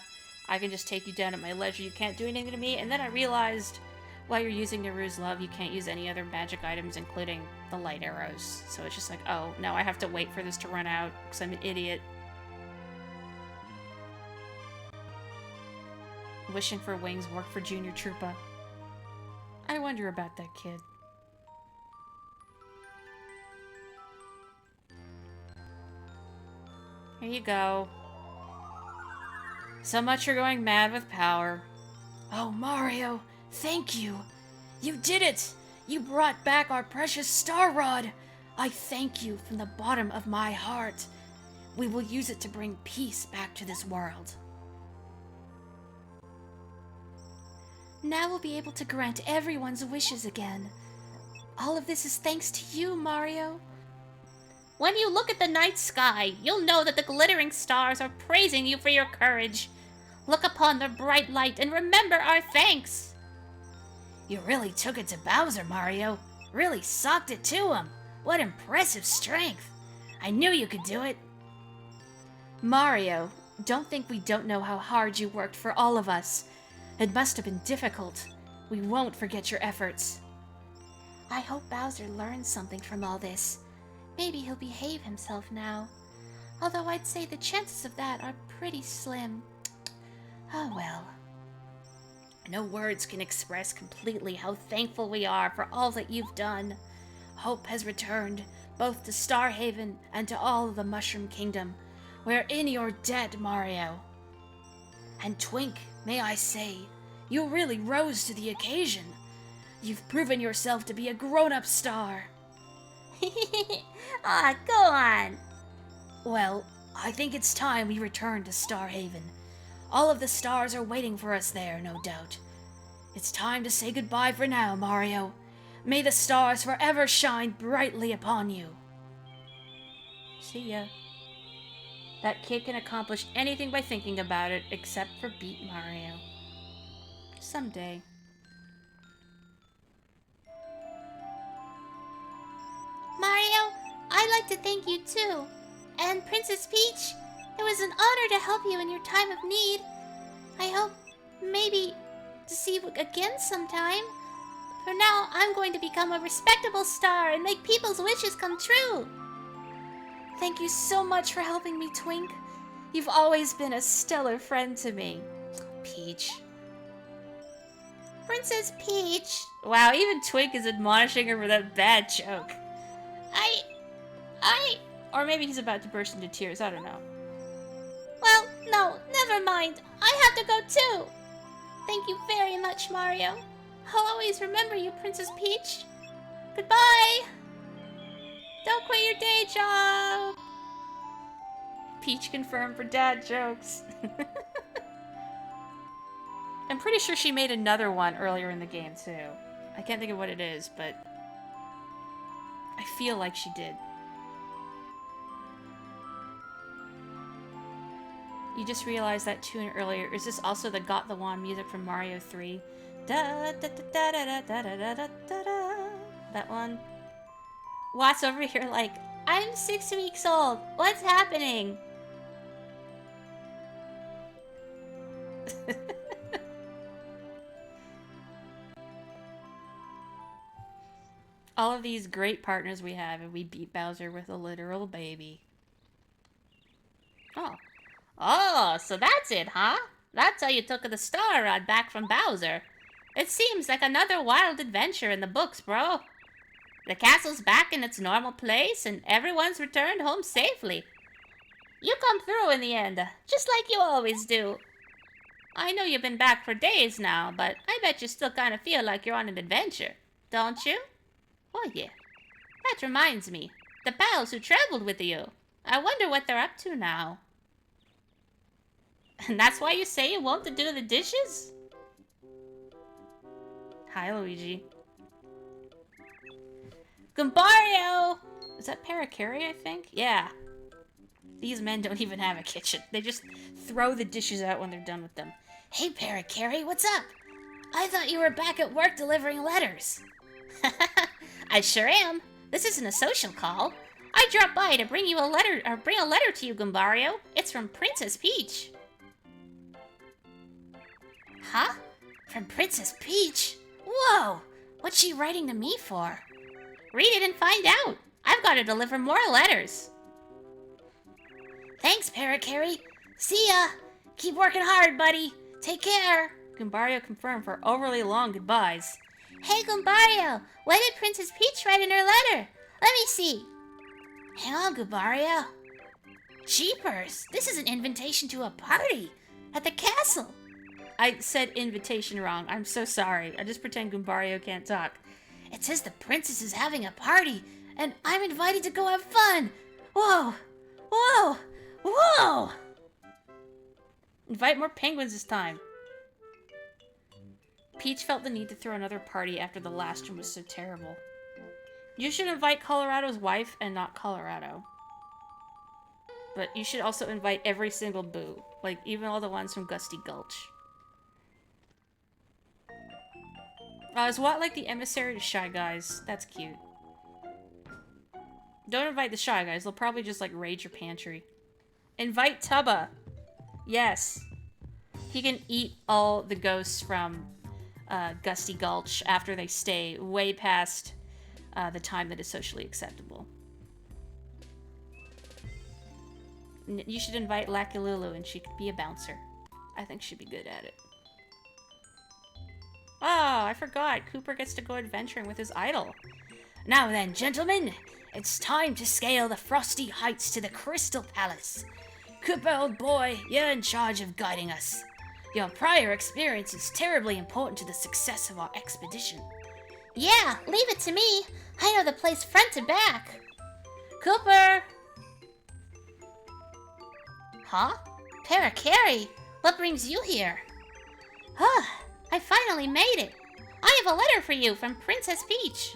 I can just take you down at my leisure, you can't do anything to me, and then I realized, while you're using Naru's Love, you can't use any other magic items, including the light arrows. So it's just like, oh, now I have to wait for this to run out, because I'm an idiot. Wishing for wings worked for Junior Troopa. I wonder about that kid. Here you go. So much for going mad with power. Oh, Mario, thank you. You did it! You brought back our precious Star Rod! I thank you from the bottom of my heart. We will use it to bring peace back to this world. Now we'll be able to grant everyone's wishes again. All of this is thanks to you, Mario. When you look at the night sky, you'll know that the glittering stars are praising you for your courage. Look upon their bright light and remember our thanks. You really took it to Bowser, Mario. Really socked it to him. What impressive strength. I knew you could do it. Mario, don't think we don't know how hard you worked for all of us. It must have been difficult. We won't forget your efforts. I hope Bowser learns something from all this. Maybe he'll behave himself now. Although I'd say the chances of that are pretty slim. Oh well. No words can express completely how thankful we are for all that you've done. Hope has returned, both to Starhaven and to all of the Mushroom Kingdom. We're in your debt, Mario. And Twink, may I say, you really rose to the occasion. You've proven yourself to be a grown-up star. Ah, go on. Well, I think it's time we return to Starhaven. All of the stars are waiting for us there, no doubt. It's time to say goodbye for now, Mario. May the stars forever shine brightly upon you. See ya. That kid can accomplish anything by thinking about it, except for beat Mario. Someday. Mario, I'd like to thank you too. And Princess Peach, it was an honor to help you in your time of need. I hope, maybe, to see you again sometime. For now, I'm going to become a respectable star and make people's wishes come true. Thank you so much for helping me, Twink. You've always been a stellar friend to me. Peach. Princess Peach. Wow, even Twink is admonishing her for that bad joke. Or maybe he's about to burst into tears, I don't know. Well, no, never mind. I have to go too. Thank you very much, Mario. I'll always remember you, Princess Peach. Goodbye. Don't quit your day job. Peach confirmed for dad jokes. I'm pretty sure she made another one earlier in the game, too. I can't think of what it is, but I feel like she did. You just realized that tune earlier. Is this also the Got the Wand music from Mario 3? Da da da da da da da da da da. That one. Watt's over here like, I'm 6 weeks old. What's happening? all of these great partners we have, and we beat Bowser with a literal baby. Oh. Oh, so that's it, huh? That's how you took the star rod back from Bowser. It seems like another wild adventure in the books, bro. The castle's back in its normal place, and everyone's returned home safely. You come through in the end, just like you always do. I know you've been back for days now, but I bet you still kind of feel like you're on an adventure, don't you? Oh yeah. That reminds me, the pals who traveled with you. I wonder what they're up to now. And that's why you say you won't do the dishes? Hi, Luigi. Goombario! Is that Paracari, I think? Yeah. These men don't even have a kitchen. They just throw the dishes out when they're done with them. Hey, Paracari, what's up? I thought you were back at work delivering letters. I sure am. This isn't a social call. I dropped by to bring you a letter, or bring a letter to you, Goombario. It's from Princess Peach. Huh? From Princess Peach? Whoa! What's she writing to me for? Read it and find out. I've got to deliver more letters. Thanks, Paracari. See ya! Keep working hard, buddy. Take care. Goombario confirmed for overly long goodbyes. Hey, Goombario, what did Princess Peach write in her letter? Let me see. Hang on, Goombario. Jeepers, this is an invitation to a party at the castle. I said invitation wrong. I'm so sorry. I just pretend Goombario can't talk. It says the princess is having a party, and I'm invited to go have fun. Whoa! Whoa! Whoa! Invite more penguins this time. Peach felt the need to throw another party after the last one was so terrible. You should invite Colorado's wife and not Colorado. But you should also invite every single boo. Like, even all the ones from Gusty Gulch. Is what like the emissary to Shy Guys? That's cute. Don't invite the Shy Guys. They'll probably just, like, raid your pantry. Invite Tubba. Yes. He can eat all the ghosts from Gusty Gulch after they stay way past the time that is socially acceptable. You should invite Lucky Lulu and she could be a bouncer. I think she'd be good at it. Oh, I forgot. Cooper gets to go adventuring with his idol. Now then, gentlemen, it's time to scale the frosty heights to the Crystal Palace. Cooper, old boy, you're in charge of guiding us. Your prior experience is terribly important to the success of our expedition. Yeah, leave it to me. I know the place front to back. Cooper! Huh? Parakarry, what brings you here? Huh, I finally made it. I have a letter for you from Princess Peach.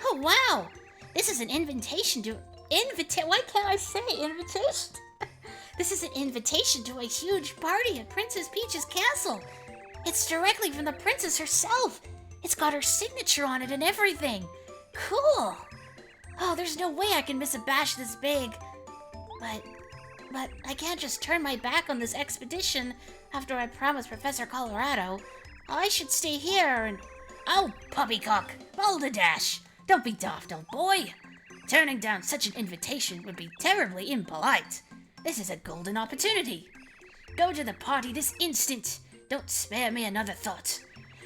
Oh wow! This is an invitation to... Why can't I say invitation? This is an invitation to a huge party at Princess Peach's castle. It's directly from the princess herself. It's got her signature on it and everything. Cool. Oh, there's no way I can miss a bash this big. But I can't just turn my back on this expedition after I promised Professor Colorado. I should stay here and... Oh, puppycock, balderdash. Don't be daft, old boy. Turning down such an invitation would be terribly impolite. This is a golden opportunity. Go to the party this instant. Don't spare me another thought.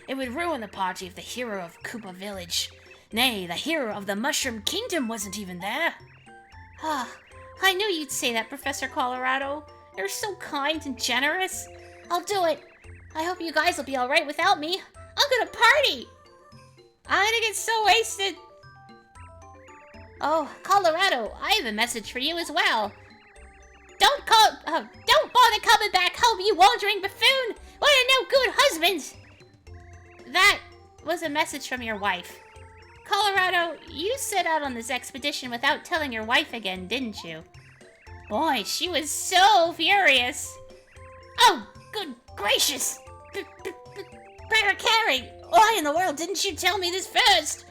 It would ruin the party if the hero of Koopa Village, nay, the hero of the Mushroom Kingdom wasn't even there. Ah, I knew you'd say that, Professor Colorado. You're so kind and generous. I'll do it. I hope you guys will be alright without me. I'm gonna party. I'm gonna get so wasted. Oh, Colorado, I have a message for you as well. Don't bother coming back home, you wandering buffoon! What a no good husband! That was a message from your wife. Colorado, you set out on this expedition without telling your wife again, didn't you? Boy, she was so furious. Oh, good gracious! Parakarry, why in the world didn't you tell me this first?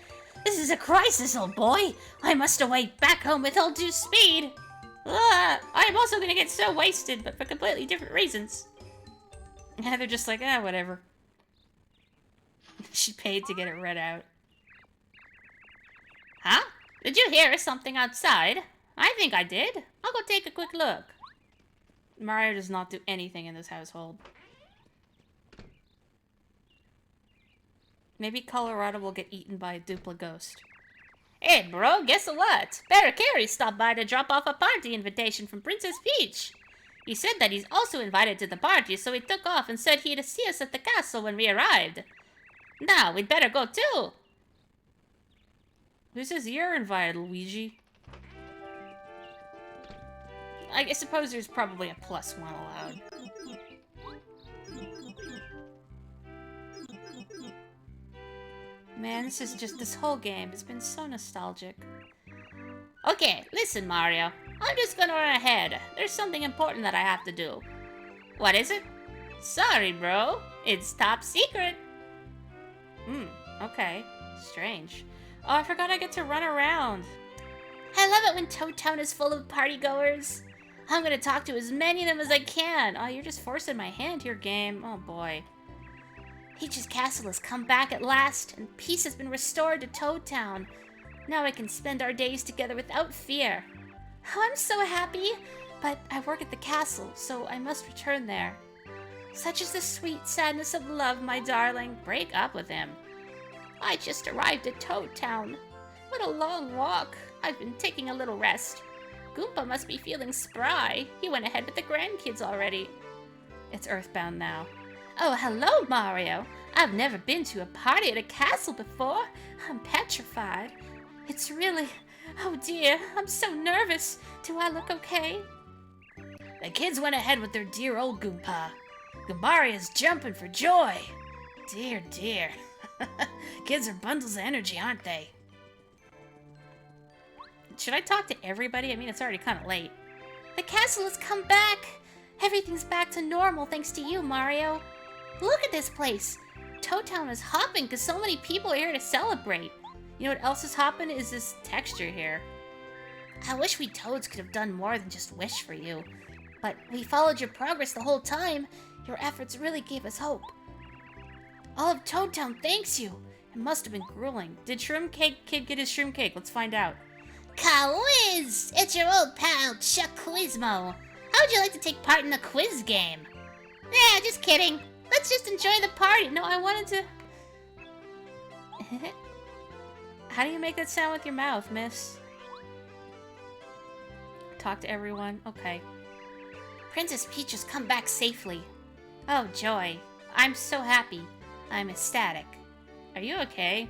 This is a crisis, old boy. I must away back home with all due speed. I'm also gonna get so wasted, but for completely different reasons. Yeah, they're just like, whatever. She paid to get it read out. Huh? Did you hear something outside? I think I did. I'll go take a quick look. Mario does not do anything in this household. Maybe Colorado will get eaten by a Dupla ghost. Hey, bro, guess what? Parakarry stopped by to drop off a party invitation from Princess Peach. He said that he's also invited to the party, so he took off and said he'd see us at the castle when we arrived. Now, we'd better go too. Who says you're invited, Luigi? I suppose there's probably a +1 allowed. Man, this whole game has been so nostalgic. Okay, listen, Mario. I'm just gonna run ahead. There's something important that I have to do. What is it? Sorry, bro. It's top secret. Okay. Strange. Oh, I forgot I get to run around. I love it when Toad Town is full of partygoers. I'm gonna talk to as many of them as I can. Oh, you're just forcing my hand here, game. Oh, boy. Peach's castle has come back at last, and peace has been restored to Toad Town. Now I can spend our days together without fear. Oh, I'm so happy, but I work at the castle, so I must return there. Such is the sweet sadness of love, my darling. Break up with him. I just arrived at Toad Town. What a long walk. I've been taking a little rest. Goomba must be feeling spry. He went ahead with the grandkids already. It's Earthbound now. Oh, hello, Mario. I've never been to a party at a castle before. I'm petrified. It's really... Oh dear, I'm so nervous. Do I look okay? The kids went ahead with their dear old Goomba. Goombario's jumping for joy. Dear, dear. Kids are bundles of energy, aren't they? Should I talk to everybody? I mean, it's already kind of late. The castle has come back! Everything's back to normal thanks to you, Mario. Look at this place! Toad Town is hopping because so many people are here to celebrate. You know what else is hopping? Is this texture here. I wish we Toads could have done more than just wish for you. But we followed your progress the whole time. Your efforts really gave us hope. All of Toad Town thanks you. It must have been grueling. Did Shroom Cake Kid get his Shroom Cake? Let's find out. Quiz! It's your old pal, Chuck Quizmo. How would you like to take part in the quiz game? Yeah, just kidding. Let's just enjoy the party. No, I wanted to... How do you make that sound with your mouth, miss? Talk to everyone. Okay. Princess Peach has come back safely. Oh, joy. I'm so happy. I'm ecstatic. Are you okay?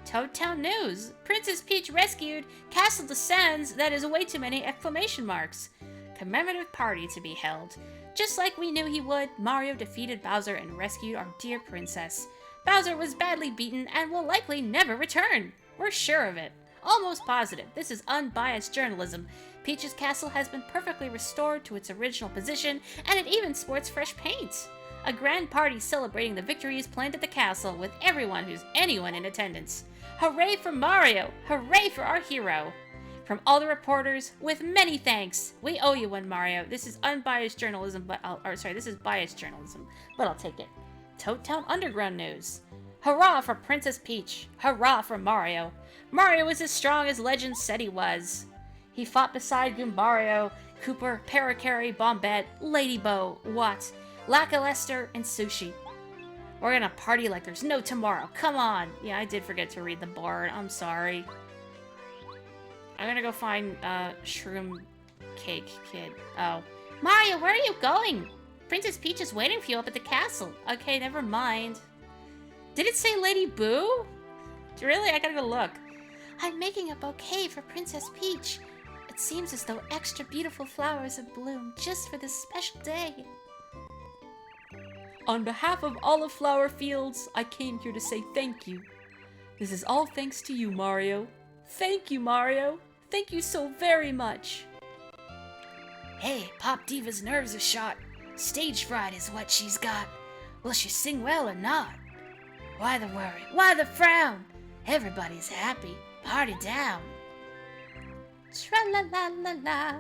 Toad Town news. Princess Peach rescued. Castle descends. That is way too many exclamation marks. Commemorative party to be held. Just like we knew he would, Mario defeated Bowser and rescued our dear princess. Bowser was badly beaten and will likely never return. We're sure of it. Almost positive. This is unbiased journalism. Peach's castle has been perfectly restored to its original position, and it even sports fresh paint. A grand party celebrating the victory is planned at the castle with everyone who's anyone in attendance. Hooray for Mario! Hooray for our hero! From all the reporters, with many thanks. We owe you one, Mario. This is unbiased journalism, this is biased journalism, but I'll take it. Toad Town Underground news. Hurrah for Princess Peach. Hurrah for Mario. Mario is as strong as legend said he was. He fought beside Goombario, Cooper, Parakarry, Bombette, Ladybow, Watt, Lackluster, and Sushi. We're gonna party like there's no tomorrow. Come on. Yeah, I did forget to read the board. I'm sorry. I'm gonna go find Shroom Cake Kid. Oh. Mario, where are you going? Princess Peach is waiting for you up at the castle. Okay, never mind. Did it say Lady Boo? Really? I gotta go look. I'm making a bouquet for Princess Peach. It seems as though extra beautiful flowers have bloomed just for this special day. On behalf of all of Flower Fields, I came here to say thank you. This is all thanks to you, Mario. Thank you, Mario. Thank you so very much. Hey, Pop Diva's nerves are shot. Stage fright is what she's got. Will she sing well or not? Why the worry? Why the frown? Everybody's happy. Party down. Tra-la-la-la-la.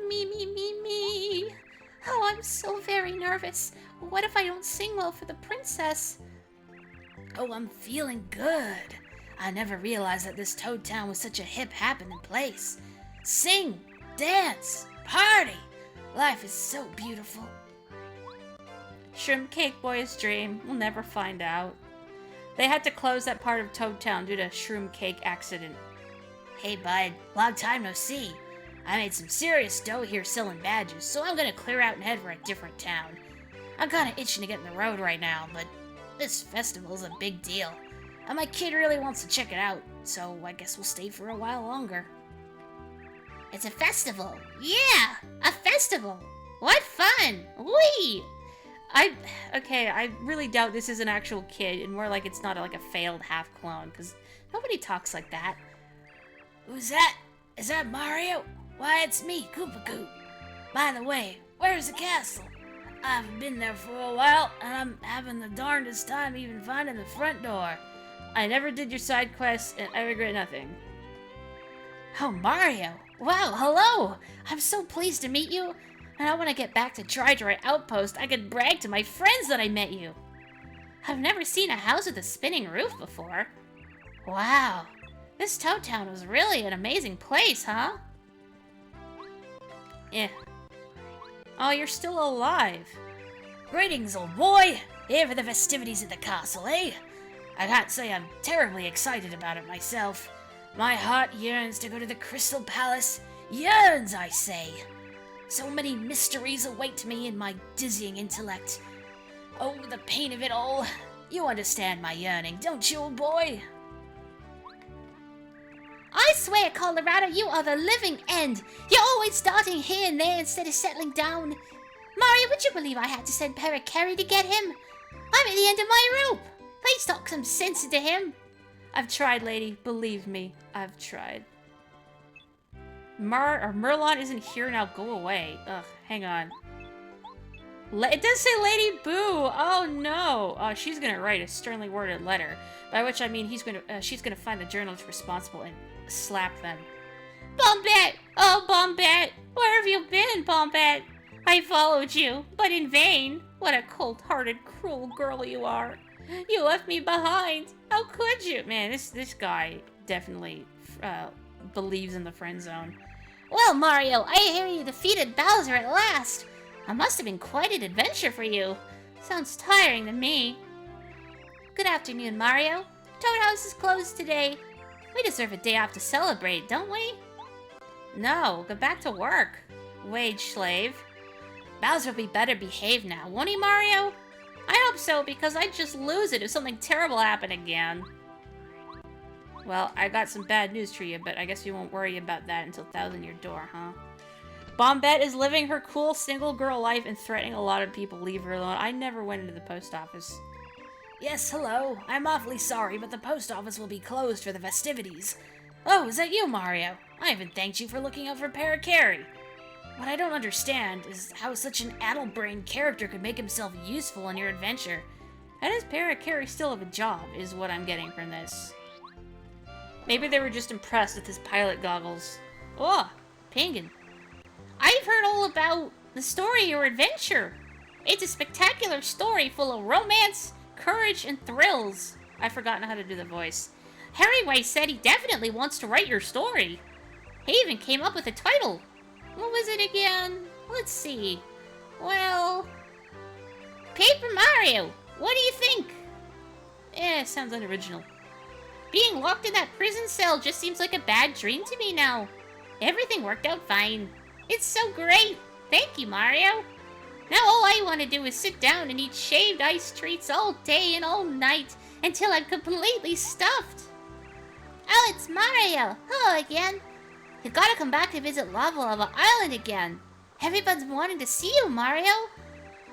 Me, me, me, me. Oh, I'm so very nervous. What if I don't sing well for the princess? Oh, I'm feeling good. I never realized that this Toad Town was such a hip happening place. Sing, dance, party. Life is so beautiful. Shroom Cake Boy's dream. We'll never find out. They had to close that part of Toad Town due to Shroom Cake accident. Hey bud, long time no see. I made some serious dough here selling badges, so I'm gonna clear out and head for a different town. I'm kinda itching to get in the road right now, but this festival's a big deal. And my kid really wants to check it out, so I guess we'll stay for a while longer. It's a festival. Yeah, a festival. What fun. Whee! I really doubt this is an actual kid, and more like it's not like a failed half-clone, because nobody talks like that. Who's that? Is that Mario? Why, it's me, Koopa Koop. By the way, where's the castle? I haven't been there for a while, and I'm having the darndest time even finding the front door. I never did your side quests, and I regret nothing. Oh, Mario. Wow, hello. I'm so pleased to meet you. And I want to get back to Dry Outpost. I could brag to my friends that I met you. I've never seen a house with a spinning roof before. Wow. This Toad Town was really an amazing place, huh? Yeah. Oh, you're still alive. Greetings, old boy. Here for the festivities at the castle, eh? I can't say I'm terribly excited about it myself. My heart yearns to go to the Crystal Palace. Yearns, I say. So many mysteries await me in my dizzying intellect. Oh, the pain of it all. You understand my yearning, don't you, old boy? I swear, Colorado, you are the living end. You're always starting here and there instead of settling down. Mario, would you believe I had to send Parakarry to get him? I'm at the end of my rope. Please talk some sense into him. I've tried, lady. Believe me, I've tried. Merlon isn't here now. Go away. Ugh, hang on. It does say Lady Boo. Oh no. Oh, she's gonna write a sternly worded letter. By which I mean she's gonna find the journalists responsible and slap them. Bombette! Oh, Bombette! Where have you been, Bombette? I followed you, but in vain. What a cold-hearted, cruel girl you are. You left me behind. How could you? Man, this guy definitely believes in the friend zone. Well, Mario, I hear you defeated Bowser at last. It must have been quite an adventure for you. Sounds tiring to me. Good afternoon, Mario. Toad House is closed today. We deserve a day off to celebrate, don't we? No, go back to work, wage slave. Bowser will be better behaved now, won't he, Mario? I hope so, because I'd just lose it if something terrible happened again. Well, I got some bad news for you, but I guess you won't worry about that until Thousand Year Door, huh? Bombette is living her cool single girl life and threatening a lot of people. Leave her alone. I never went into the post office. Yes, hello. I'm awfully sorry, but the post office will be closed for the festivities. Oh, is that you, Mario? I haven't thanked you for looking out for Parakarry. What I don't understand is how such an addle-brained character could make himself useful in your adventure. How does Parakarry still have a job, is what I'm getting from this. Maybe they were just impressed with his pilot goggles. Oh, Penguin. I've heard all about the story of your adventure. It's a spectacular story full of romance, courage, and thrills. I've forgotten how to do the voice. Harry said he definitely wants to write your story. He even came up with a title. What was it again? Let's see. Well... Paper Mario! What do you think? Sounds unoriginal. Being locked in that prison cell just seems like a bad dream to me now. Everything worked out fine. It's so great. Thank you, Mario. Now all I want to do is sit down and eat shaved ice treats all day and all night until I'm completely stuffed. Oh, it's Mario. Hello again. You gotta come back to visit Lava Lava Island again. Everybody's been wanting to see you, Mario.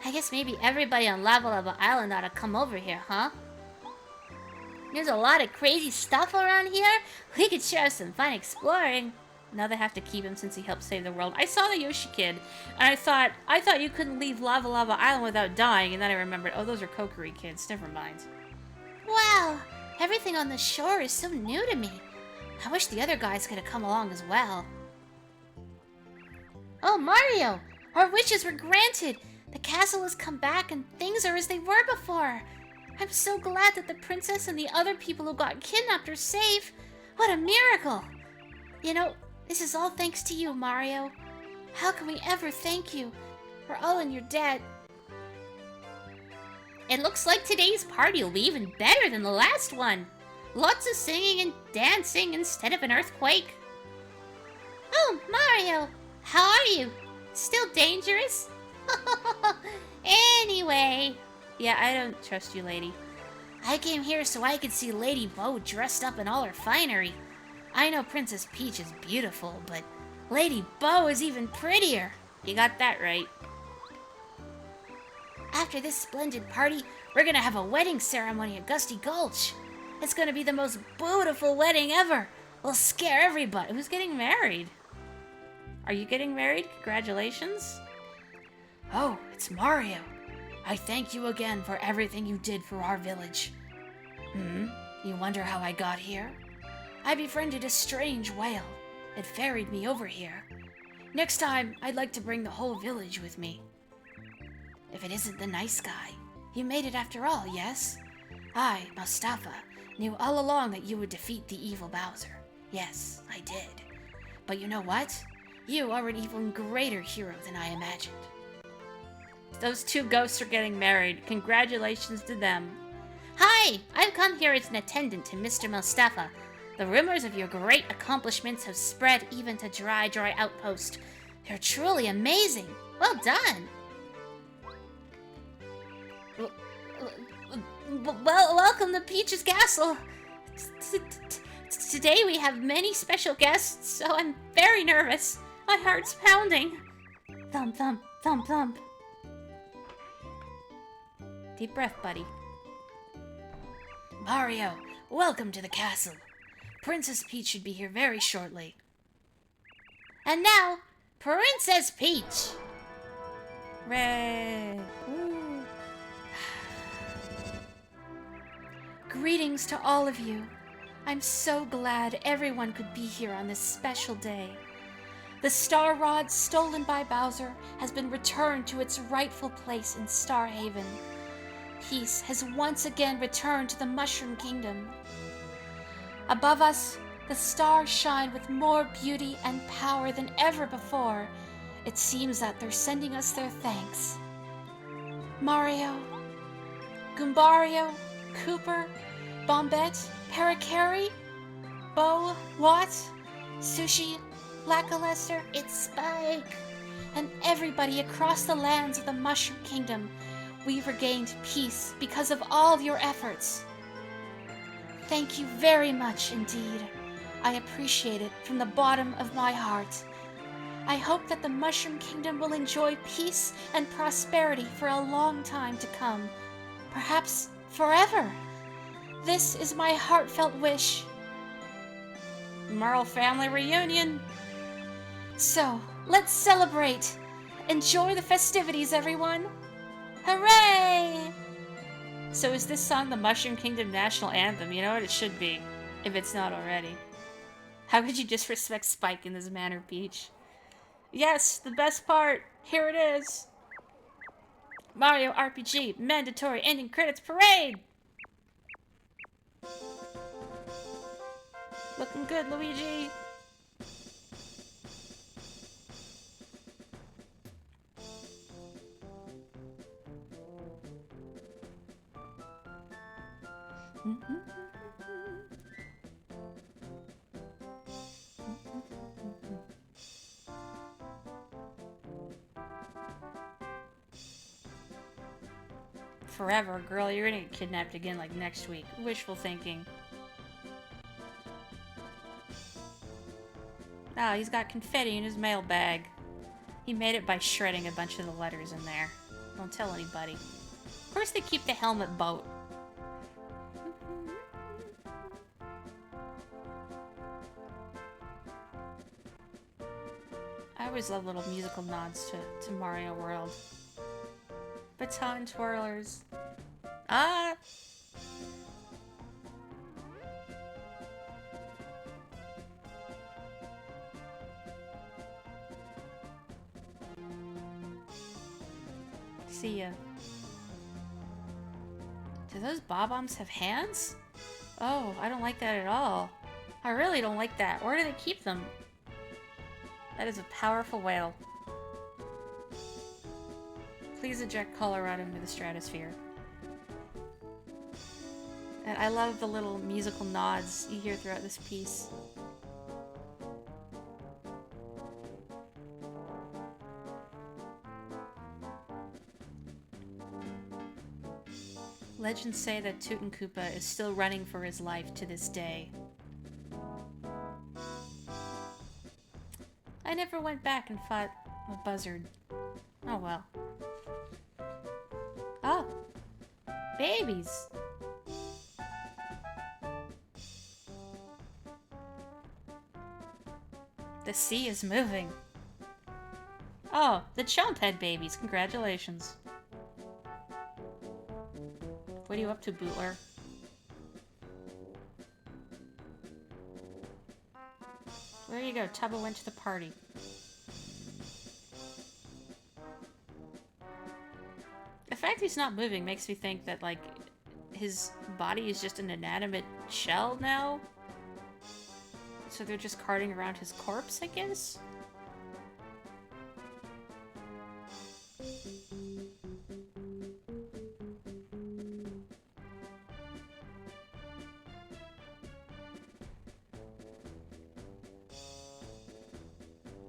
I guess maybe everybody on Lava Lava Island ought to come over here, huh? There's a lot of crazy stuff around here. We could sure have some fun exploring. Now they have to keep him since he helped save the world. I saw the Yoshi Kid, and I thought you couldn't leave Lava Lava Island without dying, and then I remembered, oh, those are Kokiri kids. Never mind. Wow, everything on the shore is so new to me. I wish the other guys could have come along as well. Oh, Mario! Our wishes were granted! The castle has come back and things are as they were before. I'm so glad that the princess and the other people who got kidnapped are safe. What a miracle! You know, this is all thanks to you, Mario. How can we ever thank you? We're all in your debt. It looks like today's party will be even better than the last one. Lots of singing and dancing instead of an earthquake. Oh, Mario! How are you? Still dangerous? Anyway... Yeah, I don't trust you, lady. I came here so I could see Lady Bo dressed up in all her finery. I know Princess Peach is beautiful, but Lady Bo is even prettier. You got that right. After this splendid party, we're gonna have a wedding ceremony at Gusty Gulch. It's gonna be the most beautiful wedding ever. We'll scare everybody. Who's getting married? Are you getting married? Congratulations. Oh, it's Mario. I thank you again for everything you did for our village. You wonder how I got here? I befriended a strange whale. It ferried me over here. Next time, I'd like to bring the whole village with me. If it isn't the nice guy, you made it after all, yes? I, Mustafa, knew all along that you would defeat the evil Bowser. Yes, I did. But you know what? You are an even greater hero than I imagined. Those two ghosts are getting married. Congratulations to them. Hi, I've come here as an attendant to Mr. Mustafa. The rumors of your great accomplishments have spread even to Dry Outpost. They're truly amazing. Well done. Well, welcome to Peach's Castle. Today we have many special guests, so I'm very nervous. My heart's pounding. Thump, thump, thump, thump. Deep breath, buddy. Mario, welcome to the castle. Princess Peach should be here very shortly. And now, Princess Peach! Hooray! Woo. Greetings to all of you. I'm so glad everyone could be here on this special day. The Star Rod stolen by Bowser has been returned to its rightful place in Star Haven. Peace has once again returned to the Mushroom Kingdom. Above us, the stars shine with more beauty and power than ever before. It seems that they're sending us their thanks. Mario, Goombario, Cooper, Bombette, Paracari, Bo, Watt, Sushi, Lackluster, it's Spike, and everybody across the lands of the Mushroom Kingdom, we've regained peace because of all of your efforts. Thank you very much indeed. I appreciate it from the bottom of my heart. I hope that the Mushroom Kingdom will enjoy peace and prosperity for a long time to come. Perhaps forever. This is my heartfelt wish. Merle family reunion! So, let's celebrate! Enjoy the festivities, everyone! Hooray! So is this song the Mushroom Kingdom National Anthem? You know what? It should be, if it's not already. How could you disrespect Spike in this manner, Peach? Yes, the best part! Here it is! Mario RPG Mandatory Ending Credits Parade! Looking good, Luigi! Forever, girl, you're gonna get kidnapped again like next week. Wishful thinking. Oh, he's got confetti in his mailbag. He made it by shredding a bunch of the letters in there. Don't tell anybody. Of course they keep the helmet boat. I always love little musical nods to Mario World. Baton twirlers. Ah! See ya. Do those bob-ombs have hands? Oh, I don't like that at all. I really don't like that. Where do they keep them? That is a powerful whale. Please eject Colorado into the stratosphere. And I love the little musical nods you hear throughout this piece. Legends say that Tootin' Koopa is still running for his life to this day. I never went back and fought a buzzard. Oh well. Oh! Babies! The sea is moving. Oh, the Chomp had babies. Congratulations. What are you up to, Bootler? There you go, Tubba went to the party. The fact he's not moving makes me think that, like, his body is just an inanimate shell now? So they're just carting around his corpse, I guess?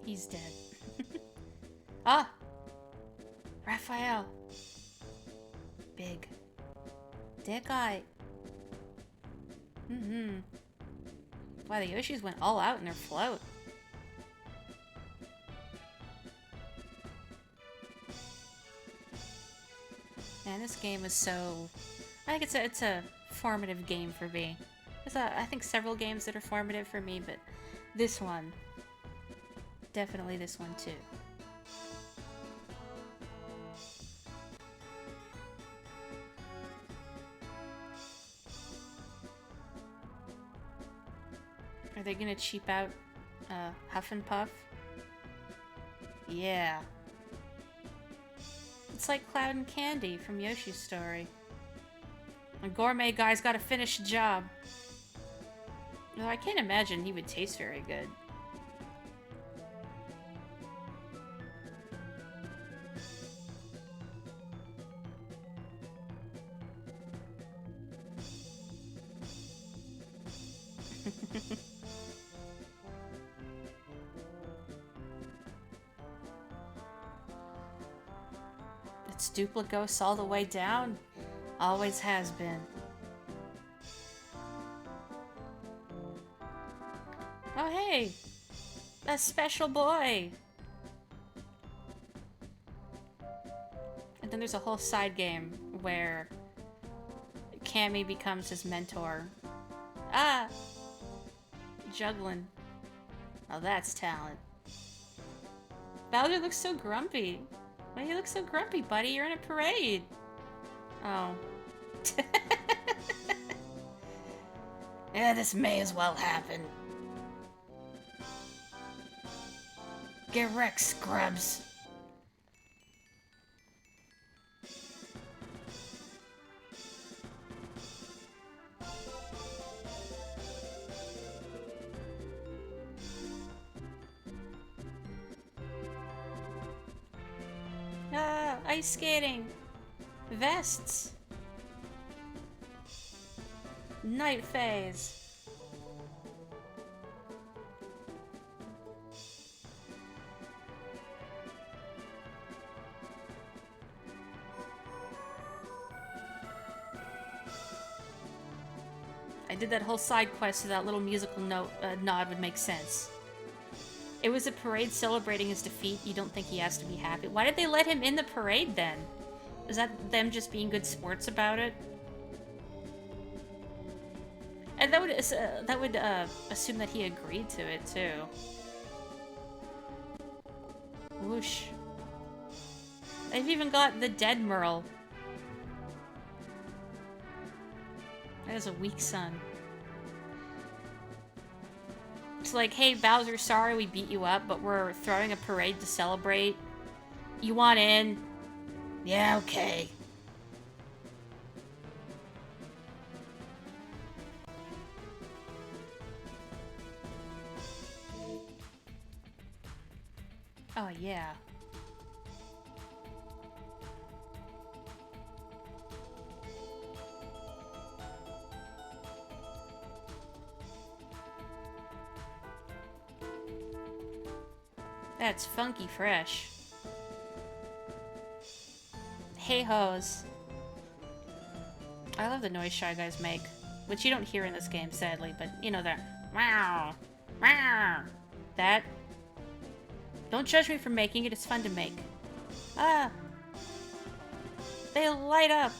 He's dead. Ah! Raphael! Big. Dick eye. Mm-hmm. Wow, the Yoshis went all out in their float. Man, this game is so... I think it's a formative game for me. I think several games that are formative for me, but this one, definitely this one too. Are they gonna cheap out Huff and Puff? Yeah. It's like Cloud and Candy from Yoshi's Story. A gourmet guy's got a finished job. Though I can't imagine he would taste very good. It's Dupligos all the way down. Always has been. Oh hey! A special boy! And then there's a whole side game where Cammy becomes his mentor. Ah! Juggling. Oh, that's talent. Bowser looks so grumpy. Why do you look so grumpy, buddy? You're in a parade. Oh. Yeah, this may as well happen. Get wrecked, scrubs. Ah, ice skating. Vests. Night phase. I did that whole side quest so that little musical nod would make sense. It was a parade celebrating his defeat. You don't think he has to be happy? Why did they let him in the parade then? Is that them just being good sports about it? And that would assume that he agreed to it too. Whoosh. They've even got the dead Merle. That is a weak son. It's like, hey Bowser, sorry we beat you up, but we're throwing a parade to celebrate. You want in? Yeah, okay. Oh yeah. That's funky fresh. Hey hoes. I love the noise Shy Guys make, which you don't hear in this game, sadly, but you know that. Wow. Wow. That. Don't judge me for making it, it's fun to make. Ah. They light up.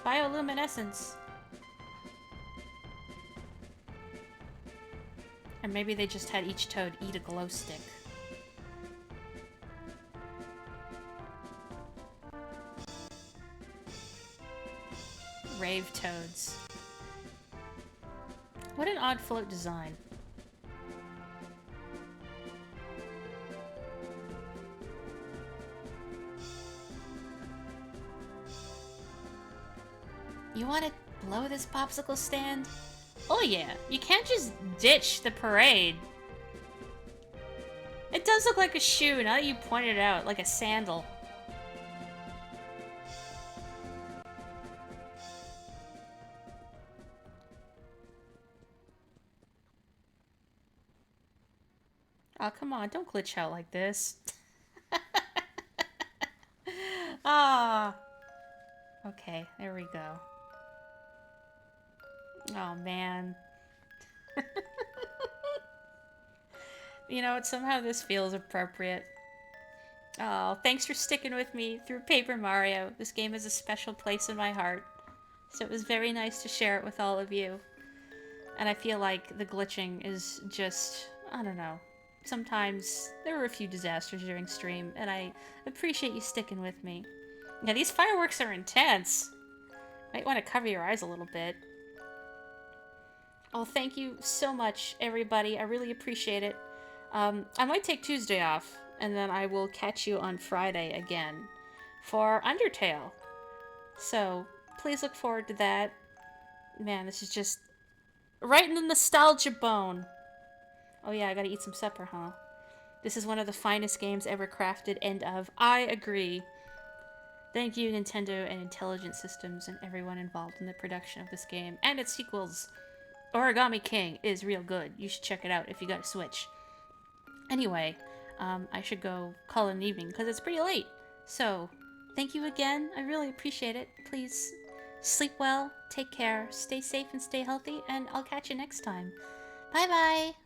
Bioluminescence. Or maybe they just had each toad eat a glow stick. Rave toads. What an odd float design. You want to blow this popsicle stand? Oh yeah, you can't just ditch the parade. It does look like a shoe, now that you pointed it out, like a sandal. Oh, come on, don't glitch out like this. Ah. Okay, there we go. Oh, man. You know, somehow this feels appropriate. Oh, thanks for sticking with me through Paper Mario. This game has a special place in my heart. So it was very nice to share it with all of you. And I feel like the glitching is just, I don't know. Sometimes there were a few disasters during stream, and I appreciate you sticking with me. Yeah, these fireworks are intense. Might want to cover your eyes a little bit. Oh, thank you so much, everybody. I really appreciate it. I might take Tuesday off, and then I will catch you on Friday again for Undertale. So, please look forward to that. Man, this is just right in the nostalgia bone. Oh yeah, I gotta eat some supper, huh? This is one of the finest games ever crafted, end of. I agree. Thank you, Nintendo and Intelligent Systems, and everyone involved in the production of this game and its sequels. Origami King is real good. You should check it out if you got a Switch. Anyway, I should go call it an evening because it's pretty late. So, thank you again. I really appreciate it. Please sleep well, take care, stay safe, and stay healthy, and I'll catch you next time. Bye bye!